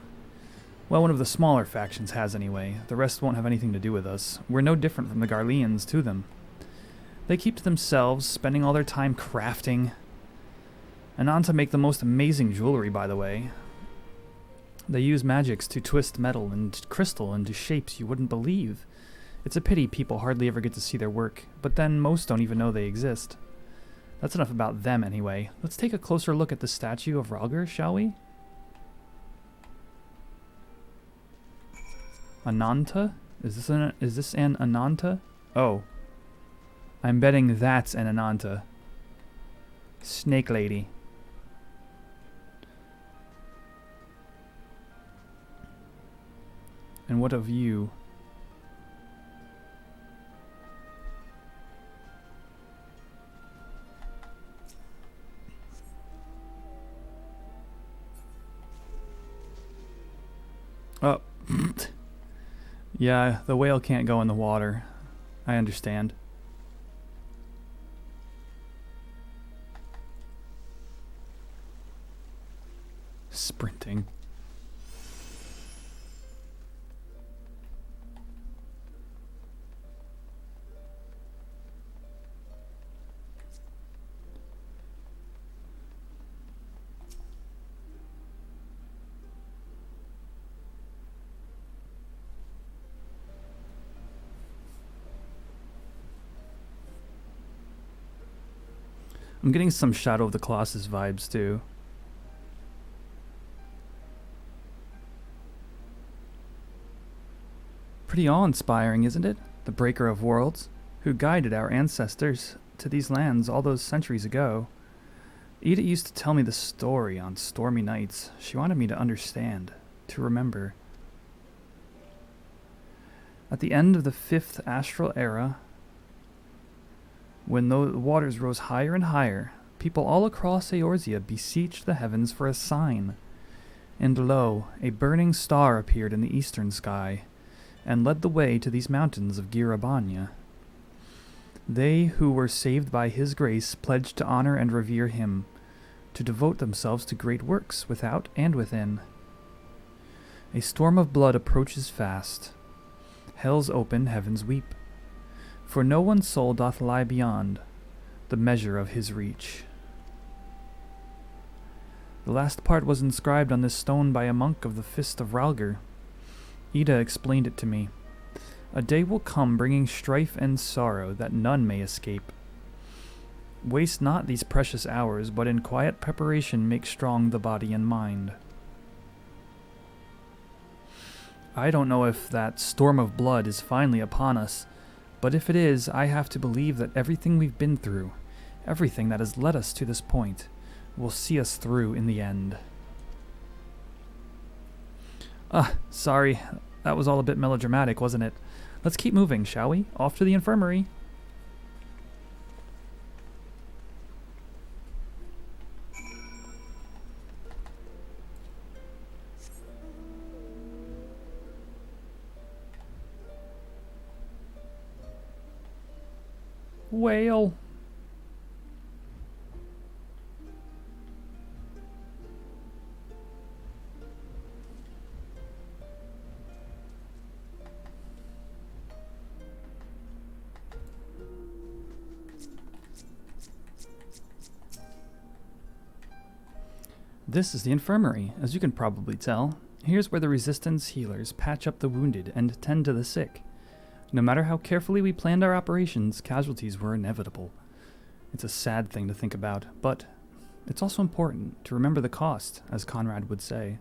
Well, one of the smaller factions has anyway. The rest won't have anything to do with us. We're no different from the Garleans to them. They keep to themselves, spending all their time crafting. Ananta make the most amazing jewelry, by the way. They use magics to twist metal and crystal into shapes you wouldn't believe. It's a pity people hardly ever get to see their work, but then most don't even know they exist. That's enough about them anyway. Let's take a closer look at the statue of Ralger, shall we? Ananta? Is this an Ananta? Oh. I'm betting that's an Ananta. Snake lady. And what of you? Oh. Yeah, the whale can't go in the water. I understand. Sprinting. I'm getting some Shadow of the Colossus vibes too. Pretty awe-inspiring, isn't it? The Breaker of Worlds, who guided our ancestors to these lands all those centuries ago. Ida used to tell me the story on stormy nights. She wanted me to understand, to remember. At the end of the 5th astral era, when the waters rose higher and higher, people all across Eorzea beseeched the heavens for a sign. And lo, a burning star appeared in the eastern sky, and led the way to these mountains of Girabania. They who were saved by his grace pledged to honor and revere him, to devote themselves to great works without and within. A storm of blood approaches fast. Hell's open, heavens weep. For no one's soul doth lie beyond the measure of his reach. The last part was inscribed on this stone by a monk of the Fist of Ralgr. Ida explained it to me. A day will come bringing strife and sorrow that none may escape. Waste not these precious hours, but in quiet preparation make strong the body and mind. I don't know if that storm of blood is finally upon us, but if it is, I have to believe that everything we've been through, everything that has led us to this point, will see us through in the end. Sorry. That was all a bit melodramatic, wasn't it? Let's keep moving, shall we? Off to the infirmary. Whale. This is the infirmary, as you can probably tell. Here's where the Resistance healers patch up the wounded and tend to the sick. No matter how carefully we planned our operations, casualties were inevitable. It's a sad thing to think about, but it's also important to remember the cost, as Conrad would say.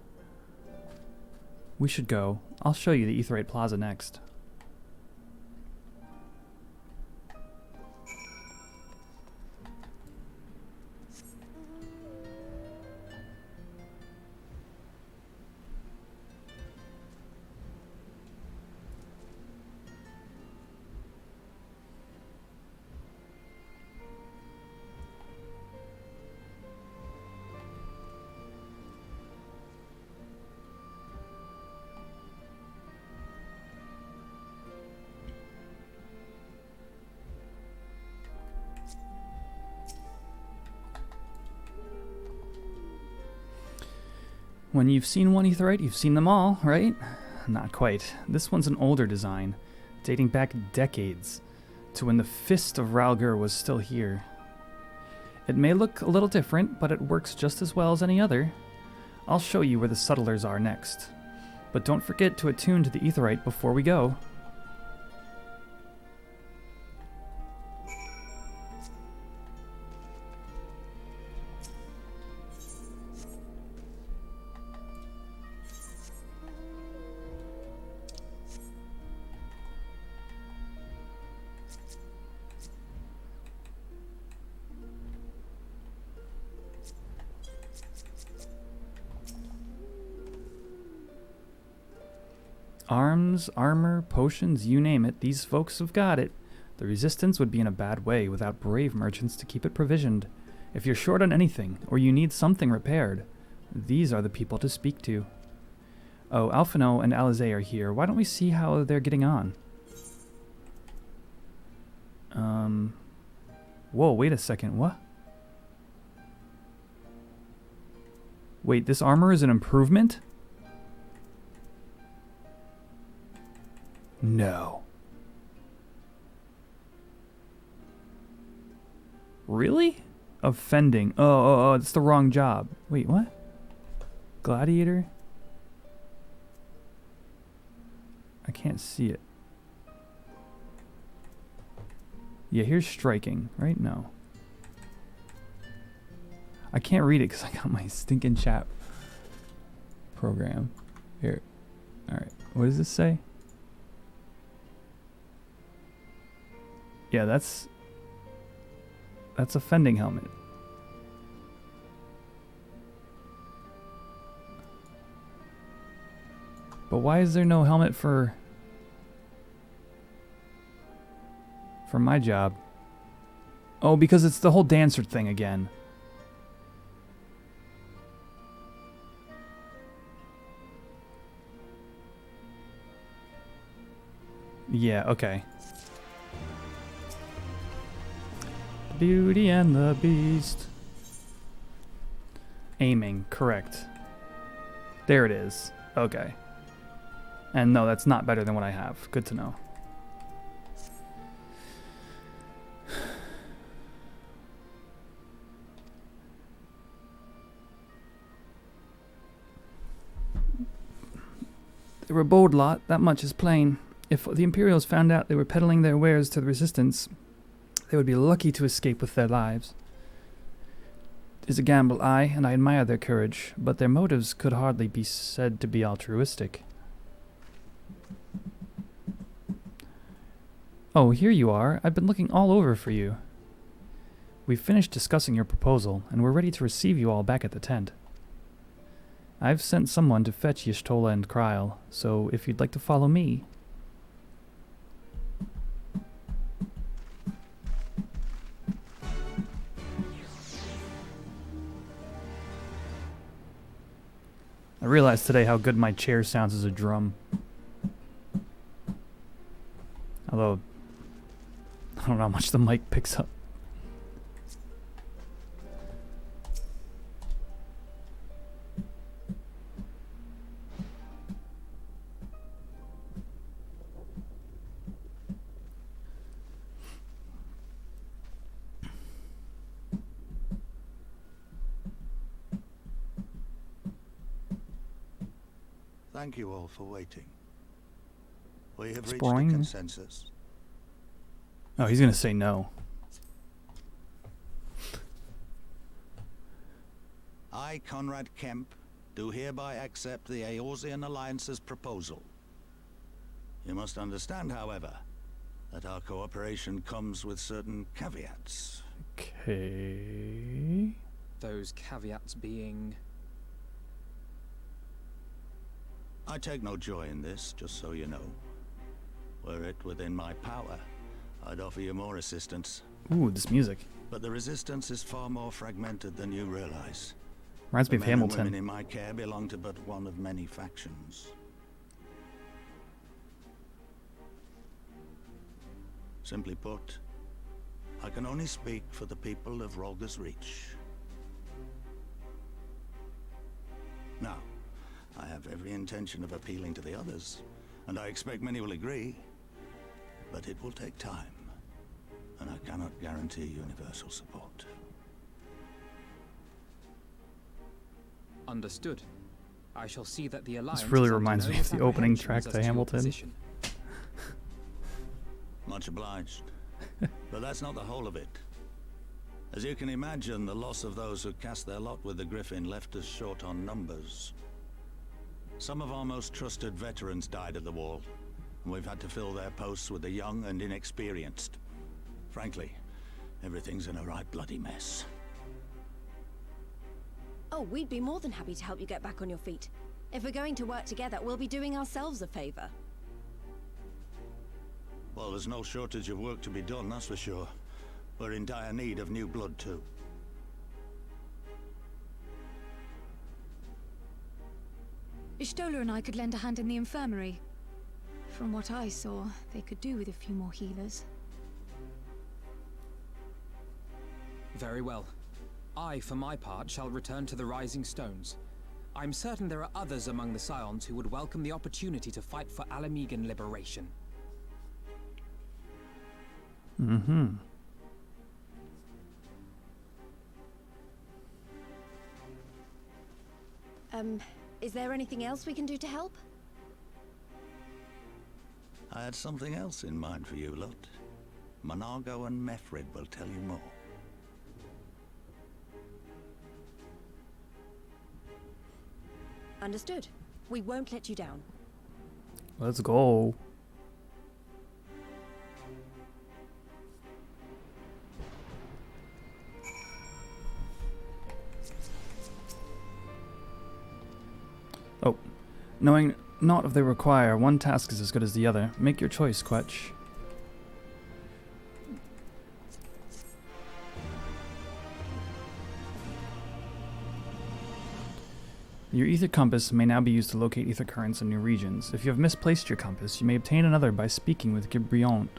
We should go. I'll show you the Aetheryte Plaza next. When you've seen one Aetheryte, you've seen them all, right? Not quite. This one's an older design, dating back decades, to when the Fist of Ralgr was still here. It may look a little different, but it works just as well as any other. I'll show you where the Settlers are next. But don't forget to attune to the Aetheryte before we go. Arms, armor, potions, you name it. These folks have got it. The Resistance would be in a bad way without brave merchants to keep it provisioned. If you're short on anything, or you need something repaired, these are the people to speak to. Oh, Alphino and Alizé are here. Why don't we see how they're getting on? Whoa, wait a second. What? Wait, this armor is an improvement? No. Really? Offending. Oh, it's the wrong job. Wait, what? Gladiator? I can't see it. Yeah, here's striking, right? No. I can't read it because I got my stinking chat program. Here. Alright. What does this say? Yeah, that's offending helmet. But why is there no helmet for my job? Oh, because it's the whole dancer thing again. Yeah, okay. Beauty and the Beast. Aiming, correct. There it is. Okay. And no, that's not better than what I have. Good to know. They were a bold lot, that much is plain. If the Imperials found out they were peddling their wares to the Resistance, they would be lucky to escape with their lives. It is a gamble, aye, and I admire their courage, but their motives could hardly be said to be altruistic. Oh, here you are. I've been looking all over for you. We've finished discussing your proposal, and we're ready to receive you all back at the tent. I've sent someone to fetch Y'shtola and Kryl, so if you'd like to follow me... I realized today how good my chair sounds as a drum. Although, I don't know how much the mic picks up. Thank you all for waiting. We have It's reached boring. a consensus. Oh, he's gonna say no. I, Conrad Kemp, do hereby accept the Eorzean Alliance's proposal. You must understand, however, that our cooperation comes with certain caveats. Okay. Those caveats being... I take no joy in this, just so you know. Were it within my power, I'd offer you more assistance. Ooh, this music. But the Resistance is far more fragmented than you realize. Reminds me of The men and Hamilton. women in my care belong to but one of many factions. Simply put, I can only speak for the people of Rolga's Reach. Now, I have every intention of appealing to the others, and I expect many will agree, but it will take time, and I cannot guarantee universal support. Understood. I shall see that the Alliance... This really is under reminds no me of the opening misapprehensions track as to your Hamilton. position. Much obliged. But that's not the whole of it. As you can imagine, the loss of those who cast their lot with the Griffin left us short on numbers. Some of our most trusted veterans died at the wall, and we've had to fill their posts with the young and inexperienced. Frankly, everything's in a right bloody mess. Oh, we'd be more than happy to help you get back on your feet. If we're going to work together, we'll be doing ourselves a favor. Well, there's no shortage of work to be done, that's for sure. We're in dire need of new blood, too. Ishtola and I could lend a hand in the infirmary. From what I saw, they could do with a few more healers. Very well. I, for my part, shall return to the Rising Stones. I'm certain there are others among the Scions who would welcome the opportunity to fight for Alamegan liberation. Mm-hmm. Is there anything else we can do to help? I had something else in mind for you lot. Monargo and Mefred will tell you more. Understood. We won't let you down. Let's go. Oh, knowing not if they require, one task is as good as the other. Make your choice, Quetch. Your ether compass may now be used to locate ether currents in new regions. If you have misplaced your compass, you may obtain another by speaking with Gibriont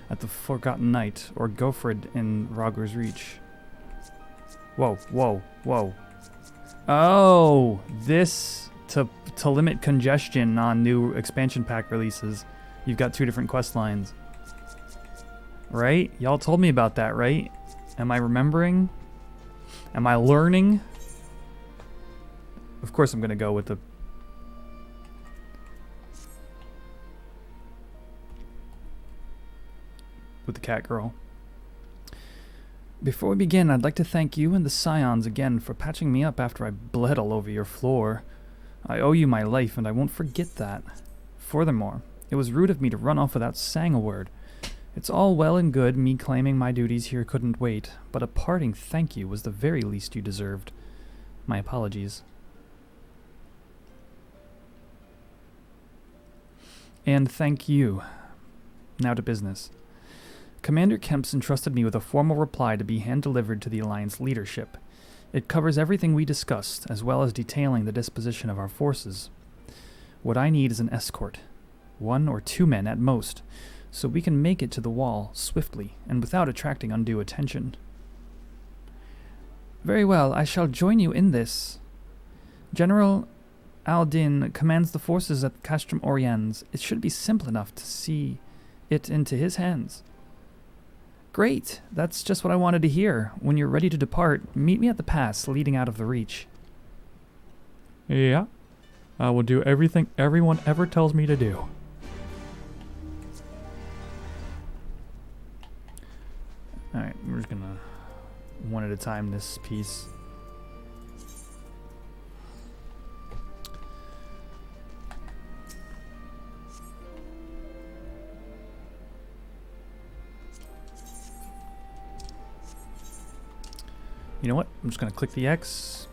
at the Forgotten Night, or Gofred in Rogger's Reach. Whoa, whoa, whoa. Oh, this... To limit congestion on new expansion pack releases, you've got 2 different quest lines. Right? Y'all told me about that, right? Am I remembering? Am I learning? Of course I'm gonna go with the... cat girl. Before we begin, I'd like to thank you and the Scions again for patching me up after I bled all over your floor. I owe you my life, and I won't forget that. Furthermore, it was rude of me to run off without saying a word. It's all well and good me claiming my duties here couldn't wait, but a parting thank you was the very least you deserved. My apologies. And thank you. Now to business. Commander Kemps entrusted me with a formal reply to be hand-delivered to the Alliance leadership. It covers everything we discussed, as well as detailing the disposition of our forces. What I need is an escort, 1 or 2 men at most, so we can make it to the wall swiftly and without attracting undue attention. Very well, I shall join you in this. General Aldin commands the forces at Castrum Oriens. It should be simple enough to see it into his hands. Great, that's just what I wanted to hear. When you're ready to depart, meet me at the pass leading out of the Reach. Yeah, I will do everything everyone ever tells me to do. Alright, we're just gonna one at a time this piece. You know what? I'm just going to click the X.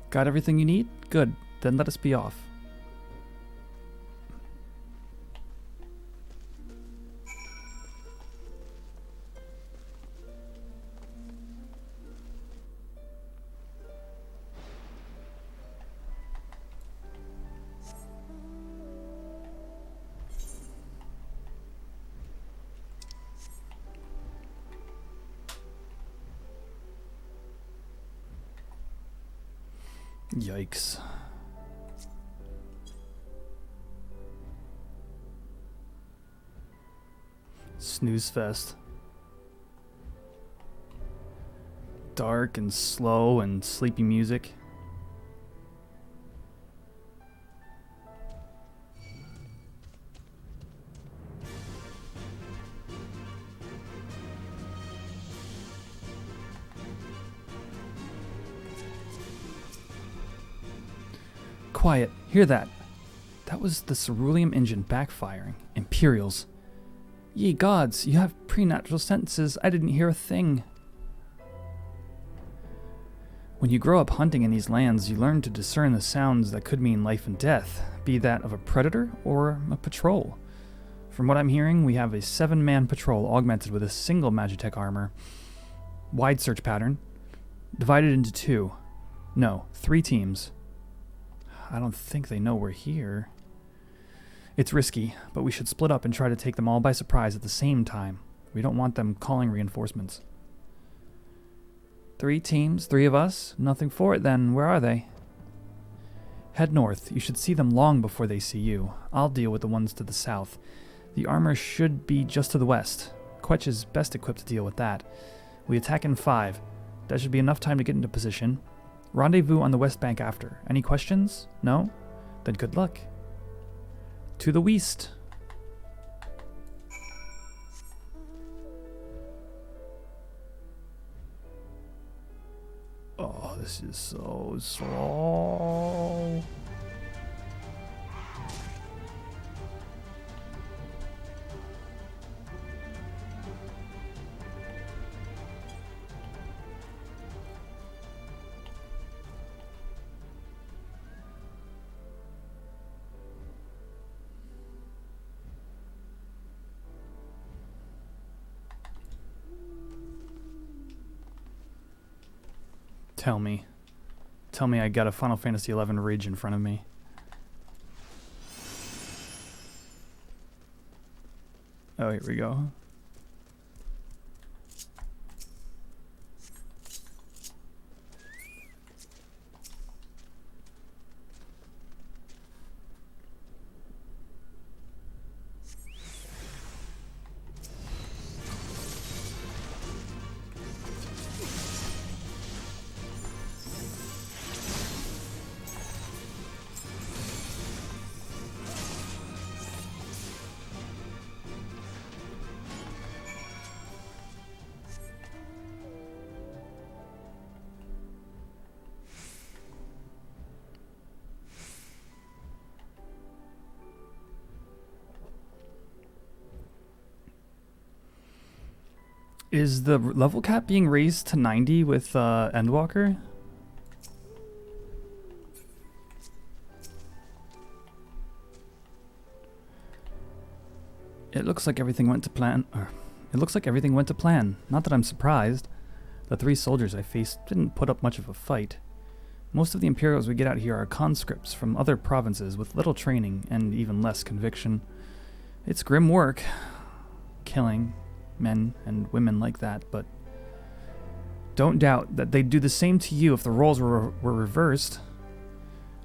Got everything you need? Good. Then let us be off. Yikes. Snooze fest. Dark and slow and sleepy music. quiet. Hear that? That was the ceruleum engine backfiring. Imperials. Ye gods, you have preternatural senses. I didn't hear a thing. When you grow up hunting in these lands, you learn to discern the sounds that could mean life and death, be that of a predator or a patrol. From what I'm hearing, we have a 7-man patrol augmented with a single Magitech armor. Wide search pattern. Divided into 2. No, 3 teams. I don't think they know we're here. It's risky, but we should split up and try to take them all by surprise at the same time. We don't want them calling reinforcements. 3 teams, 3 of us. Nothing for it then. Where are they? Head north. You should see them long before they see you. I'll deal with the ones to the south. The armor should be just to the west. Quetch is best equipped to deal with that. We attack in 5. That should be enough time to get into position. Rendezvous on the west bank after. Any questions? No? Then good luck. To the west. Oh, this is so slow. Tell me I got a Final Fantasy XI Ridge in front of me. Oh, here we go. Is the level cap being raised to 90 with Endwalker? It looks like everything went to plan. Not that I'm surprised. The 3 soldiers I faced didn't put up much of a fight. Most of the Imperials we get out here are conscripts from other provinces with little training and even less conviction. It's grim work, killing men and women like that, but don't doubt that they'd do the same to you if the roles were reversed.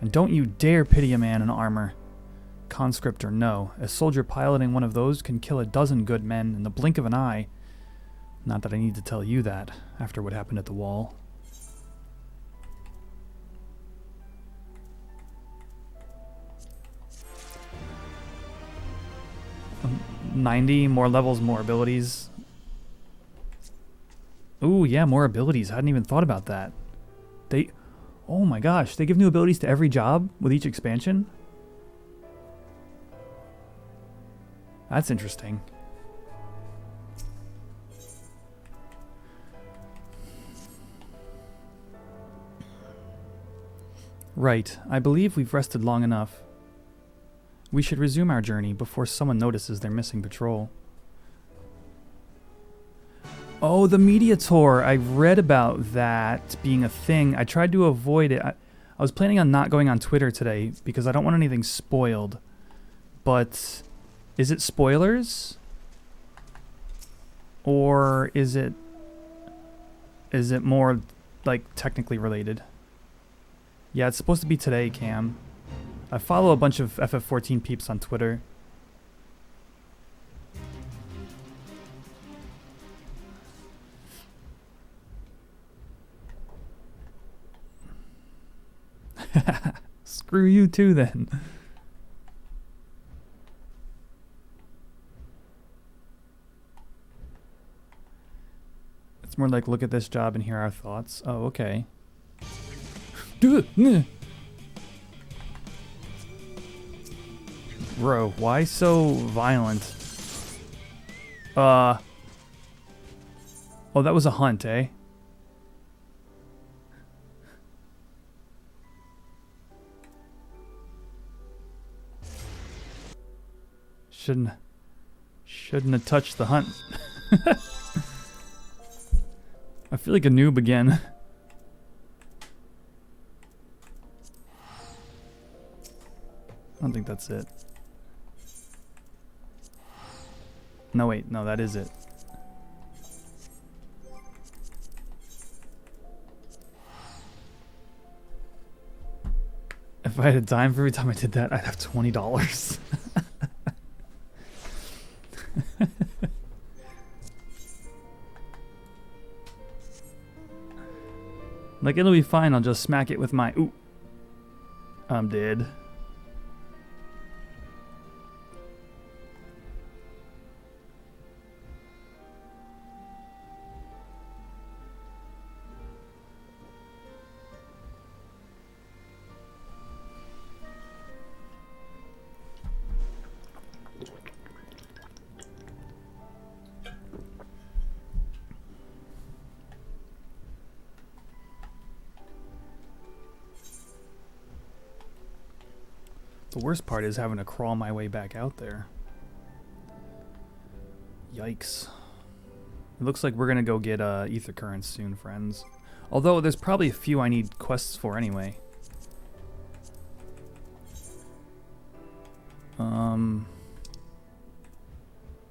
And don't you dare pity a man in armor. Conscript or no, a soldier piloting one of those can kill a dozen good men in the blink of an eye. Not that I need to tell you that, after what happened at the wall. 90, more levels, more abilities. Ooh, yeah, more abilities. I hadn't even thought about that. Oh my gosh, they give new abilities to every job with each expansion? That's interesting. Right, I believe we've rested long enough. We should resume our journey before someone notices they're missing patrol. Oh, the media tour! I read about that being a thing. I tried to avoid it. I was planning on not going on Twitter today because I don't want anything spoiled. But is it spoilers? Or is it more like technically related? Yeah, it's supposed to be today, Cam. I follow a bunch of FF14 peeps on Twitter. Screw you too, then. It's more like, look at this job and hear our thoughts. Oh, okay. Bro, why so violent? Oh, that was a hunt, eh? Shouldn't have touched the hunt. I feel like a noob again. I don't think that's it. No, wait. No, that is it. If I had a dime for every time I did that, I'd have $20. Like, it'll be fine. I'll just smack it with my... Ooh. I'm dead. The worst part is having to crawl my way back out there. Yikes. It looks like we're gonna go get ether currents soon, friends. Although there's probably a few I need quests for anyway.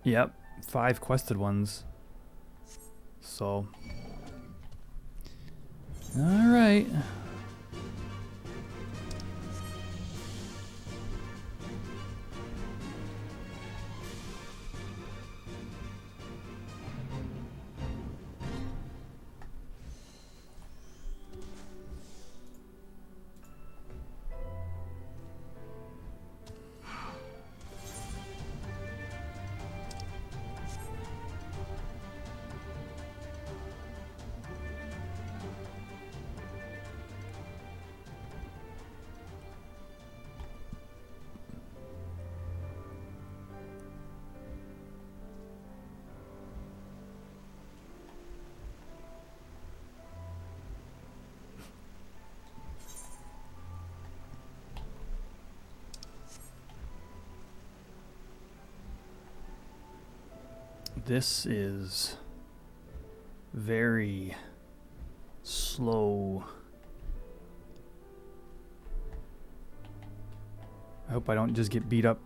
Yep, 5 quested ones. So. Alright. This is very slow. I hope I don't just get beat up.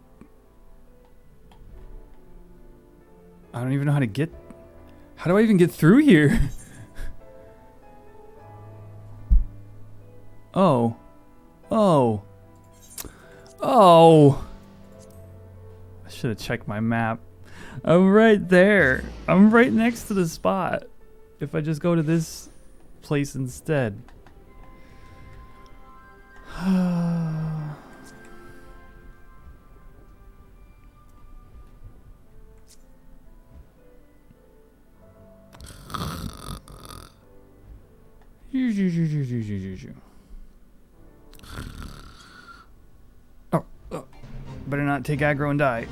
I don't even know how to get... How do I even get through here? Oh. Oh. Oh. I should have checked my map. I'm right there. I'm right next to the spot. If I just go to this place instead. Oh, better not take aggro and die.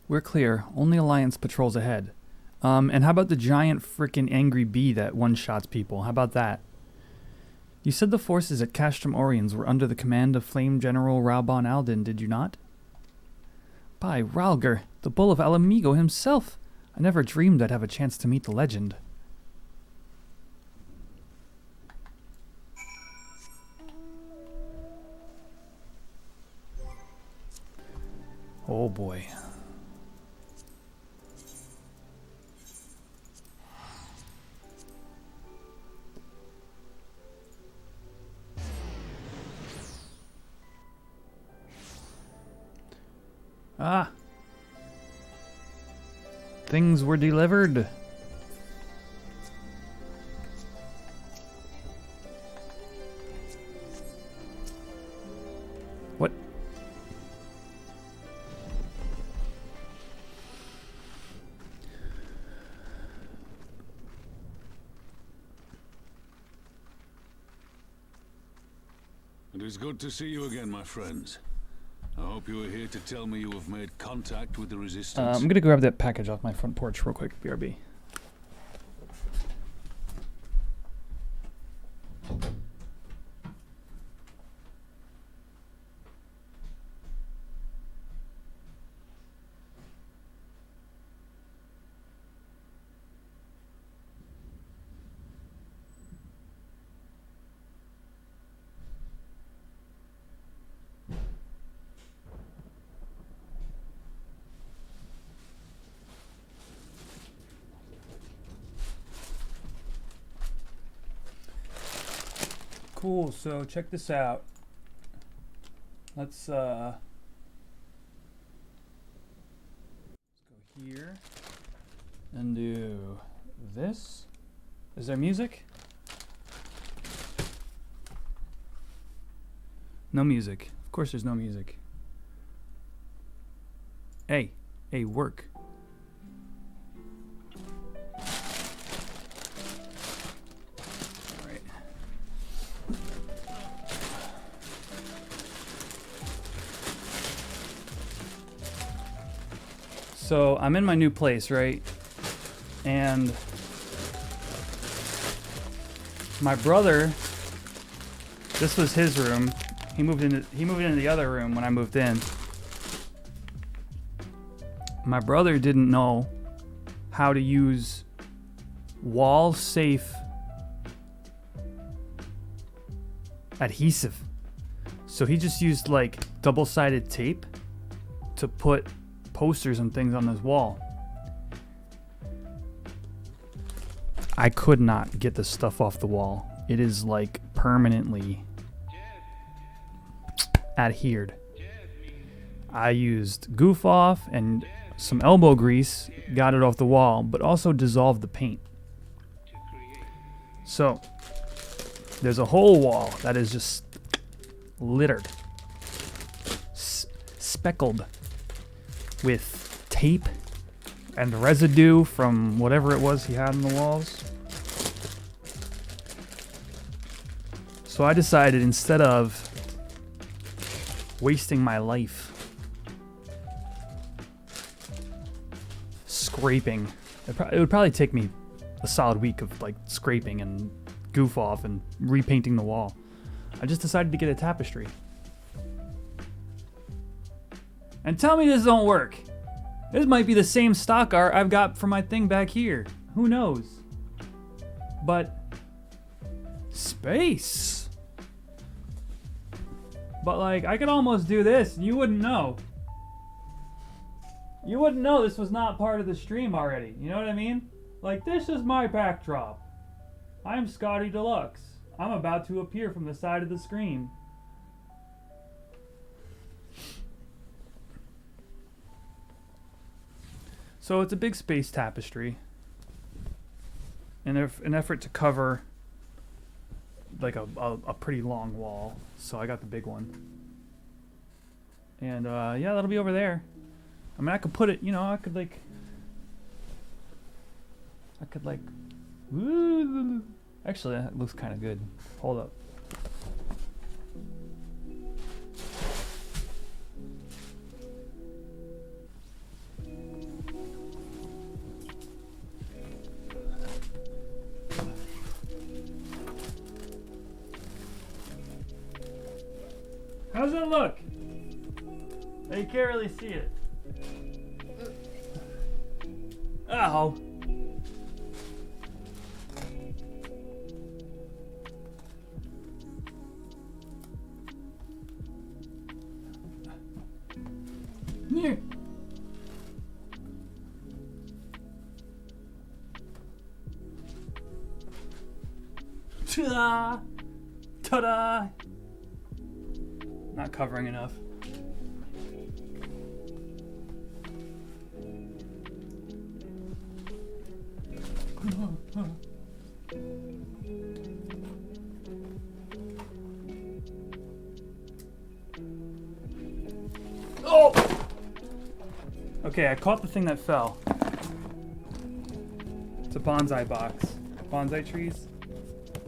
We're clear. Only Alliance patrols ahead. And how about the giant frickin' angry bee that one-shots people? How about that? You said the forces at Castrum Oriens were under the command of Flame General Raubon Alden, did you not? By Ralger, the Bull of Alamigo himself! I never dreamed I'd have a chance to meet the legend. Oh boy. Ah! Things were delivered. What? is good to see you again, my friends. I hope you are here to tell me you have made contact with the Resistance. I'm gonna grab that package off my front porch real quick, BRB. Cool, so check this out. Let's go here and do this. Is there music? No music. Of course there's no music. Hey, work. So I'm in my new place, right? And my brother, this was his room. He moved into the other room when I moved in. My brother didn't know how to use wall safe adhesive. So he just used like double-sided tape to put posters and things on this wall. I could not get this stuff off the wall. It is like permanently adhered. I used goof off and some elbow grease, got it off the wall, but also dissolved the paint. So there's a whole wall that is just littered, speckled with tape and residue from whatever it was he had on the walls. So I decided, instead of wasting my life scraping, it would probably take me a solid week of like scraping and goof off and repainting the wall. I just decided to get a tapestry. And tell me this don't work. This might be the same stock art I've got for my thing back here. Who knows? But space. But like, I could almost do this and you wouldn't know. You wouldn't know this was not part of the stream already. You know what I mean? Like, this is my backdrop. I'm ScottyDeluxe. I'm about to appear from the side of the screen. So it's a big space tapestry in an effort to cover like a pretty long wall. So I got the big one. And yeah, that'll be over there. I mean, I could put it, you know, I could like, woo. Actually, that looks kind of good. Hold up. How's that look? You can't really see it. Ow. Here. Ta-da! Ta-da! Not covering enough. Oh! Okay, I caught the thing that fell. It's a bonsai box. Bonsai trees.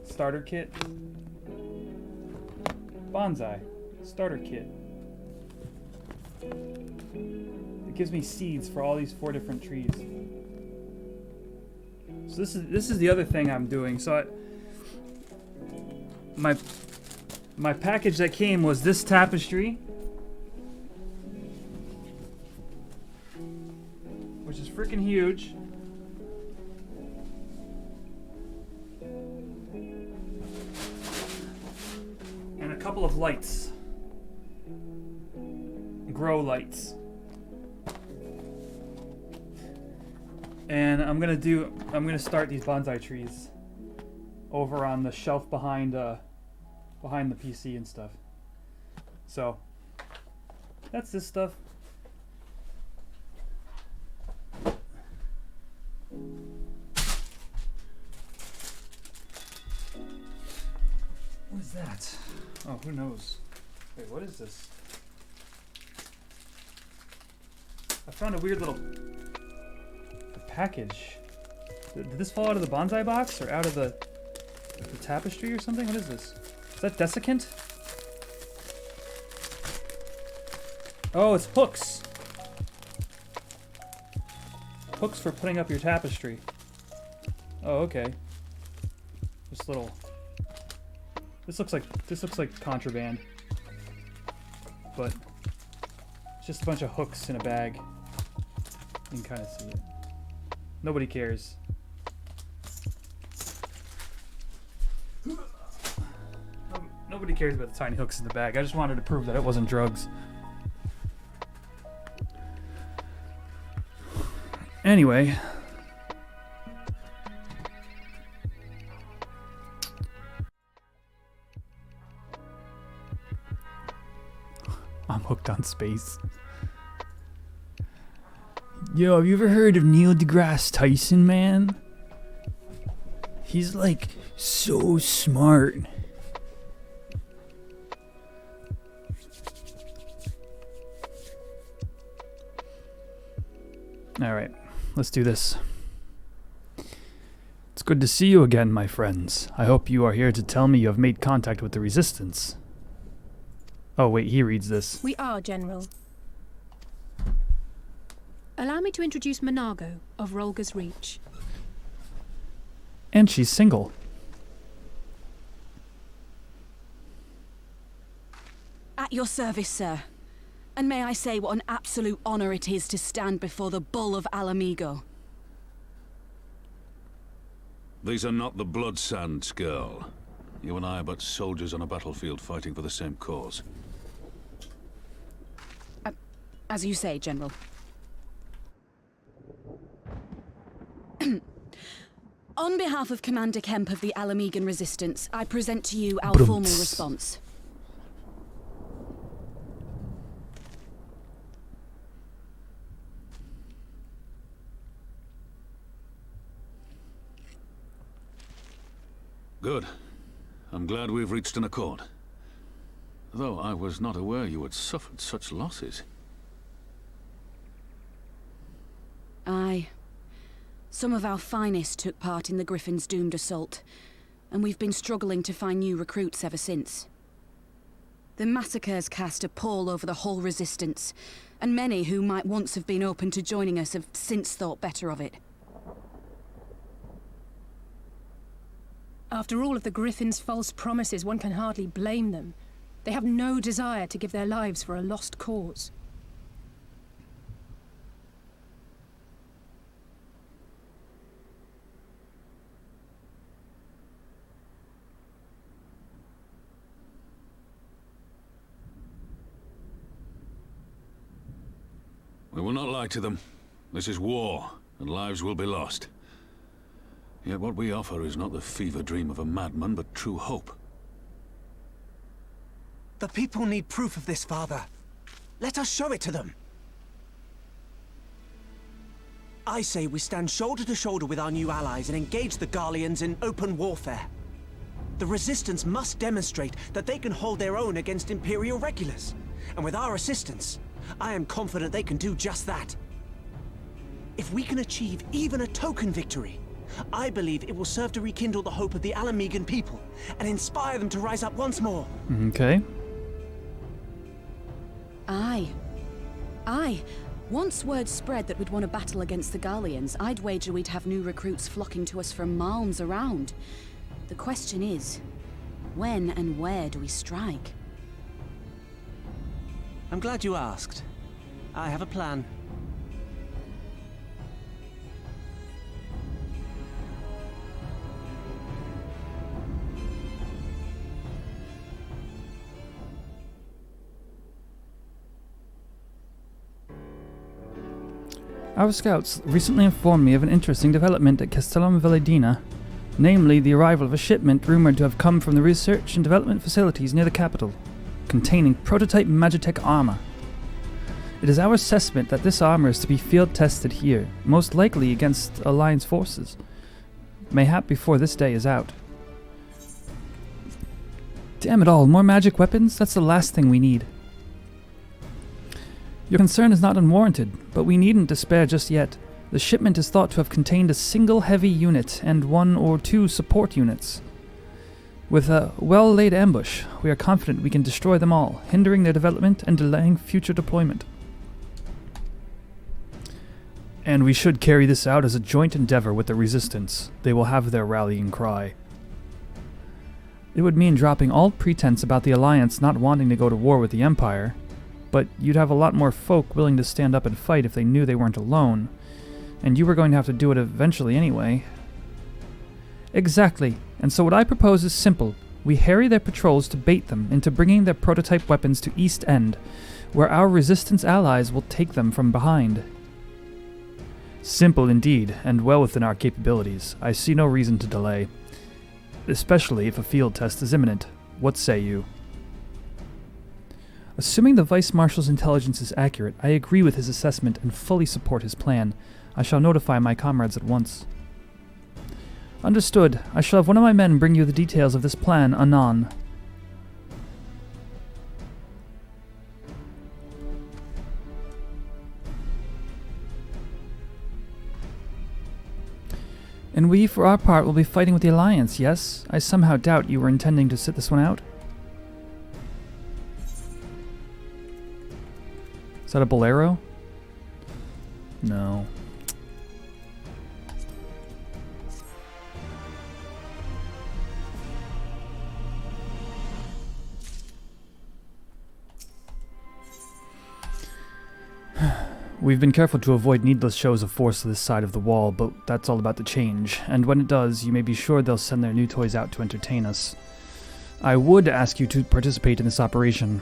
Starter kit. Bonsai. Starter kit. It gives me seeds for all these 4 different trees. So this is the other thing I'm doing. So my package that came was this tapestry, which is freaking huge. And a couple of lights. Grow lights. And I'm gonna start these bonsai trees over on the shelf behind the PC and stuff. So that's this stuff. What is that? Oh, who knows? Wait, what is this? I found a weird little package. Did this fall out of the bonsai box or out of the tapestry or something? What is this? Is that desiccant? Oh, it's hooks. Hooks for putting up your tapestry. Oh, okay. This little. This looks like contraband, but it's just a bunch of hooks in a bag. You can kind of see it. Nobody cares. Nobody cares about the tiny hooks in the bag. I just wanted to prove that it wasn't drugs. Anyway. I'm hooked on space. Yo, have you ever heard of Neil deGrasse Tyson, man? He's like so smart. Alright, let's do this. It's good to see you again, my friends. I hope you are here to tell me you have made contact with the Resistance. Oh wait, he reads this. We are, General. Allow me to introduce Monago of Rolga's Reach. And she's single. At your service, sir. And may I say what an absolute honor it is to stand before the Bull of Alamigo. These are not the Blood Sands, girl. You and I are but soldiers on a battlefield fighting for the same cause. As you say, General. On behalf of Commander Kemp of the Alamigan Resistance, I present to you our formal response. Good. I'm glad we've reached an accord. Though I was not aware you had suffered such losses. Aye. Some of our finest took part in the Griffin's doomed assault, and we've been struggling to find new recruits ever since. The massacres cast a pall over the whole Resistance, and many who might once have been open to joining us have since thought better of it. After all of the Griffin's false promises, one can hardly blame them. They have no desire to give their lives for a lost cause. We will not lie to them. This is war, and lives will be lost. Yet what we offer is not the fever dream of a madman, but true hope. The people need proof of this, Father. Let us show it to them. I say we stand shoulder to shoulder with our new allies and engage the Garleans in open warfare. The Resistance must demonstrate that they can hold their own against Imperial regulars. And with our assistance, I am confident they can do just that. If we can achieve even a token victory, I believe it will serve to rekindle the hope of the Alamigan people and inspire them to rise up once more. Okay. Aye. Aye. Once word spread that we'd won a battle against the Garleans, I'd wager we'd have new recruits flocking to us from miles around. The question is, when and where do we strike? I'm glad you asked. I have a plan. Our scouts recently informed me of an interesting development at Castellum Velledina, namely the arrival of a shipment rumored to have come from the research and development facilities near the capital, containing prototype Magitech armor. It is our assessment that this armor is to be field tested here, most likely against Alliance forces, mayhap before this day is out. Damn it all, more magic weapons? That's the last thing we need. Your concern is not unwarranted, but we needn't despair just yet. The shipment is thought to have contained a single heavy unit and 1 or 2 support units. With a well-laid ambush, we are confident we can destroy them all, hindering their development and delaying future deployment. And we should carry this out as a joint endeavor with the Resistance. They will have their rallying cry. It would mean dropping all pretense about the Alliance not wanting to go to war with the Empire, but you'd have a lot more folk willing to stand up and fight if they knew they weren't alone. And you were going to have to do it eventually anyway. Exactly. And so what I propose is simple. We harry their patrols to bait them into bringing their prototype weapons to East End, where our Resistance allies will take them from behind. Simple indeed, and well within our capabilities. I see no reason to delay. Especially if a field test is imminent. What say you? Assuming the Vice Marshal's intelligence is accurate, I agree with his assessment and fully support his plan. I shall notify my comrades at once. Understood. I shall have one of my men bring you the details of this plan anon. And we, for our part, will be fighting with the Alliance, yes? I somehow doubt you were intending to sit this one out. Is that a bolero? No. We've been careful to avoid needless shows of force to this side of the wall, but that's all about to change, and when it does, you may be sure they'll send their new toys out to entertain us. I would ask you to participate in this operation,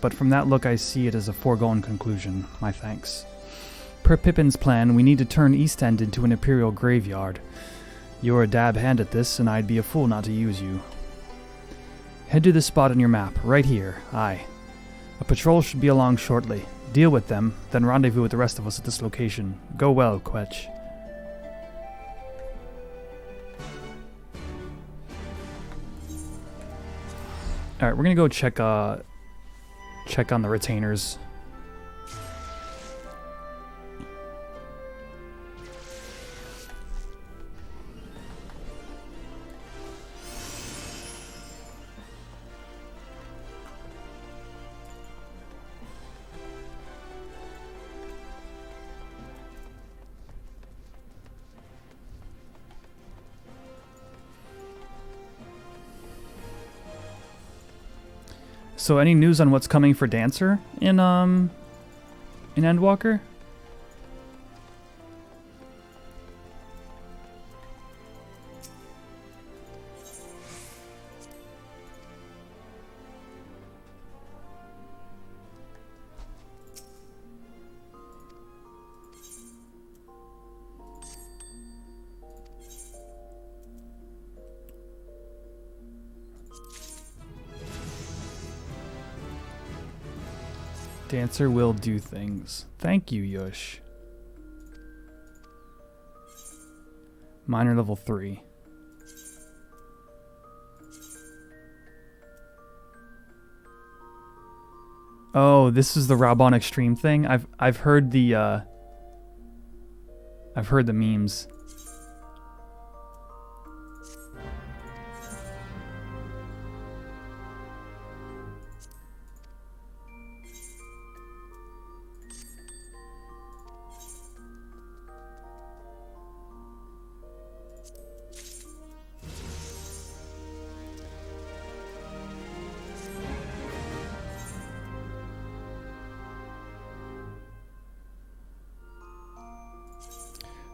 but from that look I see it as a foregone conclusion. My thanks. Per Pippin's plan, we need to turn East End into an Imperial graveyard. You're a dab hand at this, and I'd be a fool not to use you. Head to this spot on your map, right here. Aye. A patrol should be along shortly. Deal with them, then rendezvous with the rest of us at this location. Go well, Quetch. Alright, we're gonna go check on the retainers. So any news on what's coming for Dancer in Endwalker? Dancer will do things. Thank you, Yush. Minor level 3. Oh, this is the Raubon Extreme thing. I've heard the memes.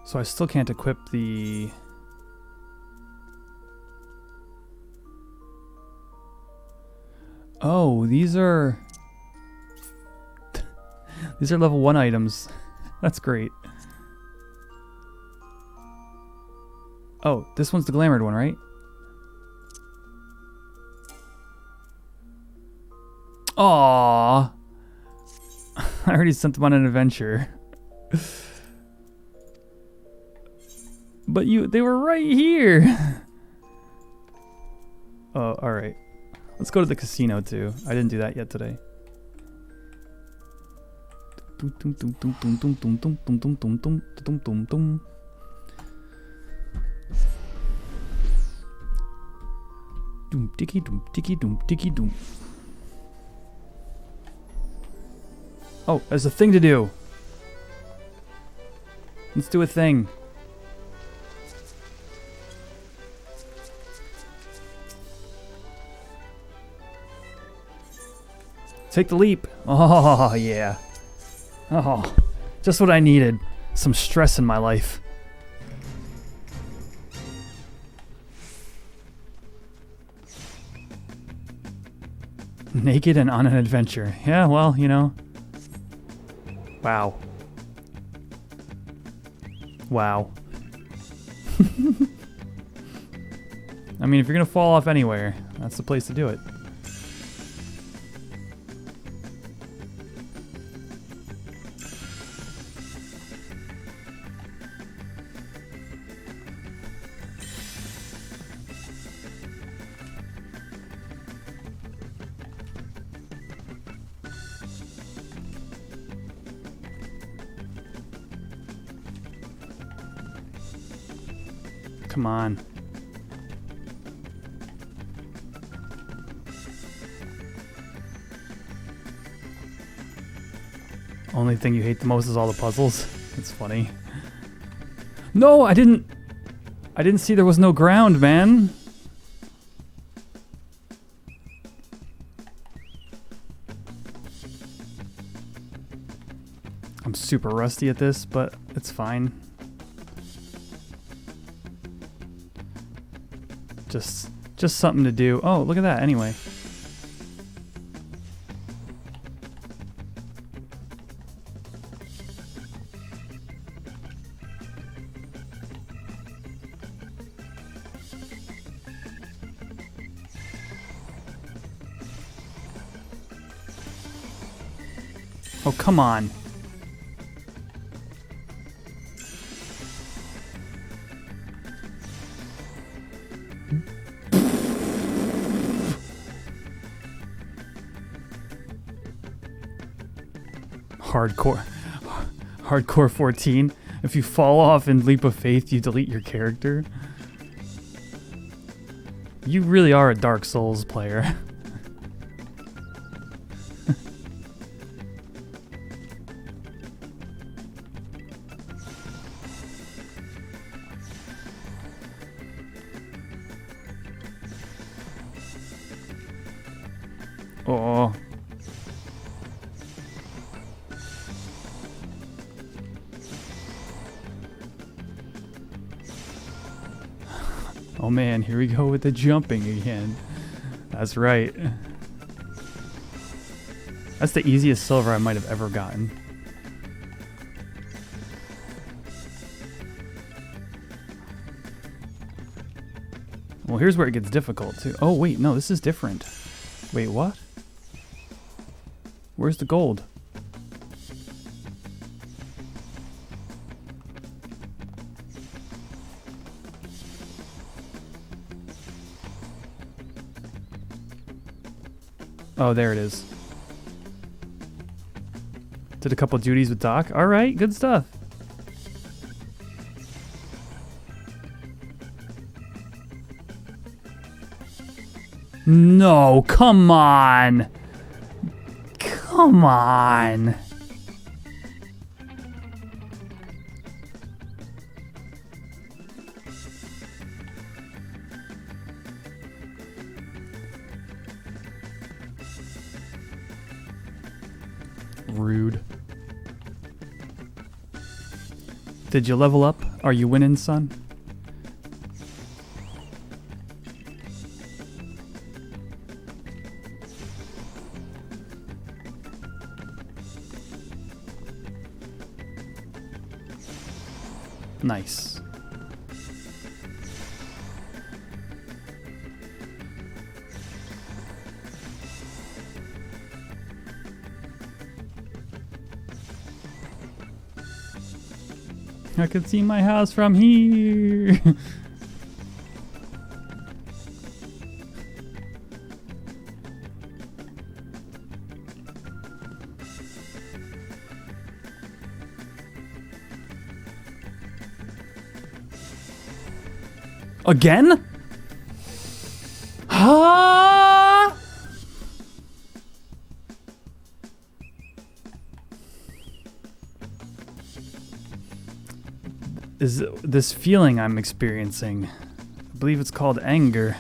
So I still can't equip the... Oh, these are... these are level 1 items. That's great. Oh, this one's the glamored one, right? Aww. I already sent them on an adventure. But they were right here. Oh, alright. Let's go to the casino too. I didn't do that yet today. Doom dicky doom dicky doom dicky doom. Oh, there's a thing to do. Let's do a thing. Take the leap. Oh, yeah. Oh, just what I needed. Some stress in my life. Naked and on an adventure. Yeah, well, you know. Wow. Wow. I mean, if you're gonna fall off anywhere, that's the place to do it. Come on. Only thing you hate the most is all the puzzles. It's funny. No, I didn't see there was no ground, man. I'm super rusty at this, but it's fine. Just something to do. Oh, look at that, anyway. Oh, come on. Hardcore 14. If you fall off in Leap of Faith, you delete your character. You really are a Dark Souls player. Oh. Oh man, here we go with the jumping again. That's right. That's the easiest silver I might have ever gotten. Well, here's where it gets difficult too. Oh wait, no, this is different. Wait, what? Where's the gold? Oh, there it is. Did a couple duties with Doc. All right, good stuff. No, come on. Come on. Rude. Did you level up? Are you winning, son? Nice. I can see my house from here. Again? Ah! Is this feeling I'm experiencing? I believe it's called anger.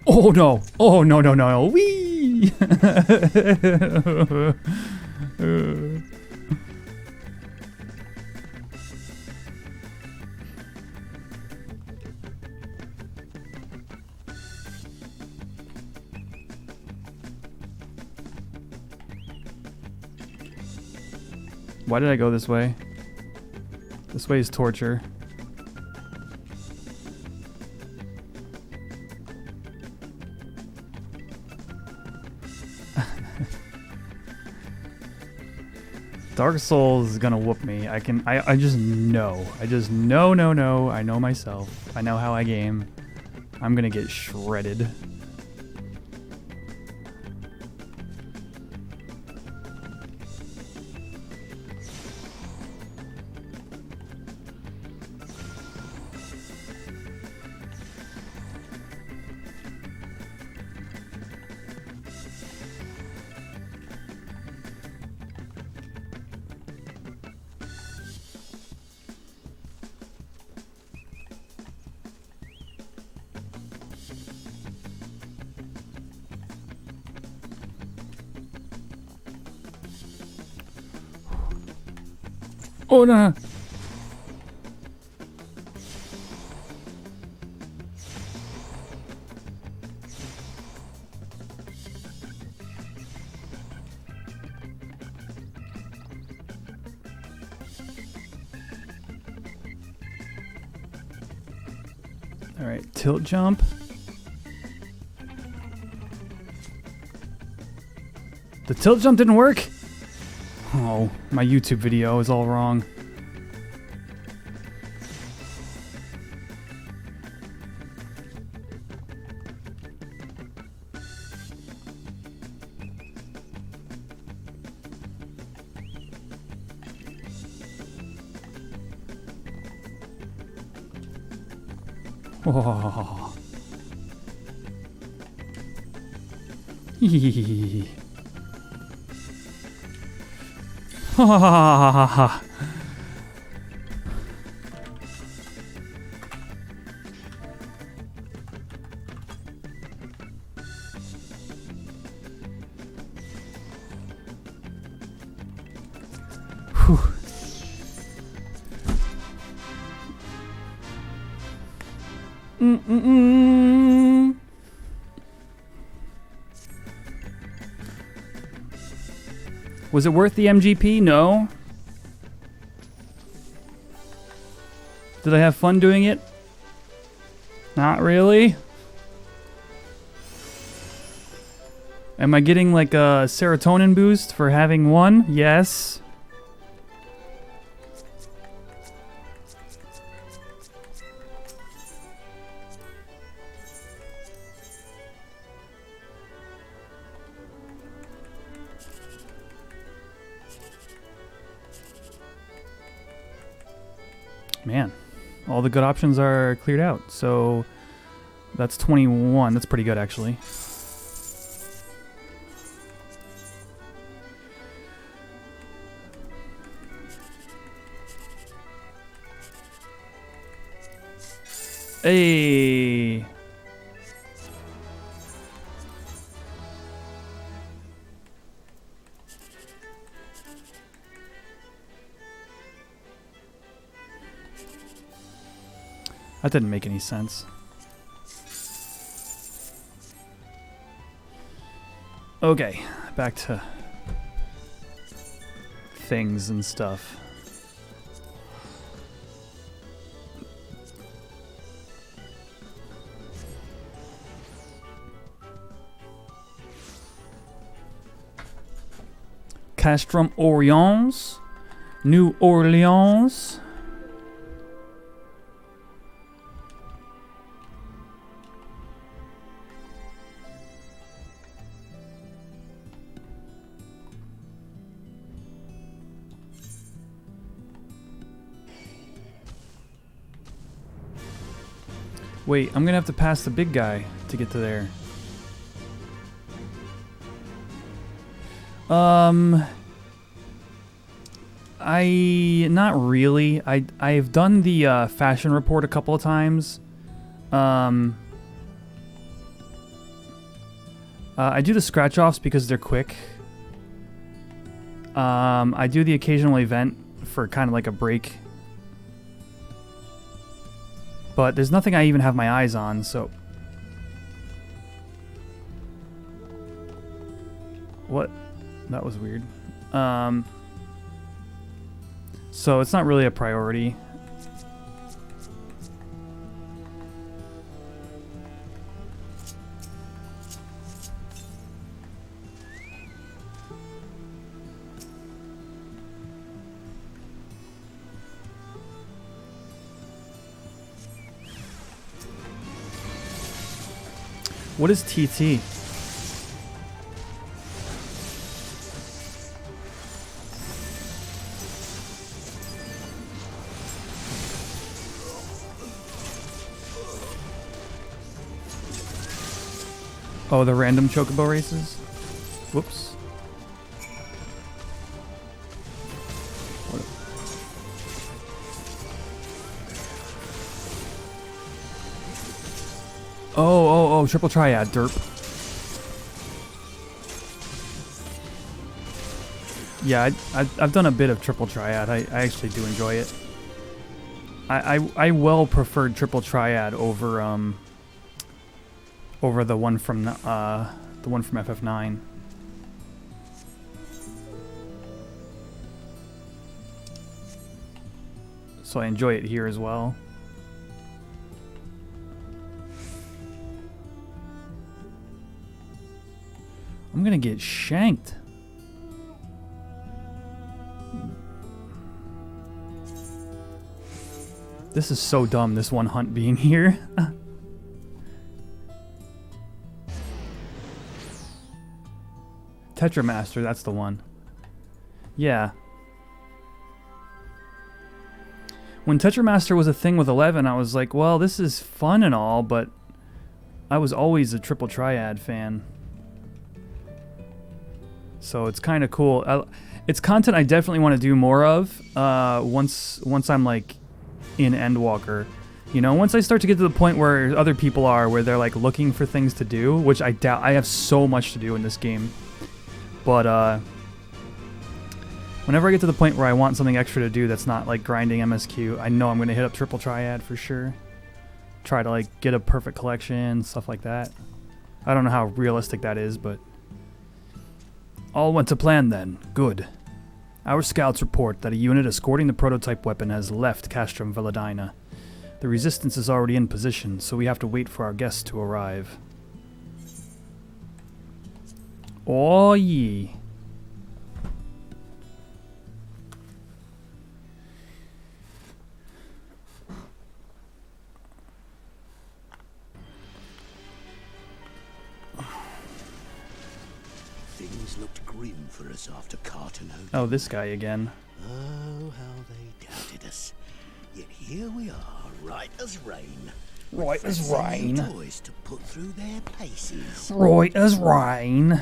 Oh no! Oh no no no no! Wee! Why did I go this way? This way is torture. Dark Souls is gonna whoop me. I just know. I just know, no. I know myself. I know how I game. I'm gonna get shredded. Oh no! All right, tilt jump. The tilt jump didn't work? Oh, my YouTube video is all wrong. Oh. Hee. Ha ha ha ha ha. Was it worth the MGP? No. Did I have fun doing it? Not really. Am I getting like a serotonin boost for having won? Yes. Man, all the good options are cleared out. So That's 21. That's pretty good, actually. Hey. That didn't make any sense. Okay, back to things and stuff. Castrum Orleans, New Orleans. Wait, I'm gonna have to pass the big guy to get to there. Not really. I've done the fashion report a couple of times. I do the scratch offs because they're quick. I do the occasional event for kind of like a break. But there's nothing I even have my eyes on, so... What? That was weird. So it's not really a priority. What is TT? Oh, the random chocobo races? Whoops. Oh, triple triad, derp. Yeah, I've done a bit of triple triad. I actually do enjoy it. I well preferred triple triad over the one from FF9. So I enjoy it here as well. I'm gonna get shanked. This is so dumb, this one hunt being here. Tetramaster, that's the one. Yeah. When Tetramaster was a thing with 11, I was like, well, this is fun and all, but I was always a triple triad fan. So it's kind of cool. It's content I definitely want to do more of once I'm like in Endwalker. You know, once I start to get to the point where other people are, where they're like looking for things to do, which I doubt. I have so much to do in this game. But whenever I get to the point where I want something extra to do that's not like grinding MSQ, I know I'm going to hit up triple triad for sure. Try to like get a perfect collection, stuff like that. I don't know how realistic that is, but... All went to plan then. Good. Our scouts report that a unit escorting the prototype weapon has left Castrum Veladina. The resistance is already in position, so we have to wait for our guests to arrive. Oh yeah. Things looked grim for us after Carton. Oh, this guy again. Oh, how they doubted us. Yet here we are, right as rain. Right as rain. Toys to put through their paces. Right as rain.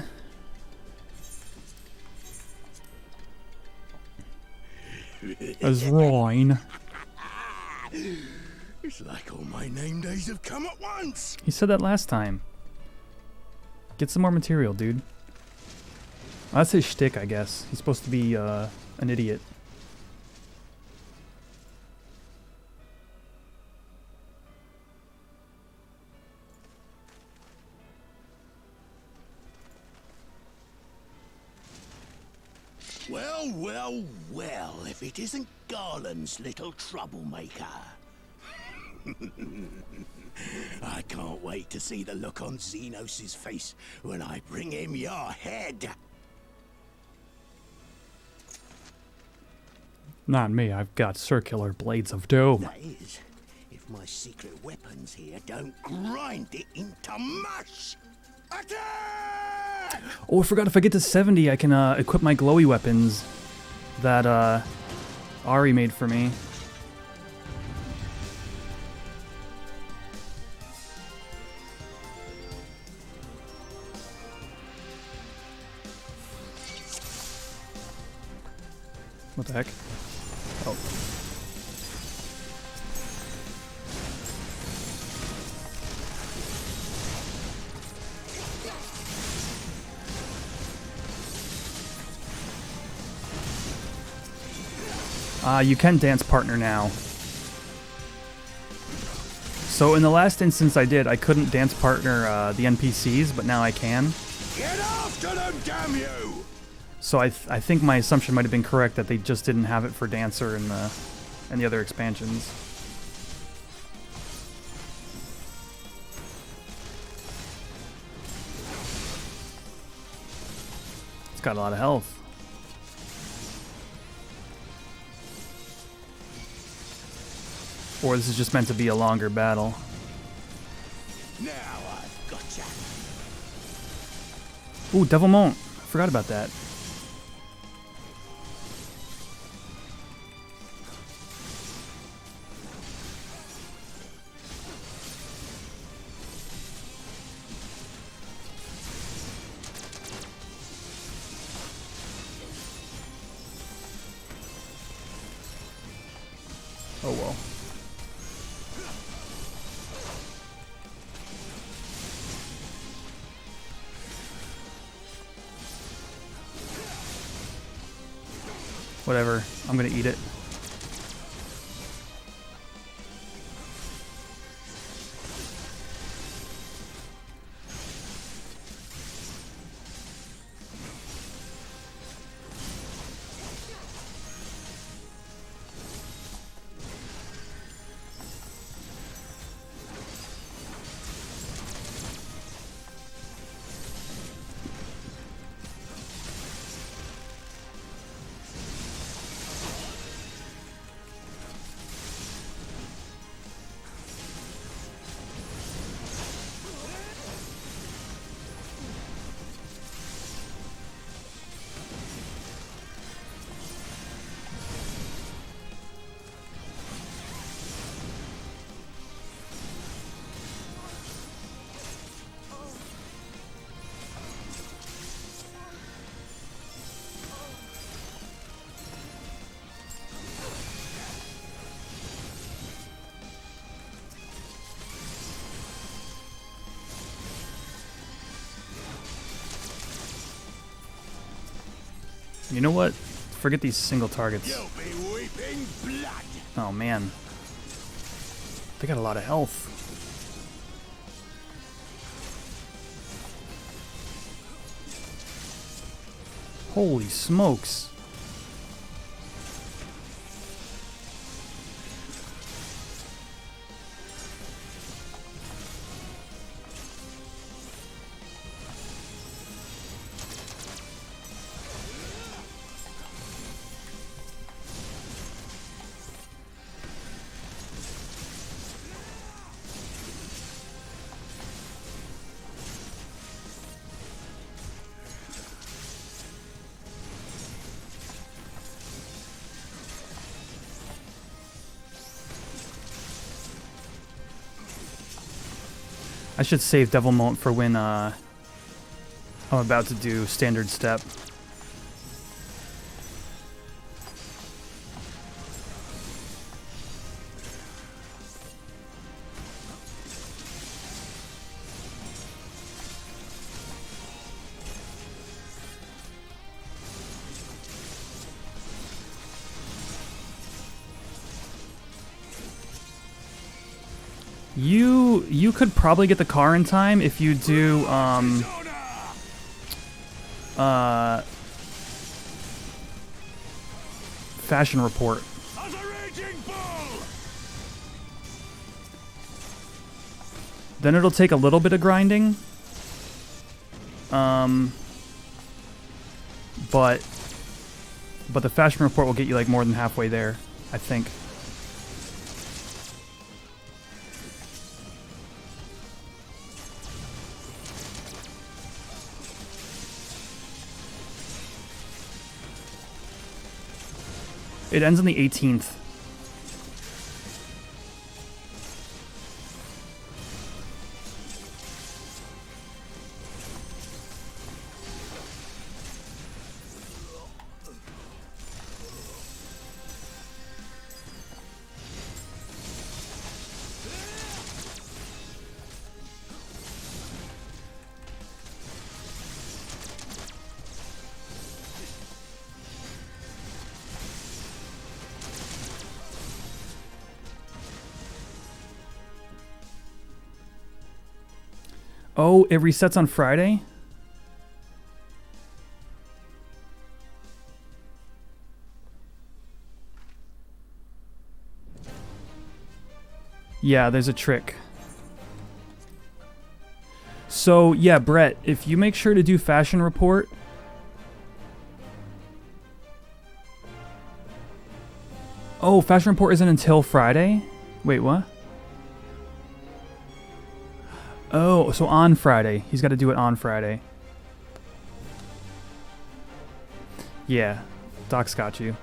As rain. It's like all my name days have come at once. He said that last time. Get some more material, dude. That's his shtick, I guess. He's supposed to be an idiot. Well, well, well, if it isn't Garland's little troublemaker. I can't wait to see the look on Xenos' face when I bring him your head. Not me, I've got circular blades of doom. That is, if my secret weapons here don't grind it into mush. Attack! Oh, I forgot if I get to 70, I can equip my glowy weapons that Ari made for me. What the heck? Oh. You can dance partner now. So in the last instance I did, I couldn't dance partner the NPCs, but now I can. Get after them, damn you! So I think my assumption might have been correct that they just didn't have it for Dancer in the other expansions. It's got a lot of health. Or this is just meant to be a longer battle. Now I've gotcha. Ooh, Devilmont. I forgot about that. Oh well. Whatever, I'm gonna eat it. You know what? Forget these single targets. You'll be weeping blood. Oh man. They got a lot of health. Holy smokes. I should save Devilmont for when I'm about to do standard step. You could probably get the car in time if you do fashion report. Then it'll take a little bit of grinding. But the fashion report will get you like more than halfway there, I think. It ends on the 18th. Oh, it resets on Friday? Yeah, there's a trick. So, yeah, Brett, if you make sure to do fashion report... Oh, fashion report isn't until Friday? Wait, what? Oh, so on Friday. He's got to do it on Friday. Yeah, Doc's got you.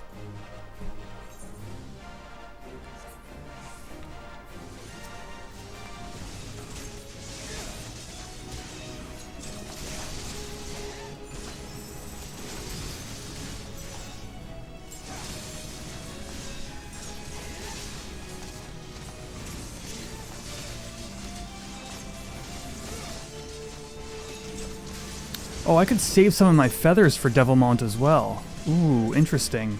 Oh, I could save some of my feathers for Devilmont as well. Ooh, interesting.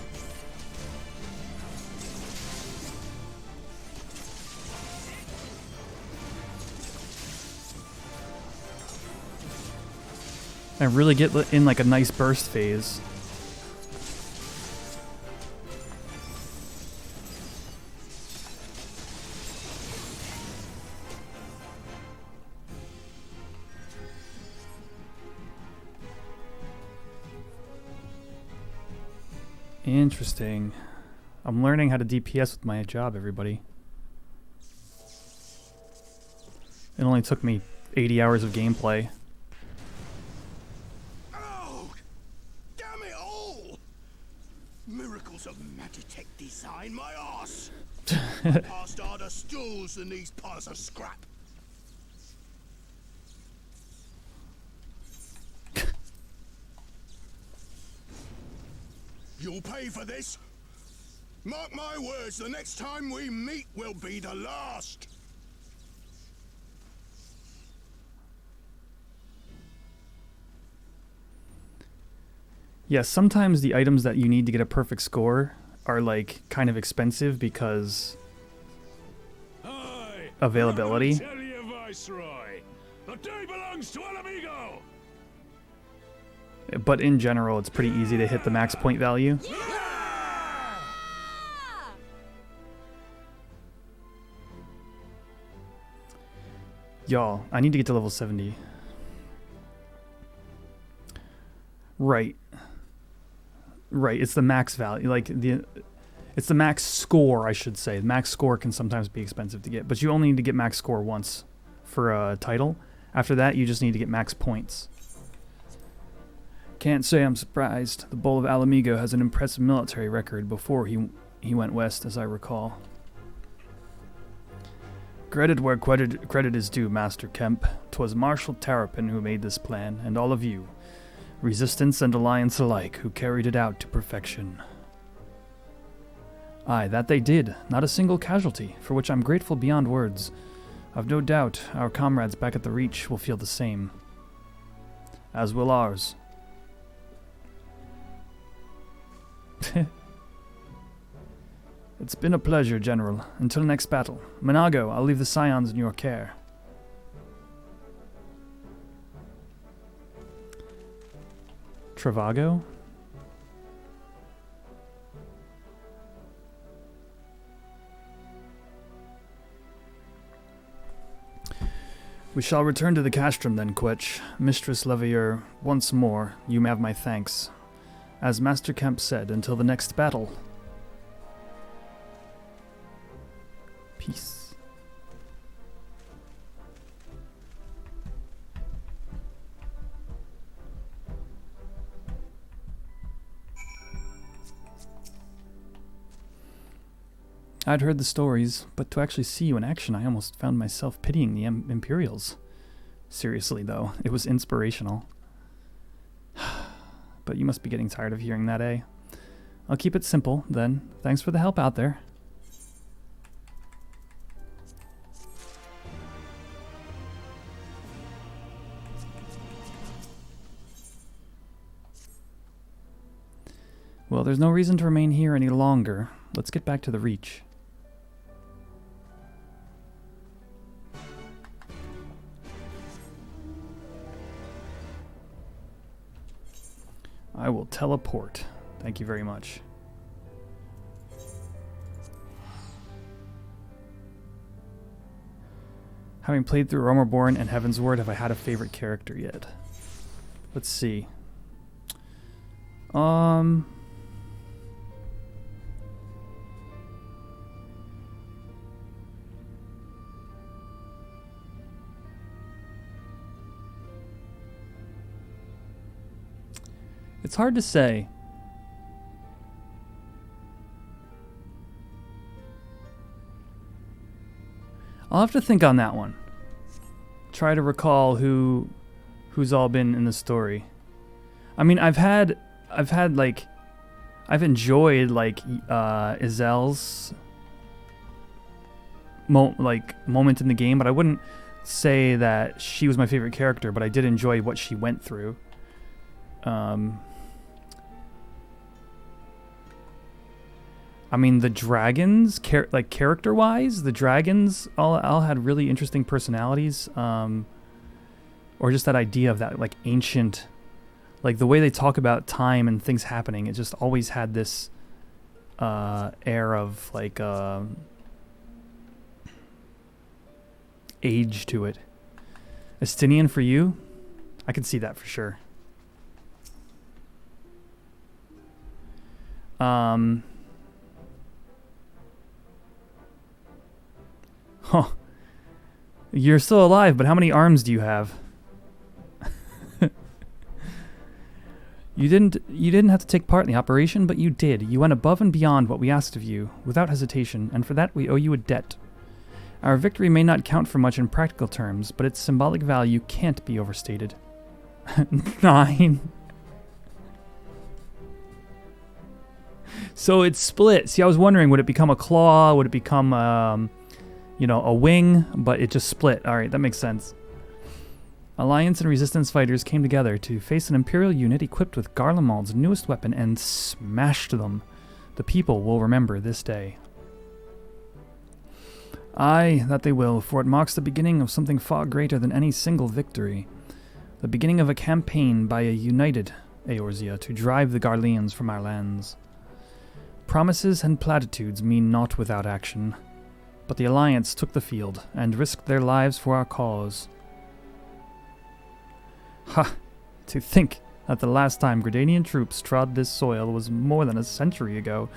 And really get in like a nice burst phase. Interesting. I'm learning how to DPS with my job, everybody. It only took me 80 hours of gameplay. Oh, damn it all! Miracles of Magitech design, my arse! Past harder stools than these piles of scrap. You'll pay for this. Mark my words, the next time we meet will be the last. Yeah, sometimes the items that you need to get a perfect score are like kind of expensive because availability. Tell you, Viceroy, the day belongs to Alamigo. But in general, it's pretty easy to hit the max point value. Y'all, I need to get to level 70. Right. Right, it's the max value. Like, it's the max score, I should say. Max score can sometimes be expensive to get, but you only need to get max score once for a title. After that, you just need to get max points. Can't say I'm surprised. The Bull of Alamigo has an impressive military record before he went west, as I recall. Credit where credit is due, Master Kemp. 'Twas Marshal Terrapin who made this plan, and all of you, Resistance and Alliance alike, who carried it out to perfection. Aye, that they did. Not a single casualty, for which I'm grateful beyond words. I've no doubt our comrades back at the Reach will feel the same. As will ours. It's been a pleasure, General. Until next battle. Minago, I'll leave the Scions in your care. Travago? We shall return to the castrum then, Quetch. Mistress Levier, once more, you have my thanks. As Master Kemp said, until the next battle. Peace. I'd heard the stories, but to actually see you in action, I almost found myself pitying the Imperials. Seriously, though, it was inspirational. But you must be getting tired of hearing that, eh? I'll keep it simple, then. Thanks for the help out there. Well, there's no reason to remain here any longer. Let's get back to the Reach. I will teleport. Thank you very much. Having played through Realmreborn and Heavensward, have I had a favorite character yet? Let's see. It's hard to say. I'll have to think on that one. Try to recall who's all been in the story. I mean, I've enjoyed like Izel's moment in the game, but I wouldn't say that she was my favorite character, but I did enjoy what she went through. I mean, the dragons, character-wise, the dragons all had really interesting personalities, or just that idea of that, like, ancient, like, the way they talk about time and things happening, it just always had this air of, like, age to it. Estinian for you? I can see that for sure. Huh. You're still alive, but how many arms do you have? You didn't have to take part in the operation, but you did. You went above and beyond what we asked of you, without hesitation, and for that we owe you a debt. Our victory may not count for much in practical terms, but its symbolic value can't be overstated. 9. So it's split. See, I was wondering, would it become a claw? Would it become, a wing? But it just split. All right, that makes sense. Alliance and Resistance fighters came together to face an Imperial unit equipped with Garlemald's newest weapon and smashed them. The people will remember this day. Aye, that they will, for it marks the beginning of something far greater than any single victory. The beginning of a campaign by a united Eorzea to drive the Garleans from our lands. Promises and platitudes mean naught without action, but the Alliance took the field and risked their lives for our cause. Ha! To think that the last time Gridanian troops trod this soil was more than a century ago,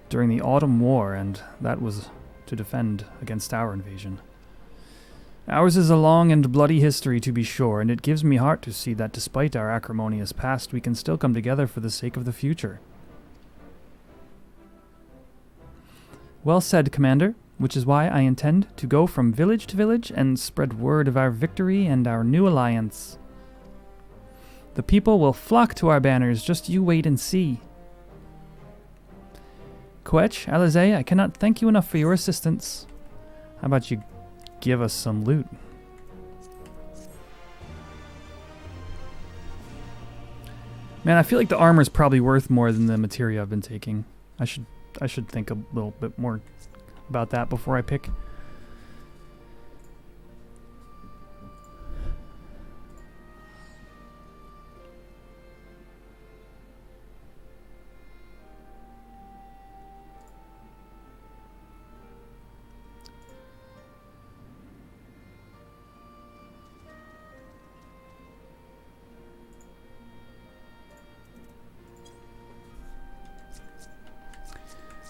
during the Autumn War, and that was to defend against our invasion. Ours is a long and bloody history, to be sure, and it gives me heart to see that despite our acrimonious past, we can still come together for the sake of the future. Well said, Commander. which is why I intend to go from village to village and spread word of our victory and our new alliance. The people will flock to our banners, just you wait and see. Quetch, Alizé, I cannot thank you enough for your assistance. How about you give us some loot? Man, I feel like the armor's probably worth more than the materia I've been taking. I should think a little bit more about that before I pick.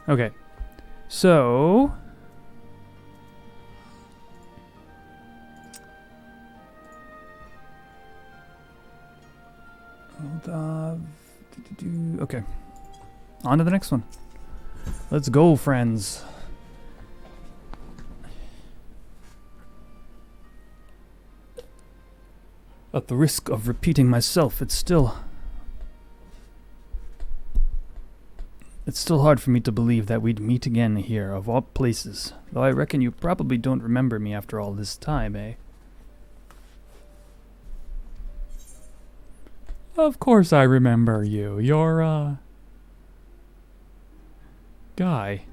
Okay, so okay, on to the next one. Let's go, friends. At the risk of repeating myself, it's still hard for me to believe that we'd meet again here, of all places. Though I reckon you probably don't remember me after all this time, eh? Of course I remember you. You're, Guy.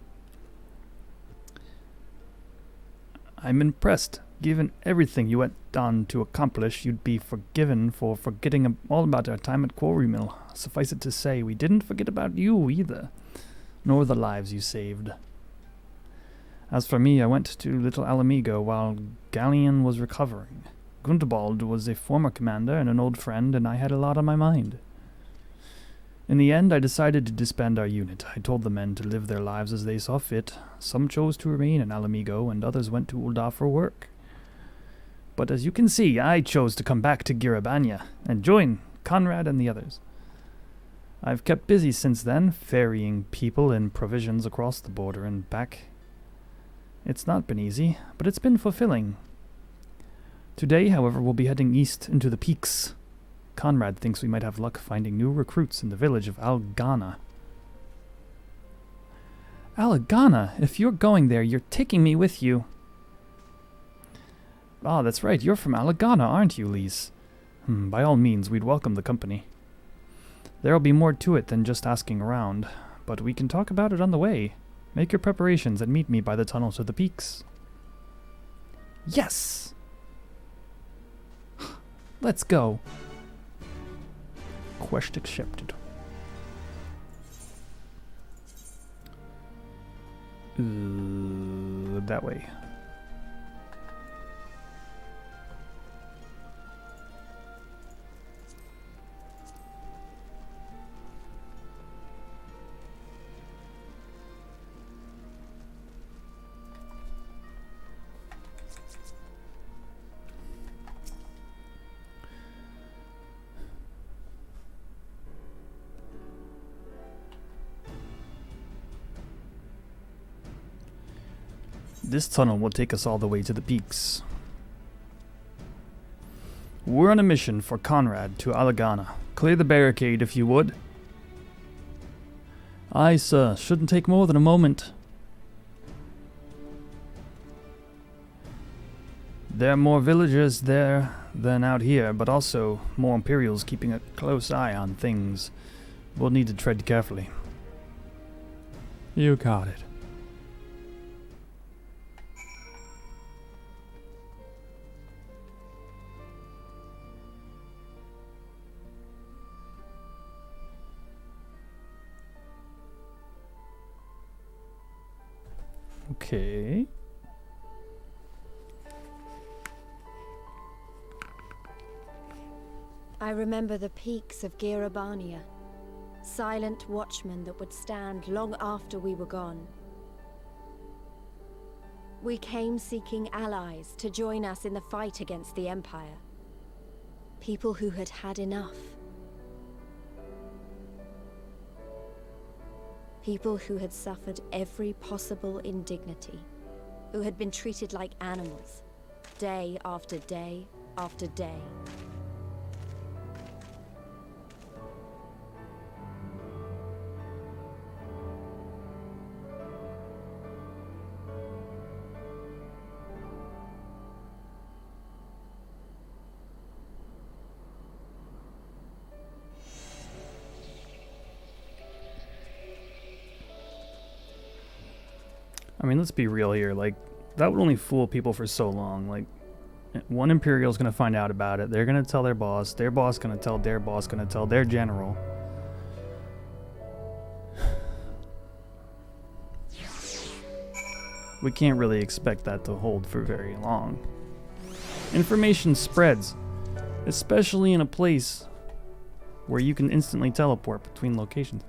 I'm impressed. Given everything you went on to accomplish, you'd be forgiven for forgetting all about our time at Quarry Mill. Suffice it to say, we didn't forget about you either, nor the lives you saved. As for me, I went to Little Alamigo while Galleon was recovering. Gundebald was a former commander and an old friend, and I had a lot on my mind. In the end, I decided to disband our unit. I told the men to live their lives as they saw fit. Some chose to remain in Alamigo, and others went to Ul'dah for work. But as you can see, I chose to come back to Girabania and join Conrad and the others. I've kept busy since then, ferrying people and provisions across the border and back. It's not been easy, but it's been fulfilling. Today, however, we'll be heading east into the peaks. Conrad thinks we might have luck finding new recruits in the village of Algana. Algana? If you're going there, you're taking me with you. Ah, that's right, you're from Algana, aren't you, Lise? By all means, we'd welcome the company. There'll be more to it than just asking around, but we can talk about it on the way. Make your preparations and meet me by the tunnel to the peaks. Yes! Let's go. Quest accepted. That way. This tunnel will take us all the way to the peaks. We're on a mission for Conrad to Algana. Clear the barricade if you would. Aye, sir. Shouldn't take more than a moment. There are more villagers there than out here, but also more Imperials keeping a close eye on things. We'll need to tread carefully. You got it. Okay. I remember the peaks of Girabania, silent watchmen that would stand long after we were gone. We came seeking allies to join us in the fight against the Empire. People who had had enough. People who had suffered every possible indignity. who had been treated like animals, day after day after day. I mean, let's be real here. Like, that would only fool people for so long. Like, one Imperial's gonna find out about it. They're gonna tell their boss gonna tell their boss, gonna tell their general. We can't really expect that to hold for very long. Information spreads, especially in a place where you can instantly teleport between locations.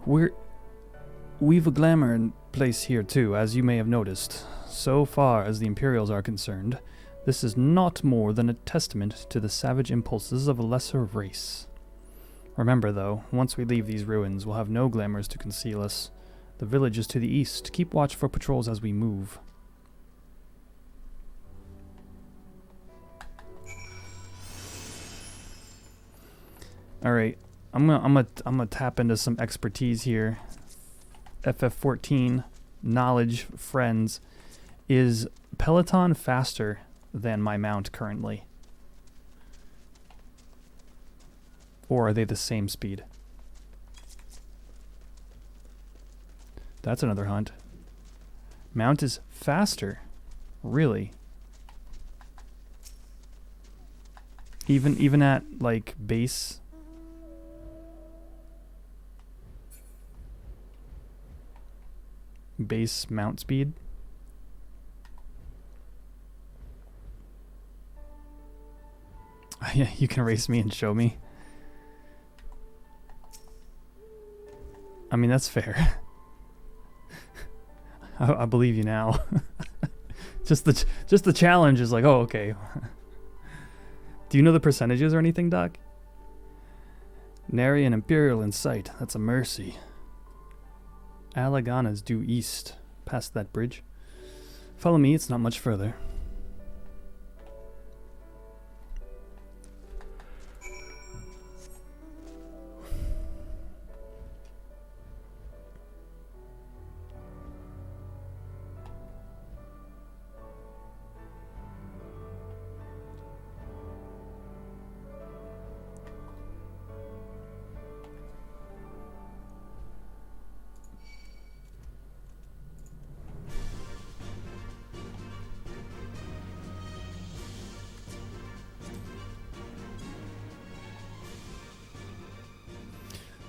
We've a glamour in place here too, as you may have noticed. So far as the Imperials are concerned, this is not more than a testament to the savage impulses of a lesser race. Remember though, once we leave these ruins, we'll have no glamours to conceal us. The village is to the east. Keep watch for patrols as we move. Alright, I'm gonna tap into some expertise here. FF14 knowledge friends. Is Peloton faster than my mount currently? Or are they the same speed? That's another hunt. Mount is faster. Really? Even at like base mount speed? Yeah, you can race me and show me. I mean, that's fair. I believe you now. just the challenge is like, oh, okay. Do you know the percentages or anything, Doc? Nary an Imperial in sight. That's a mercy. Alagana's due east, past that bridge. Follow me, it's not much further.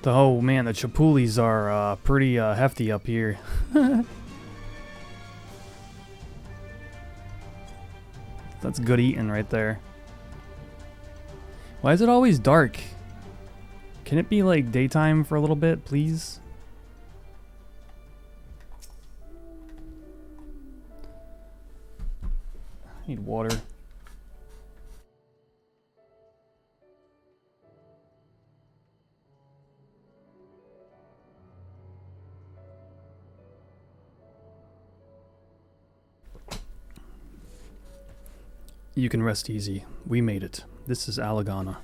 Oh man, the chapulis are pretty hefty up here. That's good eating right there. Why is it always dark? Can it be like daytime for a little bit, please? I need water. You can rest easy. We made it. This is Alagana.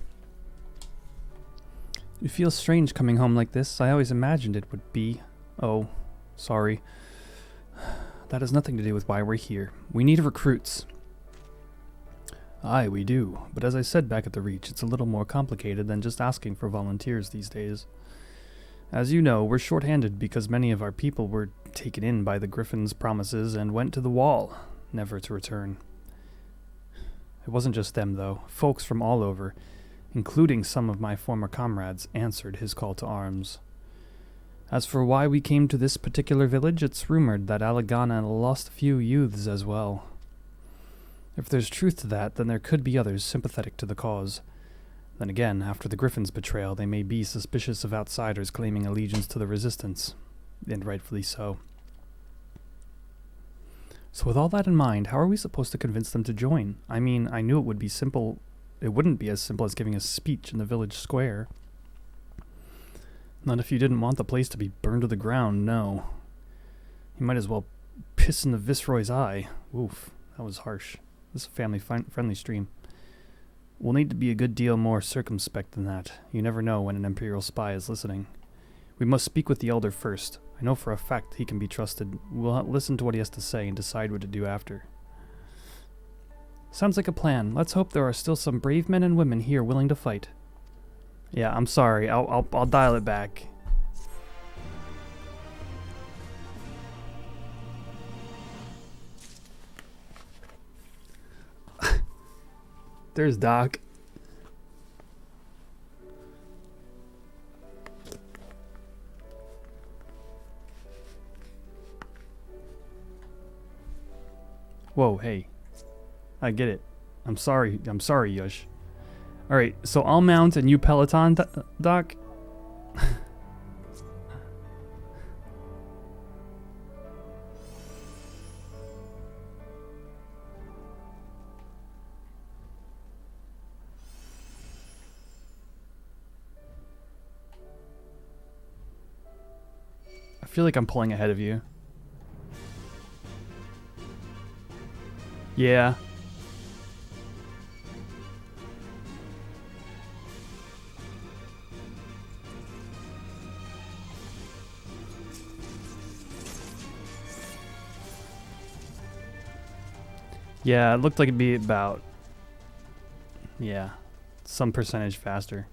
It feels strange coming home like this. I always imagined it would be. Oh, sorry. That has nothing to do with why we're here. We need recruits. Aye, we do. But as I said back at the Reach, it's a little more complicated than just asking for volunteers these days. As you know, we're short-handed because many of our people were taken in by the Griffin's promises and went to the Wall, never to return. It wasn't just them, though. Folks from all over, including some of my former comrades, answered his call to arms. As for why we came to this particular village, it's rumored that Alagana lost a few youths as well. If there's truth to that, then there could be others sympathetic to the cause. Then again, after the Griffin's betrayal, they may be suspicious of outsiders claiming allegiance to the Resistance, and rightfully so. So with all that in mind, how are we supposed to convince them to join? I mean, I knew it would be simple. It wouldn't be as simple as giving a speech in the village square. Not if you didn't want the place to be burned to the ground, no. You might as well piss in the Viceroy's eye. Oof, that was harsh. This is a family-friendly stream. We'll need to be a good deal more circumspect than that. You never know when an Imperial spy is listening. We must speak with the Elder first. I know for a fact he can be trusted. We'll listen to what he has to say and decide what to do after. Sounds like a plan. Let's hope there are still some brave men and women here willing to fight. Yeah, I'm sorry. I'll dial it back. There's Doc. Whoa, hey. I get it. I'm sorry, Yush. Alright, so I'll mount and you Peloton, Doc? I feel like I'm pulling ahead of you. Yeah. Yeah, it looked like it'd be about, yeah, some percentage faster.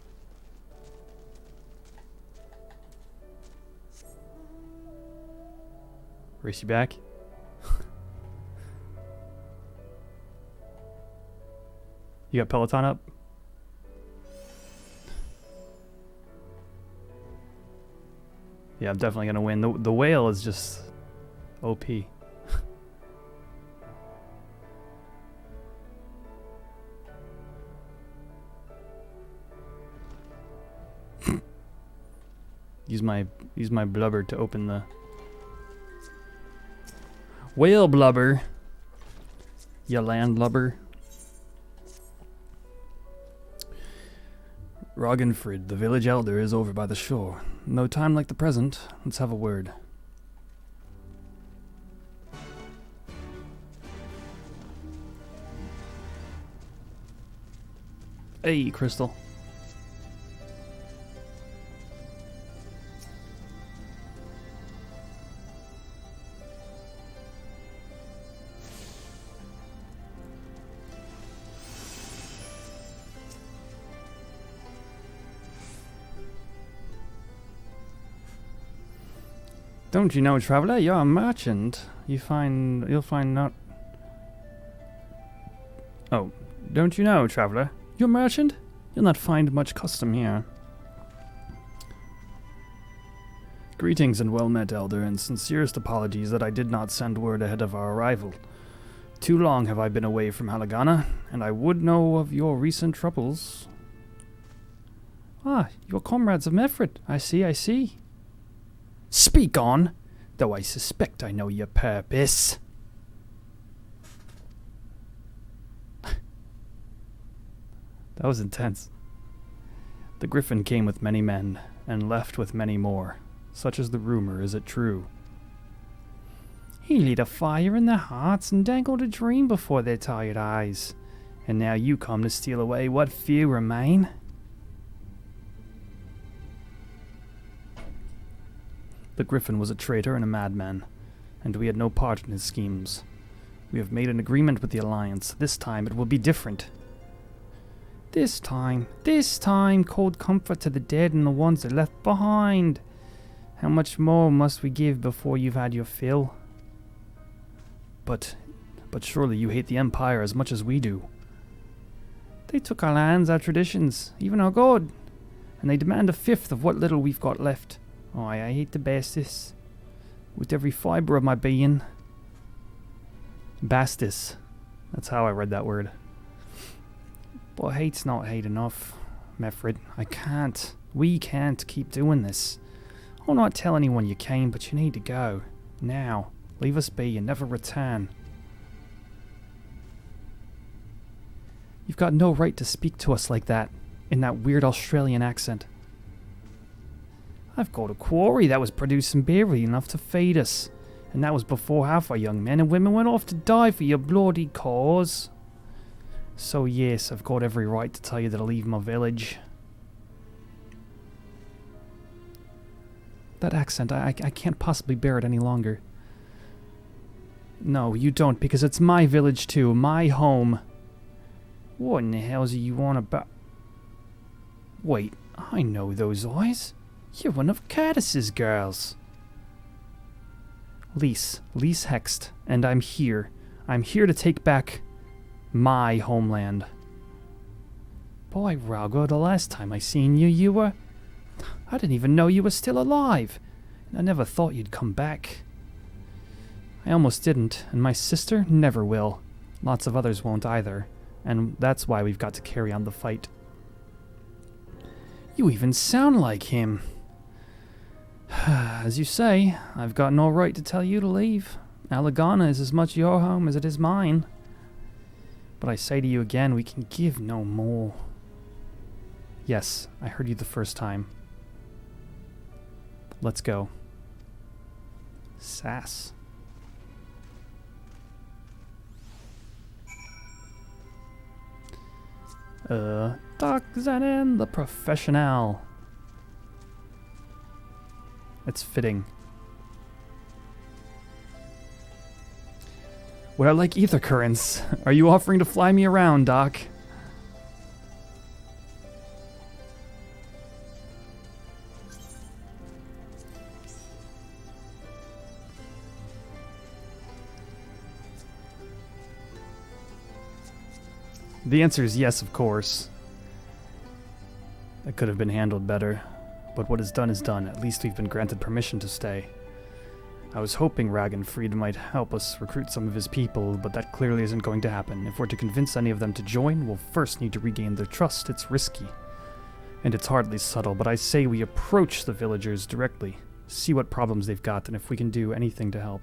Race you back? You got Peloton up? Yeah, I'm definitely gonna win. The whale is just OP. Use my blubber to open the whale blubber. Ya land blubber. Roggenfrid, the village elder, is over by the shore. No time like the present. Let's have a word. Hey, Crystal. Don't you know, traveler? You're a merchant. You'll find not. Oh, don't you know, traveler? You're a merchant? You'll not find much custom here. Greetings and well met, elder, and sincerest apologies that I did not send word ahead of our arrival. Too long have I been away from Halagana, and I would know of your recent troubles. Ah, your comrades of Mefrit. I see. Speak on, though I suspect I know your purpose. That was intense. The griffin came with many men, and left with many more. Such is the rumor, is it true? He lit a fire in their hearts and dangled a dream before their tired eyes. And now you come to steal away what few remain? The griffin was a traitor and a madman, and we had no part in his schemes. We have made an agreement with the Alliance. This time it will be different. This time, cold comfort to the dead and the ones that left behind. How much more must we give before you've had your fill? But surely you hate the Empire as much as we do. They took our lands, our traditions, even our god, and they demand a fifth of what little we've got left. Oh, I hate to bast this. With every fiber of my being. Bastis. That's how I read that word. But hate's not hate enough, Mefrit. We can't keep doing this. I'll not tell anyone you came, but you need to go. Now. Leave us be and never return. You've got no right to speak to us like that, in that weird Australian accent. I've got a quarry that was producing barely enough to feed us, And that was before half our young men and women went off to die for your bloody cause. So yes, I've got every right to tell you to leave my village. That accent, I can't possibly bear it any longer. No, you don't, because it's my village too, my home. What in the hell's you on about? Wait, I know those eyes. You're one of Cadis's girls. Lise Hext, and I'm here. I'm here to take back my homeland. Boy, Ralgo, the last time I seen you, you were... I didn't even know you were still alive. And I never thought you'd come back. I almost didn't, and my sister never will. Lots of others won't either, and that's why we've got to carry on the fight. You even sound like him. As you say, I've got no right to tell you to leave. Alagana is as much your home as it is mine. But I say to you again, we can give no more. Yes, I heard you the first time. Let's go. Sass. Doc Zenon, the professional. It's fitting. Would I like ether currents? Are you offering to fly me around, Doc? The answer is yes, of course. That could have been handled better. But what is done is done. At least we've been granted permission to stay. I was hoping Ragnfried might help us recruit some of his people, but that clearly isn't going to happen. If we're to convince any of them to join, we'll first need to regain their trust. It's risky. And it's hardly subtle, but I say we approach the villagers directly. See what problems they've got, and if we can do anything to help.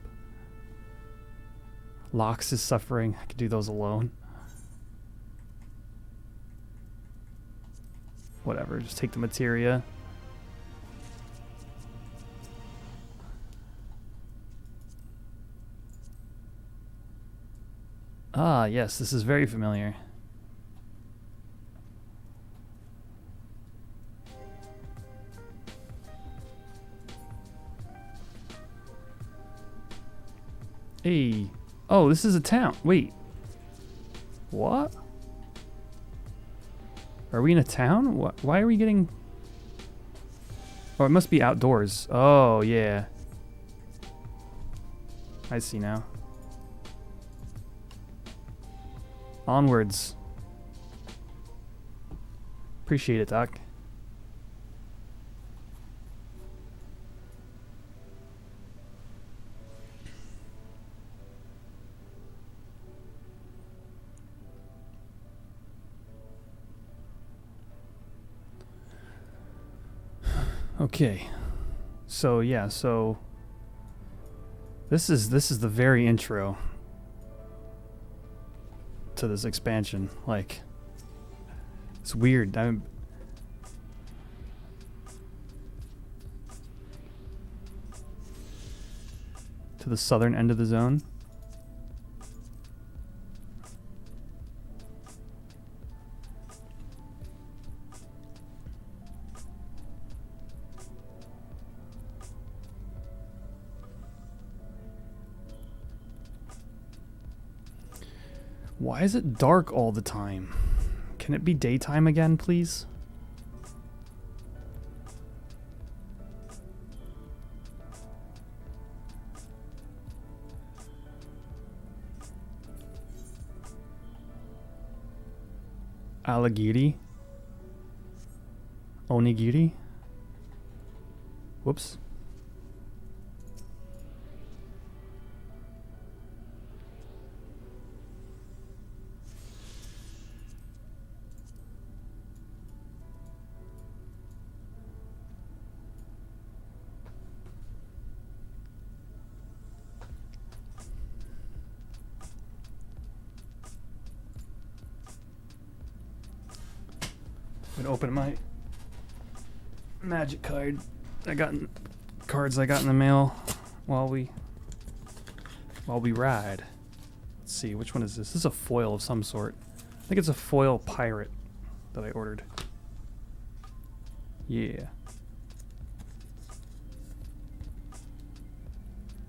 Lox is suffering. I could do those alone. Whatever, just take the materia. Ah, yes, this is very familiar. Hey. Oh, this is a town. Wait. What? Are we in a town? Why are we getting... Oh, it must be outdoors. Oh, yeah. I see now. Onwards. Appreciate it, Doc. Okay. So yeah, so this is the very intro to this expansion. Like, it's weird. I'm to the southern end of the zone. Why is it dark all the time? Can it be daytime again, please? Alagiri? Onigiri? Whoops. I'm gonna open my magic cards I got in the mail while we while we ride. Let's see, which one is this? This is a foil of some sort. I think it's a foil pirate that I ordered. Yeah.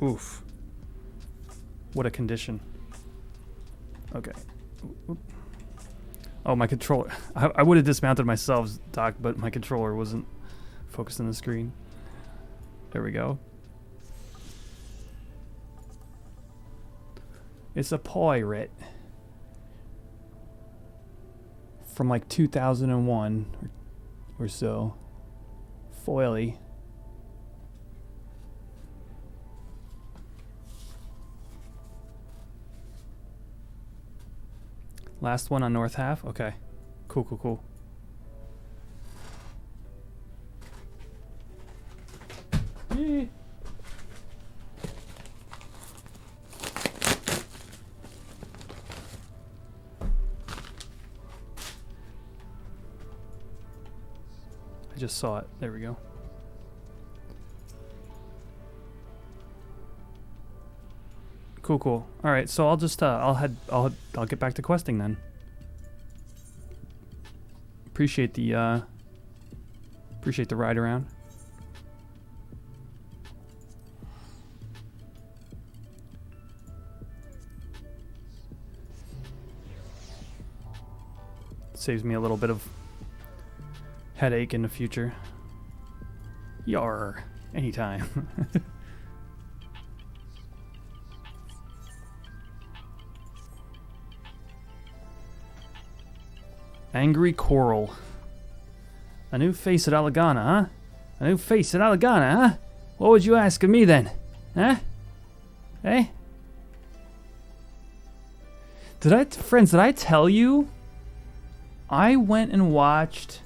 Oof. What a condition. Okay. Oop. Oh, my controller. I would have dismounted myself, Doc, but my controller wasn't focused on the screen. There we go. It's a pirate. From like 2001 or so. Foily. Last one on north half? Okay. Cool, cool, cool. Yeah. I just saw it. There we go. Cool, cool. All right, so I'll just I'll get back to questing then. Appreciate the ride around. Saves me a little bit of headache in the future. Yar, anytime. Angry Coral. A new face at Alagana, huh? A new face at Alagana, huh? What would you ask of me then? Huh? Eh? Friends, did I tell you? I went and watched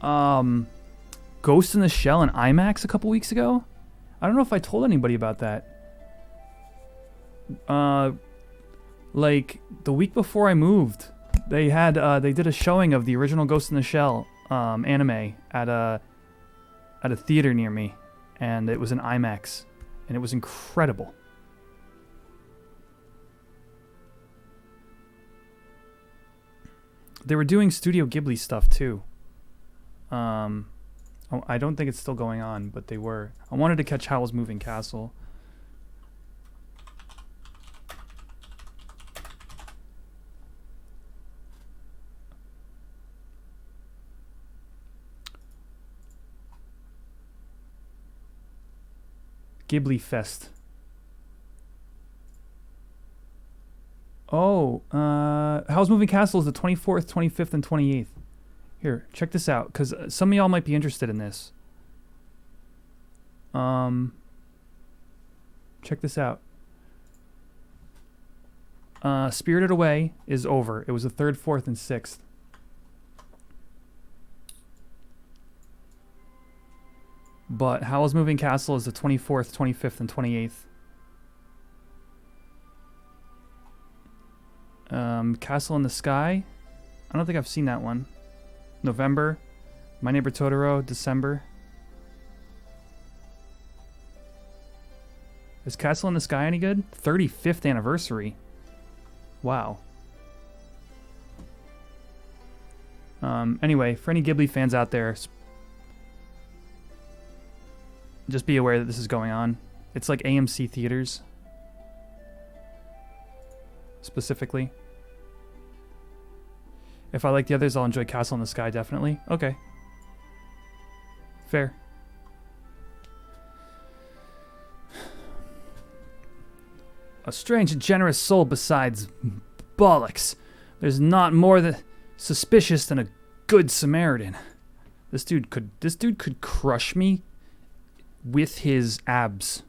Ghost in the Shell in IMAX a couple weeks ago. I don't know if I told anybody about that. Like the week before I moved, they did a showing of the original Ghost in the Shell anime at a theater near me, and it was in IMAX, and it was incredible. They were doing Studio Ghibli stuff too. I don't think it's still going on, but they were. I wanted to catch Howl's Moving Castle. Ghibli Fest. Oh, Howl's Moving Castle is the 24th, 25th, and 28th. Here, check this out, because some of y'all might be interested in this. Check this out. Spirited Away is over. It was the 3rd, 4th, and 6th. But Howl's Moving Castle is the 24th, 25th, and 28th. Castle in the Sky. I don't think I've seen that one. November. My Neighbor Totoro, December. Is Castle in the Sky any good? 35th anniversary. Wow. Anyway, for any Ghibli fans out there, just be aware that this is going on. It's like AMC theaters. Specifically. If I like the others, I'll enjoy Castle in the Sky, definitely. Okay. Fair. A strange and generous soul besides bollocks. There's not more than suspicious than a good Samaritan. This dude could crush me with his abs.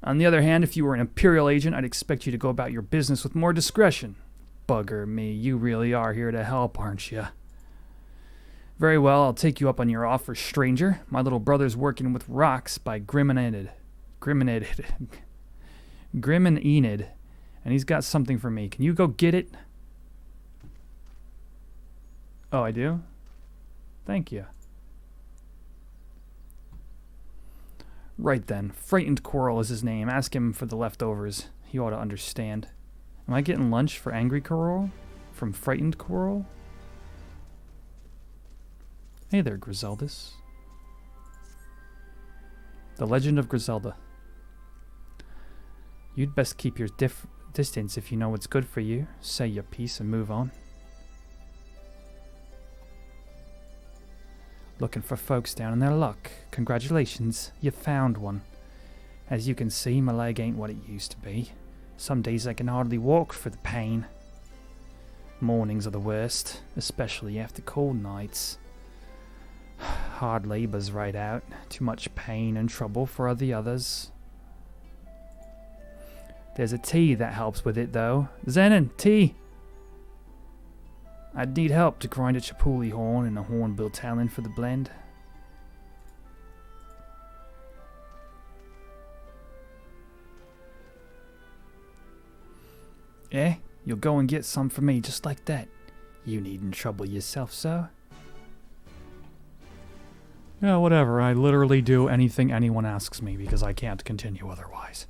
On the other hand, if you were an Imperial agent, I'd expect you to go about your business with more discretion. Bugger me, you really are here to help, aren't you? Very well, I'll take you up on your offer, stranger. My little brother's working with rocks by Grim and Enid, and he's got something for me. Can you go get it? Oh, I do? Thank you. Right then, Frightened Coral is his name. Ask him for the leftovers. He ought to understand. Am I getting lunch for Angry Coral? From Frightened Coral? Hey there, Griseldus. The Legend of Griselda. You'd best keep your distance if you know what's good for you. Say your piece and move on. Looking for folks down in their luck. Congratulations, you found one. As you can see, my leg ain't what it used to be. Some days I can hardly walk for the pain. Mornings are the worst, especially after cold nights. Hard labor's right out. Too much pain and trouble for the others. There's a tea that helps with it, though. Zenon, tea! I'd need help to grind a chapuli horn and a hornbill talon for the blend. Eh? You'll go and get some for me just like that. You needn't trouble yourself, sir. Yeah, whatever. I literally do anything anyone asks me because I can't continue otherwise.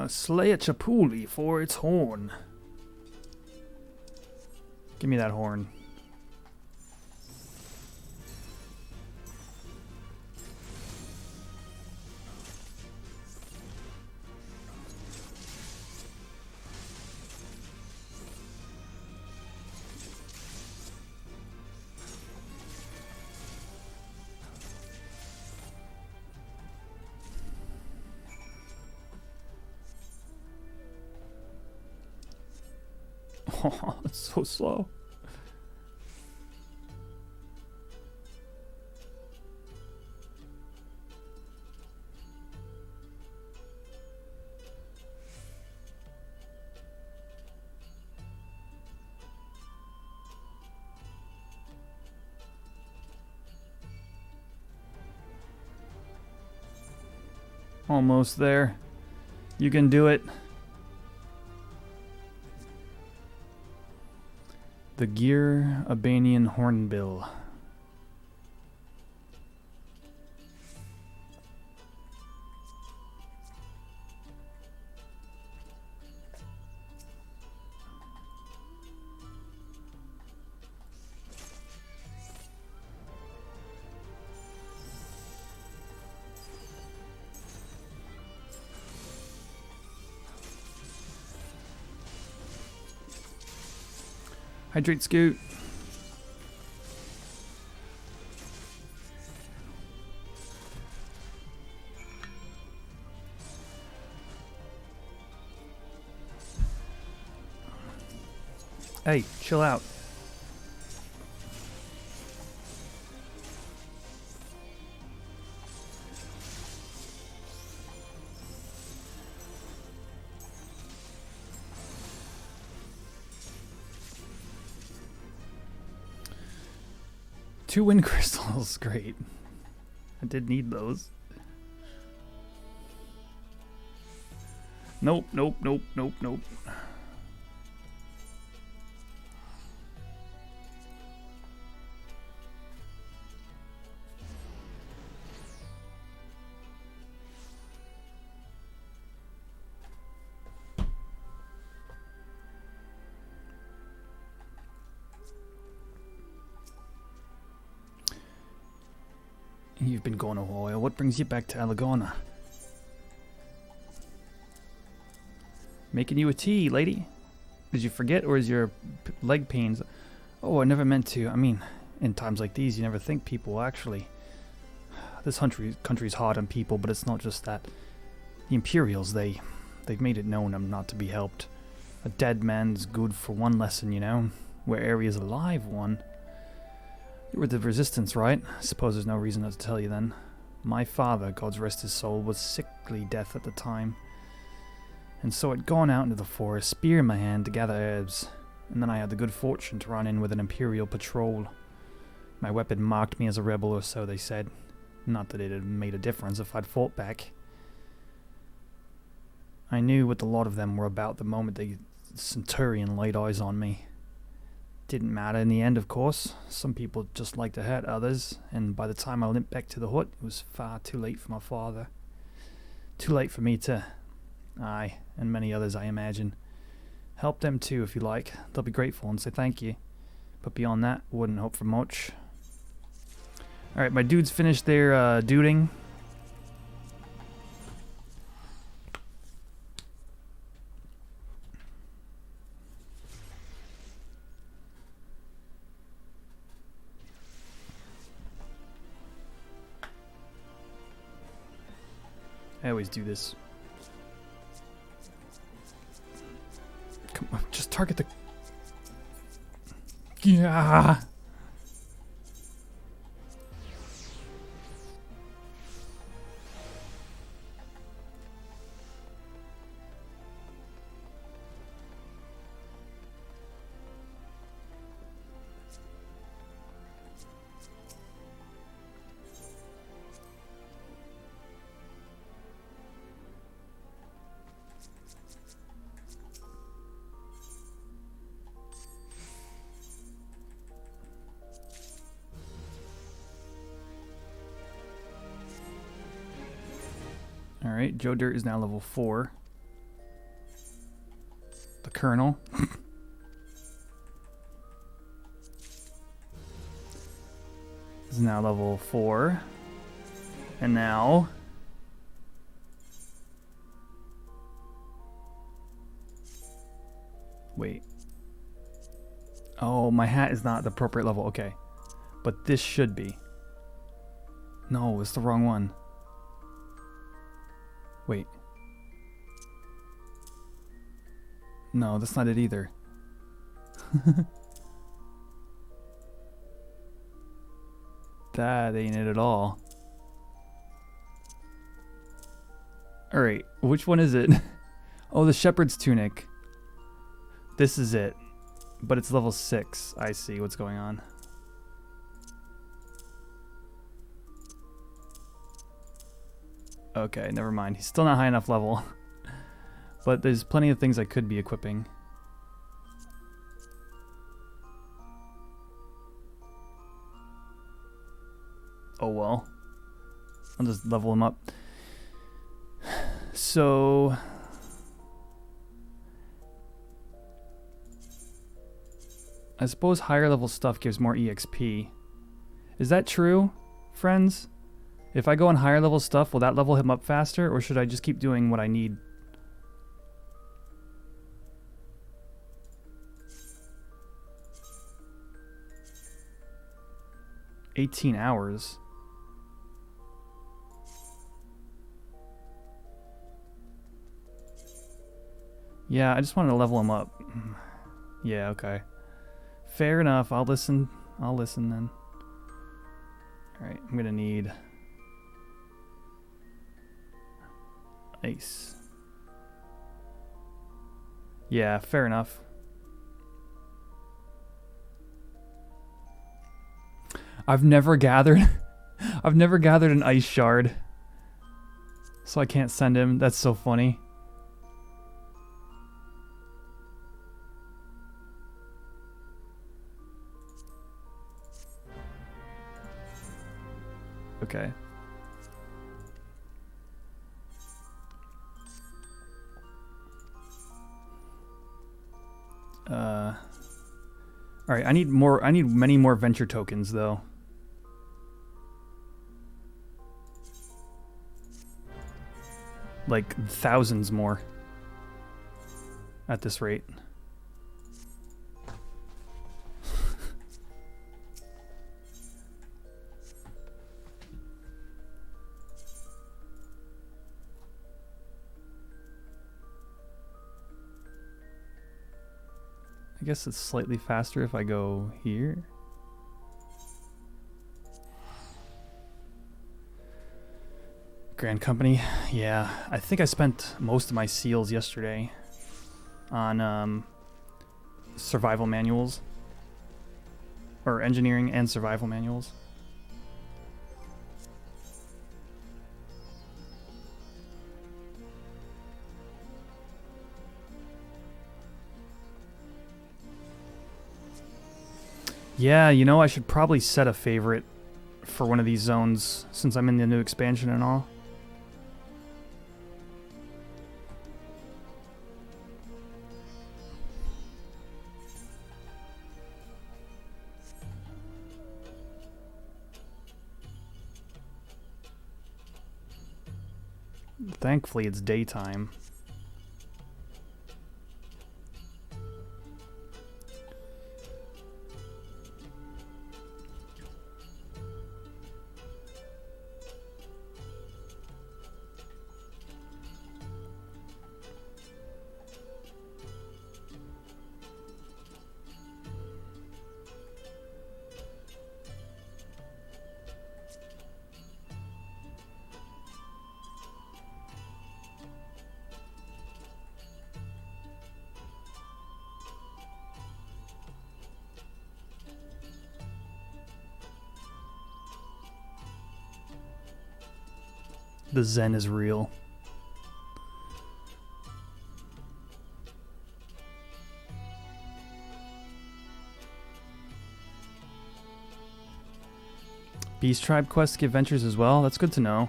Slay a chapuli for its horn. Give me that horn. Oh, it's so slow. Almost there. You can do it. The Gear Albanian Hornbill. Hydrate, Scoot. Hey, chill out. Two wind crystals, great. I did need those. Nope, nope, nope, nope, nope. You've been gone a while. What brings you back to Alagona? Making you a tea, lady. Did you forget, or is your leg pains? Oh, I never meant to. I mean, in times like these, you never think people will actually... This country's hard on people, but it's not just that. The Imperials, they've made it known I'm not to be helped. A dead man's good for one lesson, you know. Where Ares is alive, one. You were the Resistance, right? I suppose there's no reason not to tell you then. My father, God's rest his soul, was sickly death at the time. And so I'd gone out into the forest, spear in my hand, to gather herbs. And then I had the good fortune to run in with an Imperial patrol. My weapon marked me as a rebel, or so they said. Not that it had made a difference if I'd fought back. I knew what a lot of them were about the moment the Centurion laid eyes on me. Didn't matter in the end, of course. Some people just like to hurt others, and by the time I limped back to the hut, it was far too late for my father. Too late for me to... I, and many others I imagine. Help them too, if you like. They'll be grateful and say thank you. But beyond that, wouldn't hope for much. Alright, my dudes finished their duding. I always do this. Come on, just target the... Yeah. Alright, Joe Dirt is now level 4. The Colonel. is now level 4. And now... Wait. Oh, my hat is not the appropriate level. Okay. But this should be. No, it's the wrong one. Wait. No, that's not it either. That ain't it at all. Alright, which one is it? Oh, the Shepherd's Tunic. This is it. But it's level 6. I see what's going on. Okay, never mind. He's still not high enough level. But there's plenty of things I could be equipping. Oh well. I'll just level him up. So... I suppose higher level stuff gives more EXP. Is that true, friends? If I go on higher level stuff, will that level him up faster, or should I just keep doing what I need? $18 hours. Yeah, I just wanted to level him up. Yeah, okay. Fair enough. I'll listen. I'll listen then. Alright, I'm gonna need... Nice. Yeah, fair enough. I've never gathered... I've never gathered an ice shard. So I can't send him. That's so funny. Okay. Alright, I need many more venture tokens though. Like thousands more at this rate. I guess it's slightly faster if I go here. Grand Company, yeah. I think I spent most of my seals yesterday on survival manuals. Or engineering and survival manuals. Yeah, you know, I should probably set a favorite for one of these zones since I'm in the new expansion and all. Thankfully, it's daytime. The Zen is real. Beast Tribe quests give ventures as well? That's good to know.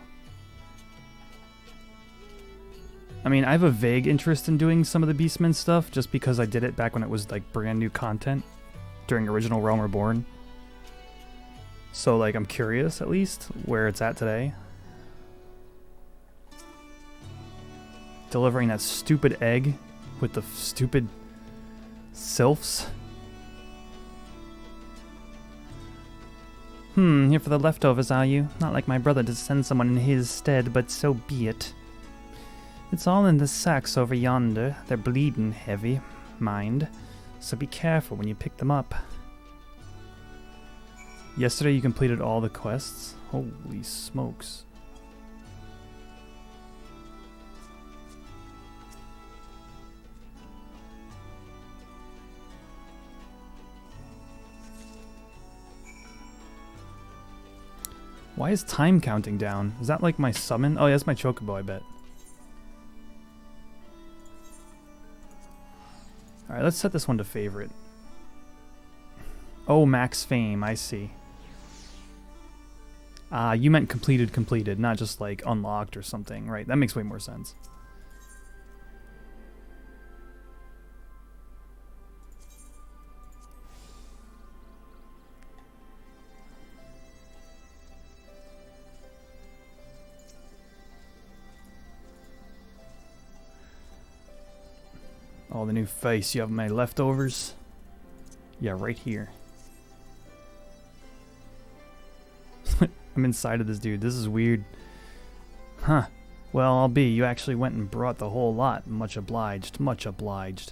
I mean, I have a vague interest in doing some of the Beastmen stuff just because I did it back when it was like brand new content during original Realm Reborn. So like I'm curious at least where it's at today. Delivering that stupid egg with the stupid sylphs. Here for the leftovers, are you? Not like my brother to send someone in his stead, but so be it. It's all in the sacks over yonder. They're bleeding heavy, mind. So be careful when you pick them up. Yesterday you completed all the quests? Holy smokes. Why is time counting down? Is that like my summon? Oh yeah, that's my chocobo, I bet. Alright, let's set this one to favorite. Oh, max fame, I see. You meant completed, not just like unlocked or something, right? That makes way more sense. Oh, the new face. You have my leftovers? Yeah, right here. I'm inside of this dude. This is weird. Huh. Well, I'll be. You actually went and brought the whole lot. Much obliged. Much obliged.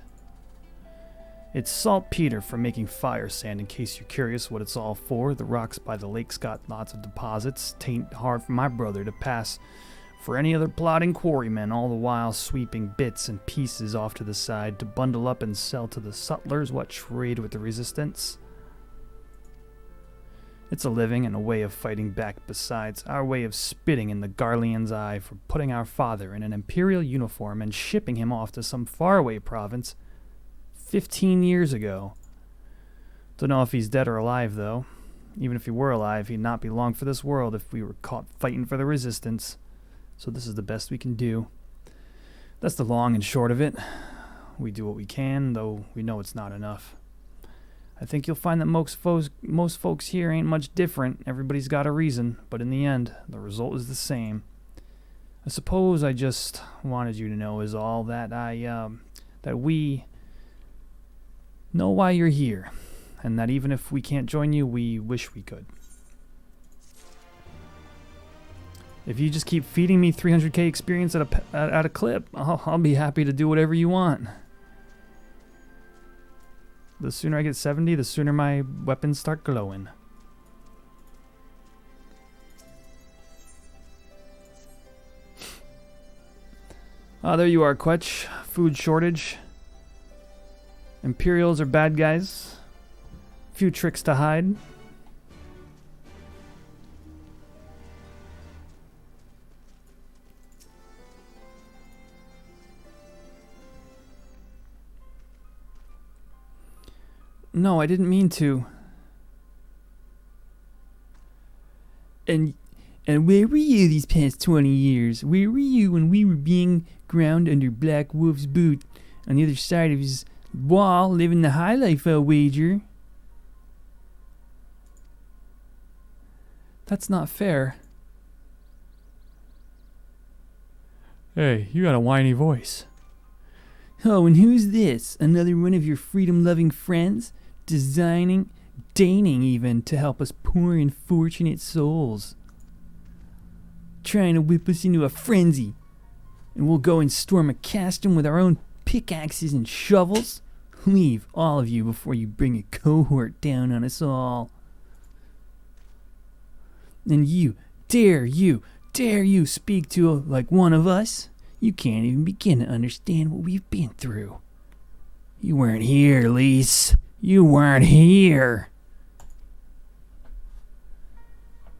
It's saltpeter for making fire sand, in case you're curious what it's all for. The rocks by the lake's got lots of deposits. Tain't hard for my brother to pass for any other plodding quarrymen, all the while sweeping bits and pieces off to the side to bundle up and sell to the sutlers what trade with the resistance. It's a living and a way of fighting back besides, our way of spitting in the Garlean's eye for putting our father in an imperial uniform and shipping him off to some faraway province 15 years ago. Don't know if he's dead or alive, though. Even if he were alive, he'd not be long for this world if we were caught fighting for the resistance. So this is the best we can do. That's the long and short of it. We do what we can, though we know it's not enough. I think you'll find that most folks here ain't much different. Everybody's got a reason, but in the end, the result is the same. I suppose I just wanted you to know is all that that we know why you're here, and that even if we can't join you, we wish we could. If you just keep feeding me 300k experience at a clip, I'll be happy to do whatever you want. The sooner I get 70, the sooner my weapons start glowing. Ah, there you are, Quetch. Food shortage. Imperials are bad guys. Few tricks to hide. No, I didn't mean to. And where were you these past 20 years? Where were you when we were being ground under Black Wolf's boot on the other side of his wall, living the high life, I'll wager? That's not fair. Hey, you got a whiny voice. Oh, and who's this? Another one of your freedom-loving friends? Deigning even to help us poor unfortunate souls. Trying to whip us into a frenzy. And we'll go and storm a castrum with our own pickaxes and shovels? Leave, all of you, before you bring a cohort down on us all. And you dare you speak to like one of us? You can't even begin to understand what we've been through. You weren't here, Lise. You weren't here.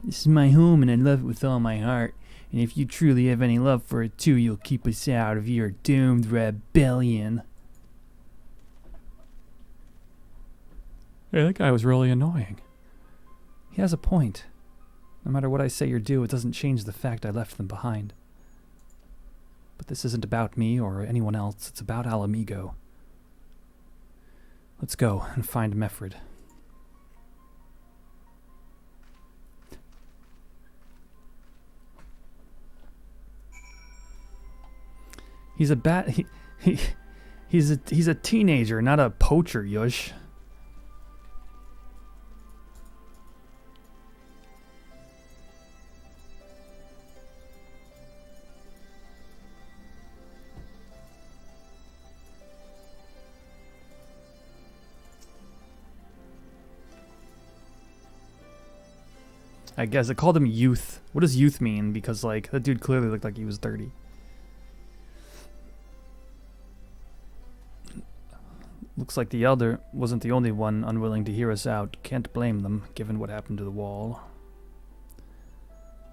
This is my home and I love it with all my heart. And if you truly have any love for it too, you'll keep us out of your doomed rebellion. Hey, that guy was really annoying. He has a point. No matter what I say or do, it doesn't change the fact I left them behind. But this isn't about me or anyone else. It's about Alamigo. Let's go and find Meffred. He's a he's a teenager, not a poacher, Yush. I guess I called him youth. What does youth mean? Because like that dude clearly looked like he was 30. Looks like the elder wasn't the only one unwilling to hear us out. Can't blame them, given what happened to the wall.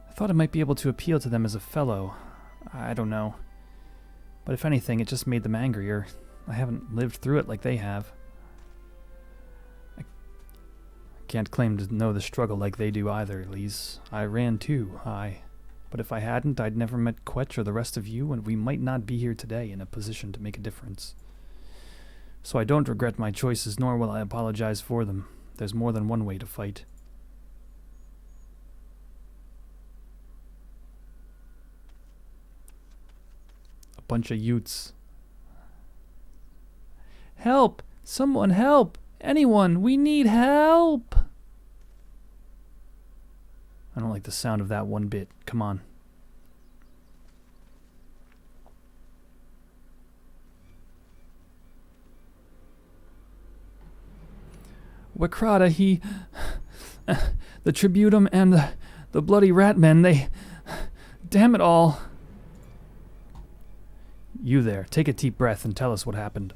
I thought I might be able to appeal to them as a fellow. I don't know. But if anything, it just made them angrier. I haven't lived through it like they have. I can't claim to know the struggle like they do either, Lise. I ran too, but if I hadn't, I'd never met Quetch or the rest of you, and we might not be here today in a position to make a difference. So I don't regret my choices, nor will I apologize for them. There's more than one way to fight. A bunch of Utes. Help! Someone help! Anyone! We need help! I don't like the sound of that one bit. Come on. Wakrada, he... the Tributum and the bloody Ratmen, they... Damn it all. You there, take a deep breath and tell us what happened.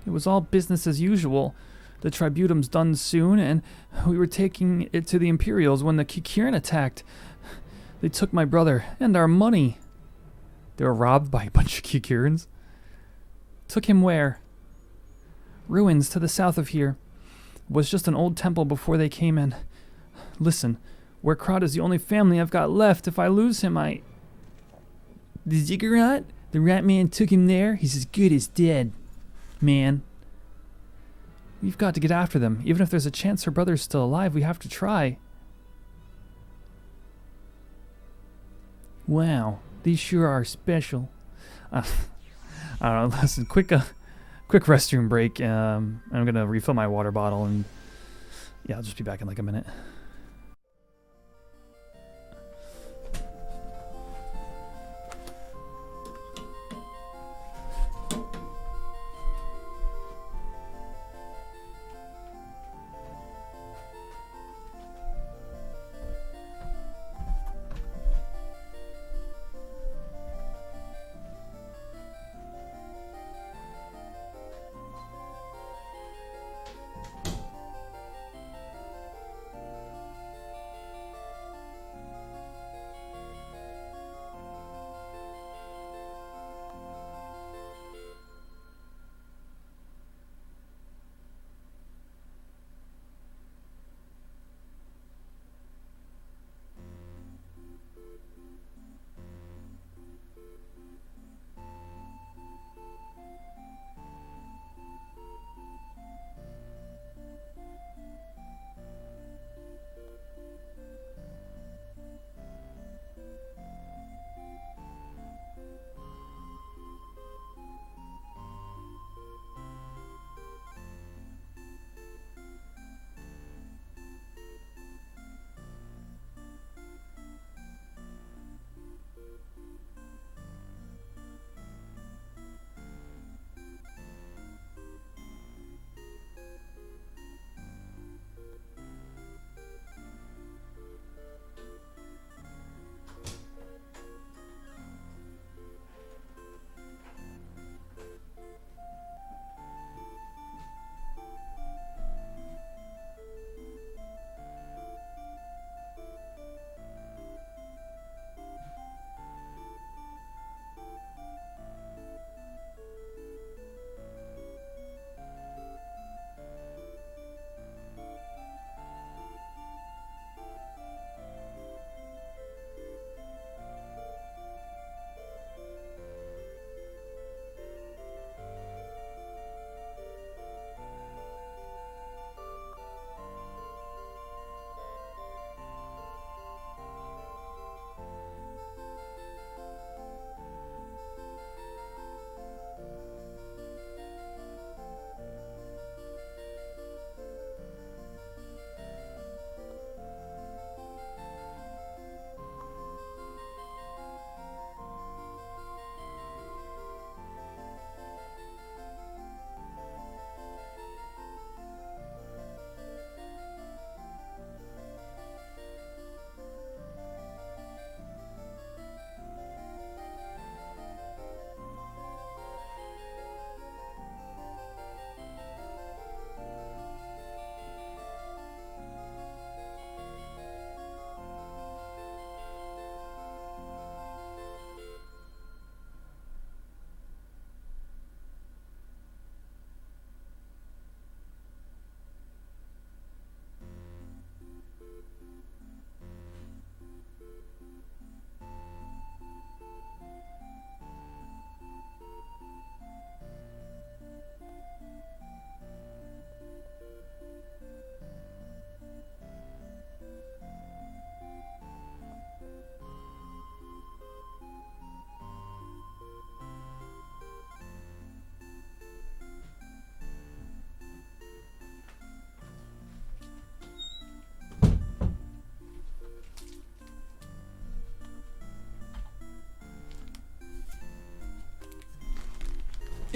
It was all business as usual. The Tributum's done soon, and we were taking it to the Imperials when the Kikirin attacked. They took my brother and our money. They were robbed by a bunch of Kikirins. Took him where? Ruins to the south of here. It was just an old temple before they came in. Listen, Wakrada is the only family I've got left. If I lose him, The Ziggurat? The Rat Man took him there? He's as good as dead. Man. We've got to get after them. Even if there's a chance her brother's still alive, we have to try. Wow, these sure are special. I don't know, listen, quick restroom break. I'm gonna refill my water bottle and yeah, I'll just be back in like a minute.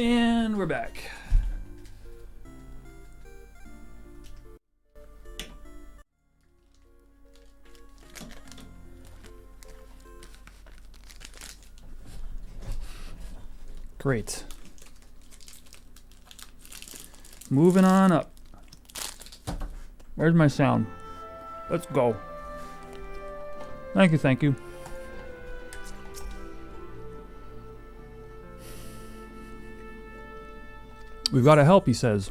And we're back. Great. Moving on up. Where's my sound? Let's go. Thank you, thank you. We've got to help, he says.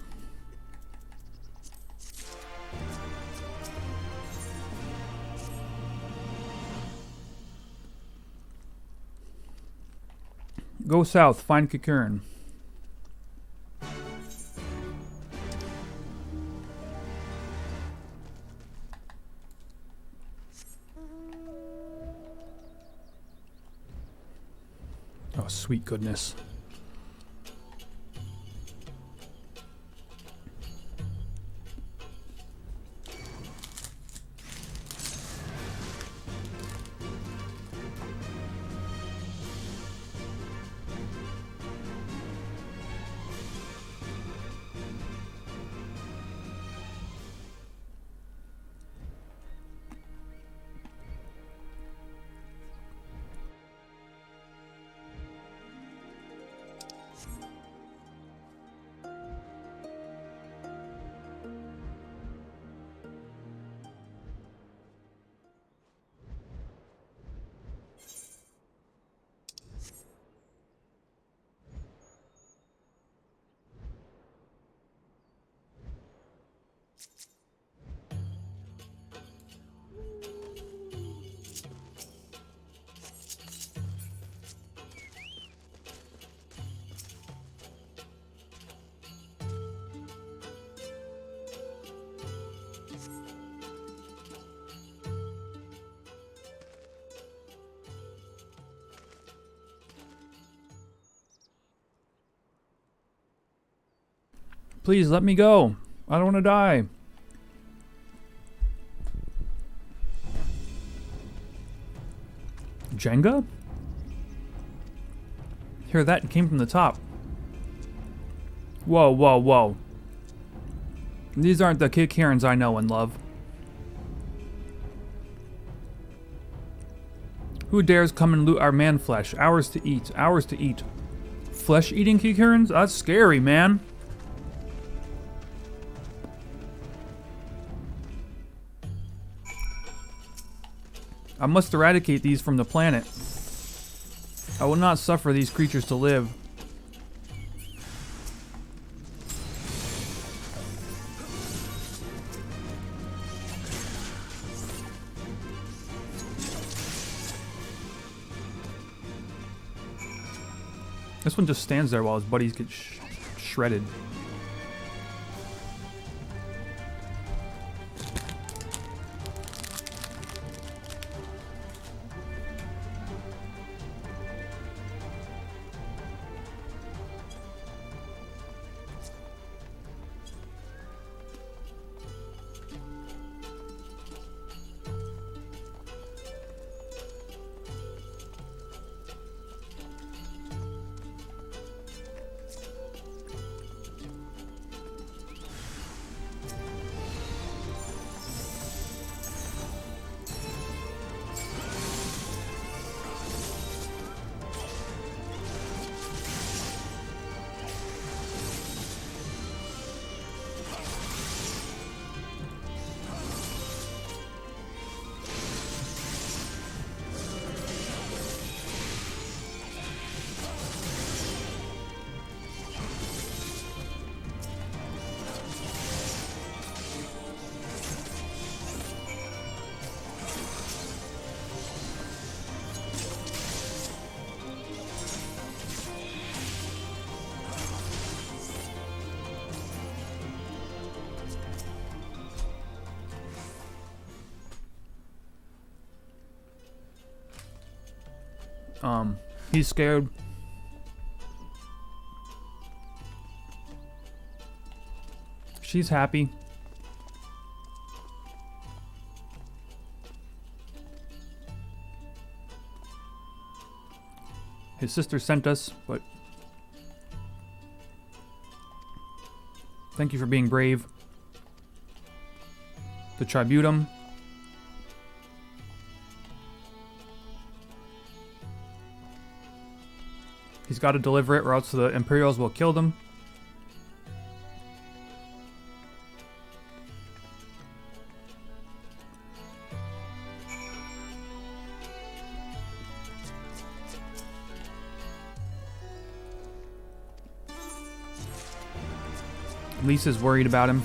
Go south, find Kikern. Oh, sweet goodness. Please let me go. I don't want to die. Jenga? Hear that? It came from the top. Whoa, whoa, whoa. These aren't the Kikherans I know and love. Who dares come and loot our man flesh? Ours to eat. Ours to eat. Flesh-eating Kikherans? That's scary, man. I must eradicate these from the planet. I will not suffer these creatures to live. This one just stands there while his buddies get shredded. He's scared. She's happy. His sister sent us, but Thank you for being brave. The Tributum. He's got to deliver it or else the Imperials will kill them. Lisa's worried about him.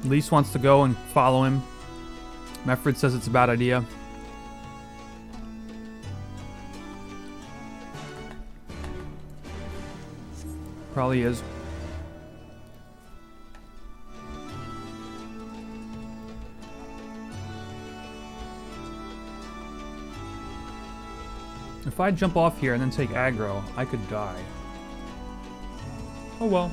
Lise wants to go and follow him. Meffred says it's a bad idea. Probably is. If I jump off here and then take aggro, I could die. Oh well.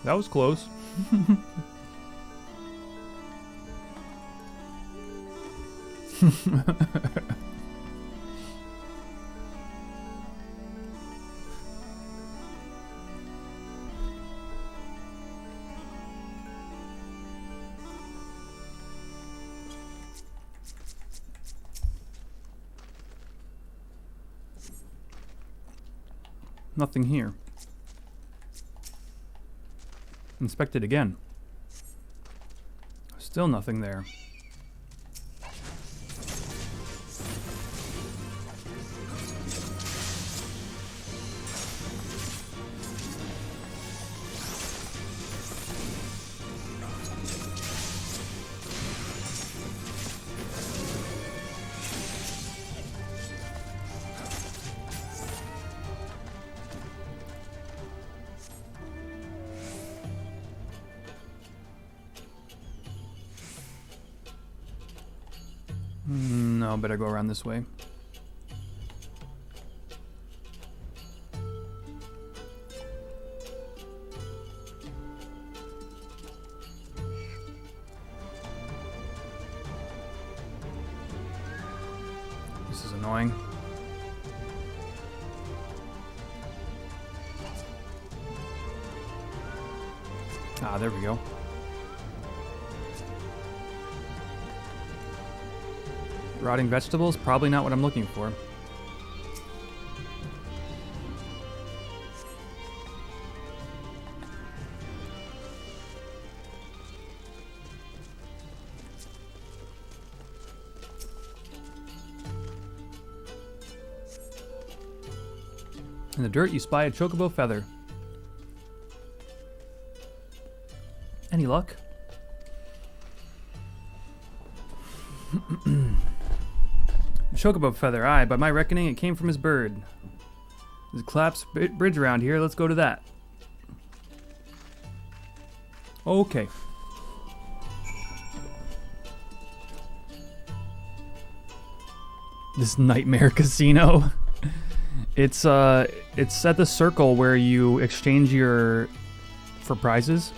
That was close. Nothing here. Inspect it again. Still nothing there. No, better go around this way. This is annoying. Ah, there we go. Rotting vegetables? Probably not what I'm looking for. In the dirt, you spy a chocobo feather. Any luck? Chocobo feather, aye. By my reckoning, it came from his bird. There's a collapsed bridge around here. Let's go to that. Okay. This nightmare casino. It's at the circle where you exchange your for prizes.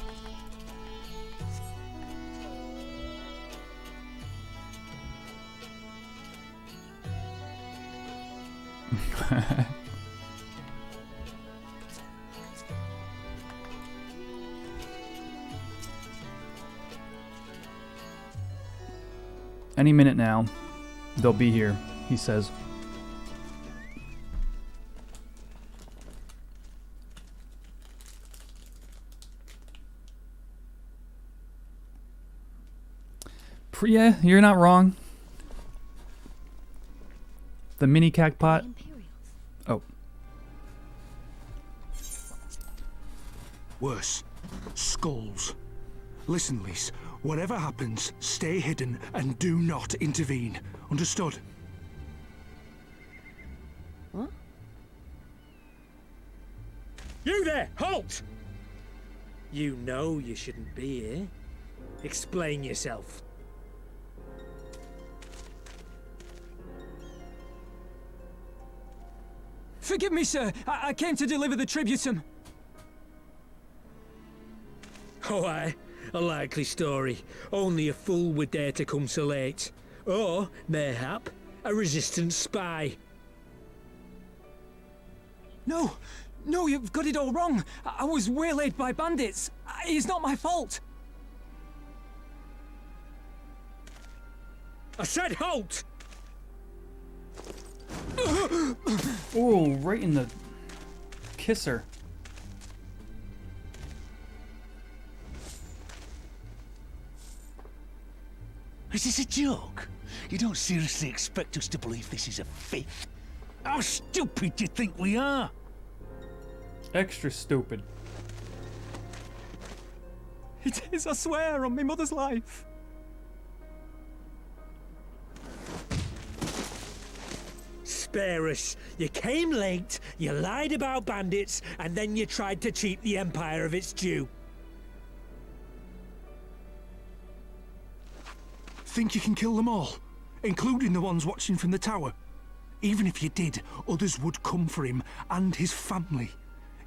Any minute now, they'll be here, he says. Yeah, you're not wrong. The mini cacpot. Oh. Worse. Skulls. Listen, Lise. Whatever happens, stay hidden and do not intervene. Understood? What? You there! Halt! You know you shouldn't be here. Explain yourself. Forgive me, sir. I came to deliver the tributum. Oh, aye. A likely story. Only a fool would dare to come so late. Or, mayhap, a resistance spy. No, you've got it all wrong. I was waylaid by bandits. It's not my fault. I said halt! Oh, right in the kisser. Is this a joke? You don't seriously expect us to believe this is a fifth? How stupid do you think we are? Extra stupid. It is, I swear, on my mother's life. Spare us. You came late, you lied about bandits, and then you tried to cheat the Empire of its due. Think you can kill them all? Including the ones watching from the tower? Even if you did, others would come for him and his family.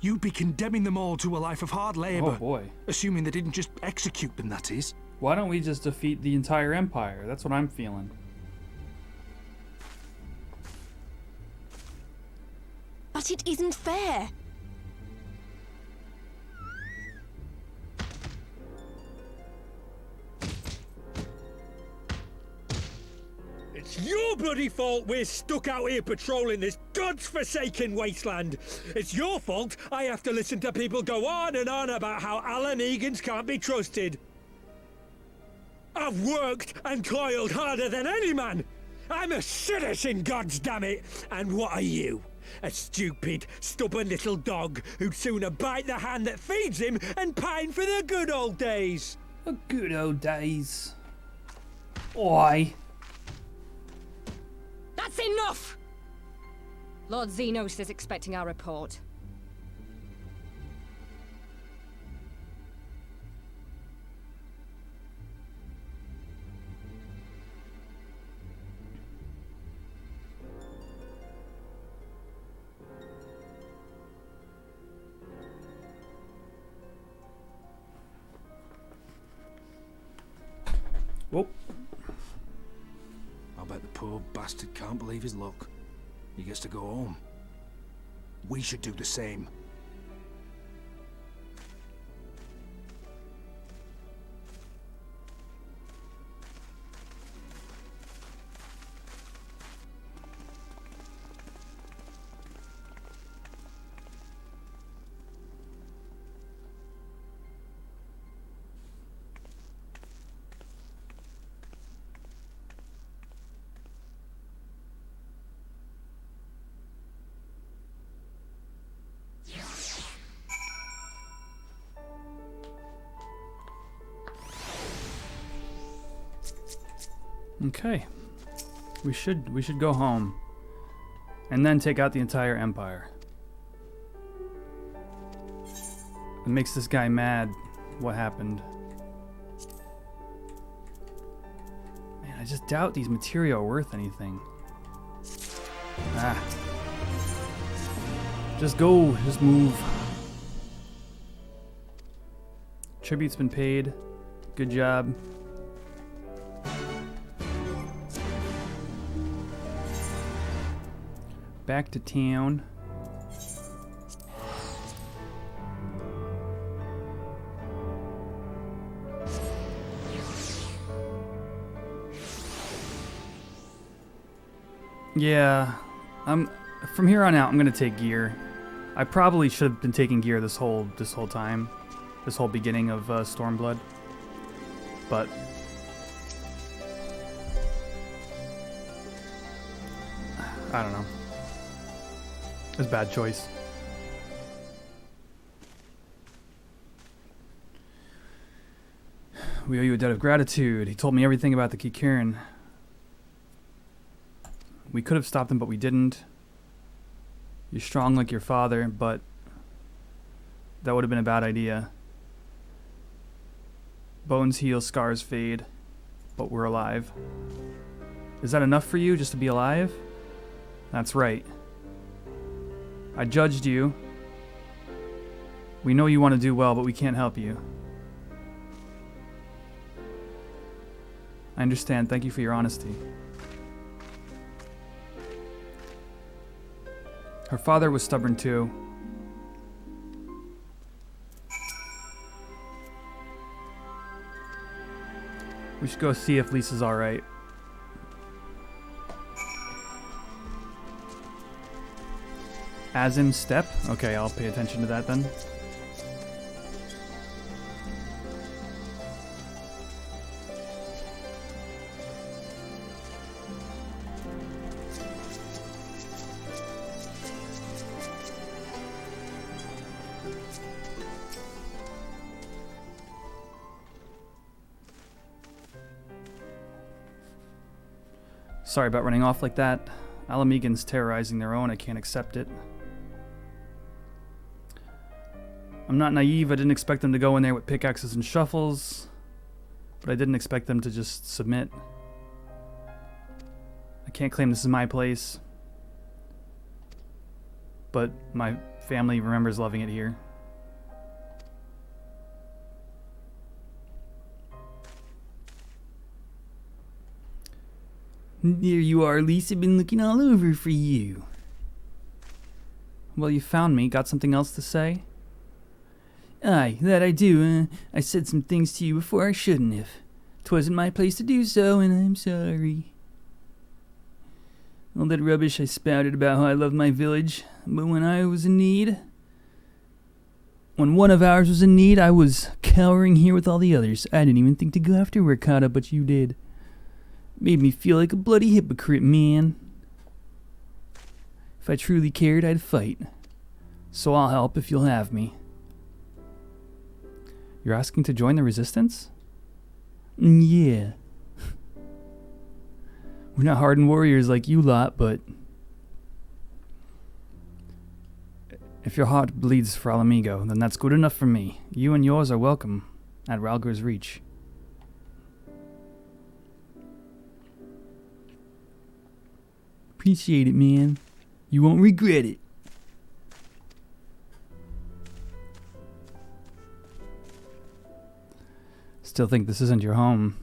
You'd be condemning them all to a life of hard labor. Oh boy. Assuming they didn't just execute them, that is. Why don't we just defeat the entire Empire? That's what I'm feeling. But it isn't fair. It's your bloody fault we're stuck out here patrolling this god's-forsaken wasteland. It's your fault I have to listen to people go on and on about how Alan Egans can't be trusted. I've worked and toiled harder than any man. I'm a citizen, goddammit. And what are you? A stupid, stubborn little dog who'd sooner bite the hand that feeds him and pine for the good old days. The good old days. Why? That's enough! Lord Xenos is expecting our report. Whoa. I bet the poor bastard can't believe his luck. He gets to go home. We should do the same. Okay. We should go home. And then take out the entire Empire. It makes this guy mad. What happened? Man, I just doubt these material are worth anything. Ah. Just go. Just move. Tribute's been paid. Good job. Back to town. Yeah, from here on out I'm gonna take gear. I probably should have been taking gear this whole time, this whole beginning of Stormblood, but I don't know. It was a bad choice. We owe you a debt of gratitude. He told me everything about the Kikirn. We could have stopped him, but we didn't. You're strong like your father, but that would have been a bad idea. Bones heal, scars fade, but we're alive. Is that enough for you, just to be alive? That's right. I judged you. We know you want to do well, but we can't help you. I understand. Thank you for your honesty. Her father was stubborn too. We should go see if Lisa's alright. As in step? Okay, I'll pay attention to that then. Sorry about running off like that. Alamegans terrorizing their own, I can't accept it. I'm not naive, I didn't expect them to go in there with pickaxes and shuffles, but I didn't expect them to just submit. I can't claim this is my place, but my family remembers loving it here. There you are, Lisa. Been looking all over for you. Well, you found me. Got something else to say? Aye, that I do. I said some things to you before I shouldn't have. 'Twasn't my place to do so, and I'm sorry. All that rubbish I spouted about how I love my village, but when I was in need... When one of ours was in need, I was cowering here with all the others. I didn't even think to go after Ricotta, but you did. Made me feel like a bloody hypocrite, man. If I truly cared, I'd fight. So I'll help if you'll have me. You're asking to join the resistance? Yeah. We're not hardened warriors like you lot, but... If your heart bleeds for Alamigo, then that's good enough for me. You and yours are welcome at Ralger's Reach. Appreciate it, man. You won't regret it. Still think this isn't your home.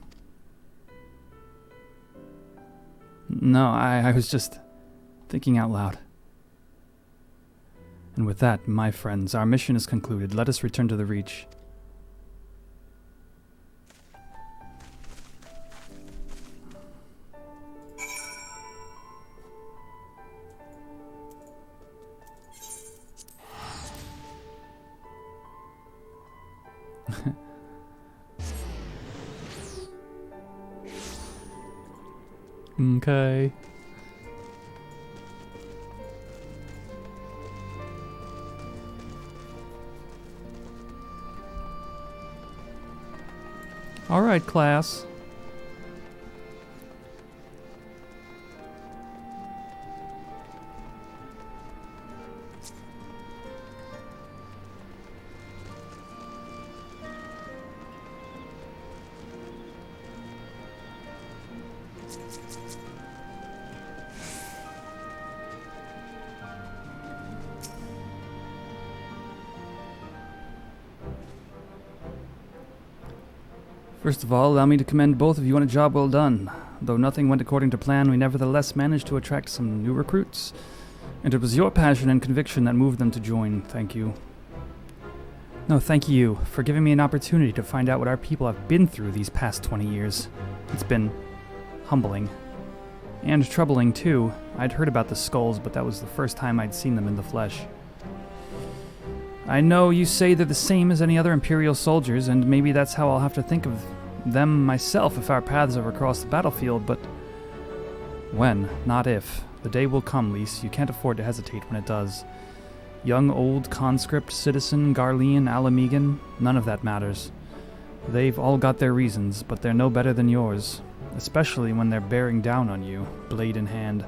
No, I was just thinking out loud. And with that, my friends, our mission is concluded. Let us return to the Reach. Okay. All right, class. First of all, allow me to commend both of you on a job well done. Though nothing went according to plan, we nevertheless managed to attract some new recruits. And it was your passion and conviction that moved them to join. Thank you. No, thank you for giving me an opportunity to find out what our people have been through these past 20 years. It's been humbling. And troubling, too. I'd heard about the skulls, but that was the first time I'd seen them in the flesh. I know you say they're the same as any other Imperial soldiers, and maybe that's how I'll have to think of them myself if our paths ever cross the battlefield, but when, not if. The day will come, Lise. You can't afford to hesitate when it does. Young, old, conscript, citizen, Garlean, Alamegan, none of that matters. They've all got their reasons, but they're no better than yours, especially when they're bearing down on you, blade in hand.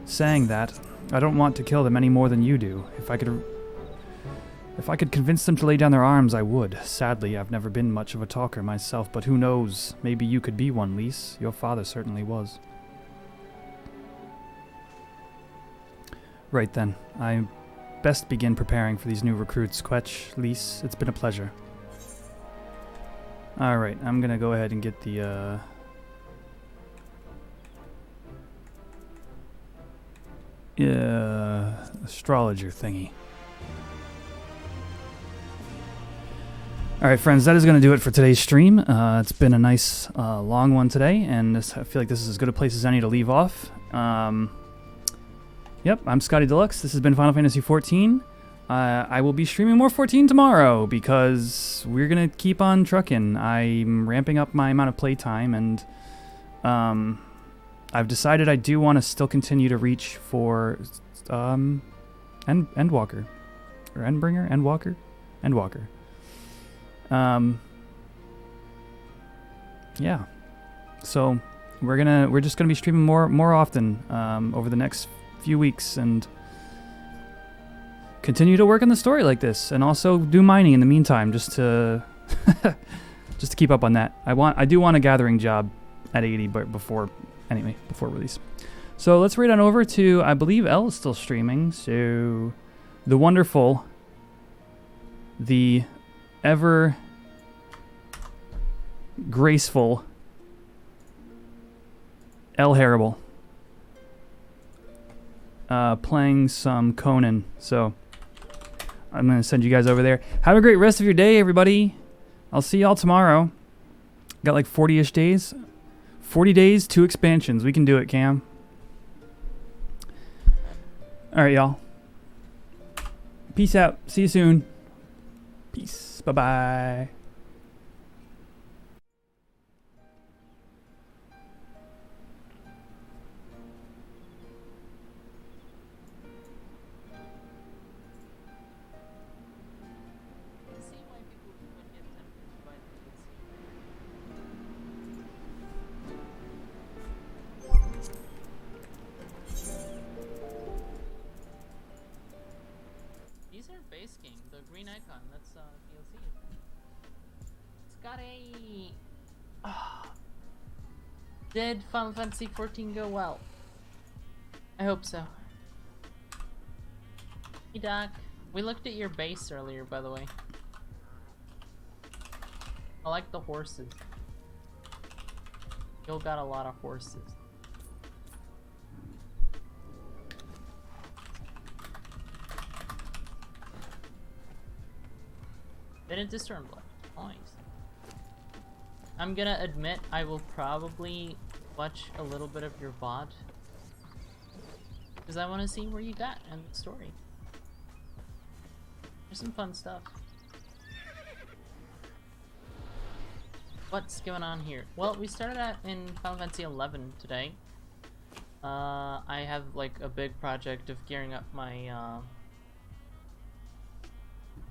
Saying that, I don't want to kill them any more than you do. If I could convince them to lay down their arms, I would. Sadly, I've never been much of a talker myself, but who knows? Maybe you could be one, Lise. Your father certainly was. Right then. I best begin preparing for these new recruits. Quetch, Lise, it's been a pleasure. Alright, I'm gonna go ahead and get the, astrologer thingy. Alright, friends, that is going to do it for today's stream. It's been a nice, long one today, and I feel like this is as good a place as any to leave off. Yep, I'm ScottyDeluxe. This has been Final Fantasy XIV. I will be streaming more 14 tomorrow, because we're going to keep on trucking. I'm ramping up my amount of playtime, and I've decided I do want to still continue to reach for Endwalker. Or Endbringer? Endwalker? Endwalker. Yeah. So we're just gonna be streaming more often over the next few weeks, and continue to work on the story like this, and also do mining in the meantime, just to just to keep up on that. I do want a gathering job at 80, but before release. So let's read on over to, I believe Elle is still streaming, so the wonderful, the ever graceful Elle Harrible, playing some Conan. So I'm gonna send you guys over there. Have a great rest of your day, everybody. I'll see y'all tomorrow. Got like 40-ish days. 40 days, 2 expansions. We can do it, Cam. Alright, y'all. Peace out. See you soon. Peace. Bye-bye. Scotty! Oh. Did Final Fantasy XIV go well? I hope so. Hey Doc, we looked at your base earlier, by the way. I like the horses. You got a lot of horses. Been into Stormblood. Nice. I'm gonna admit I will probably watch a little bit of your VOD, because I want to see where you got in the story. There's some fun stuff. What's going on here? Well, we started out in Final Fantasy XI today. I have like a big project of gearing up my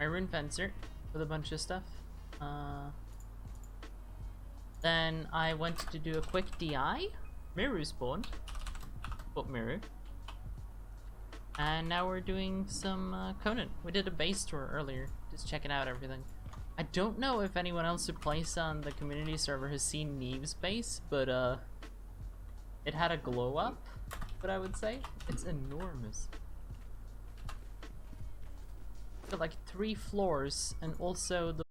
my rune fencer with a bunch of stuff. Then I went to do a quick DI. Miru spawned. But Miru. And now we're doing some Conan. We did a base tour earlier, just checking out everything. I don't know if anyone else who plays on the community server has seen Neve's base, but it had a glow up, but I would say it's enormous. Got like 3 floors, and also the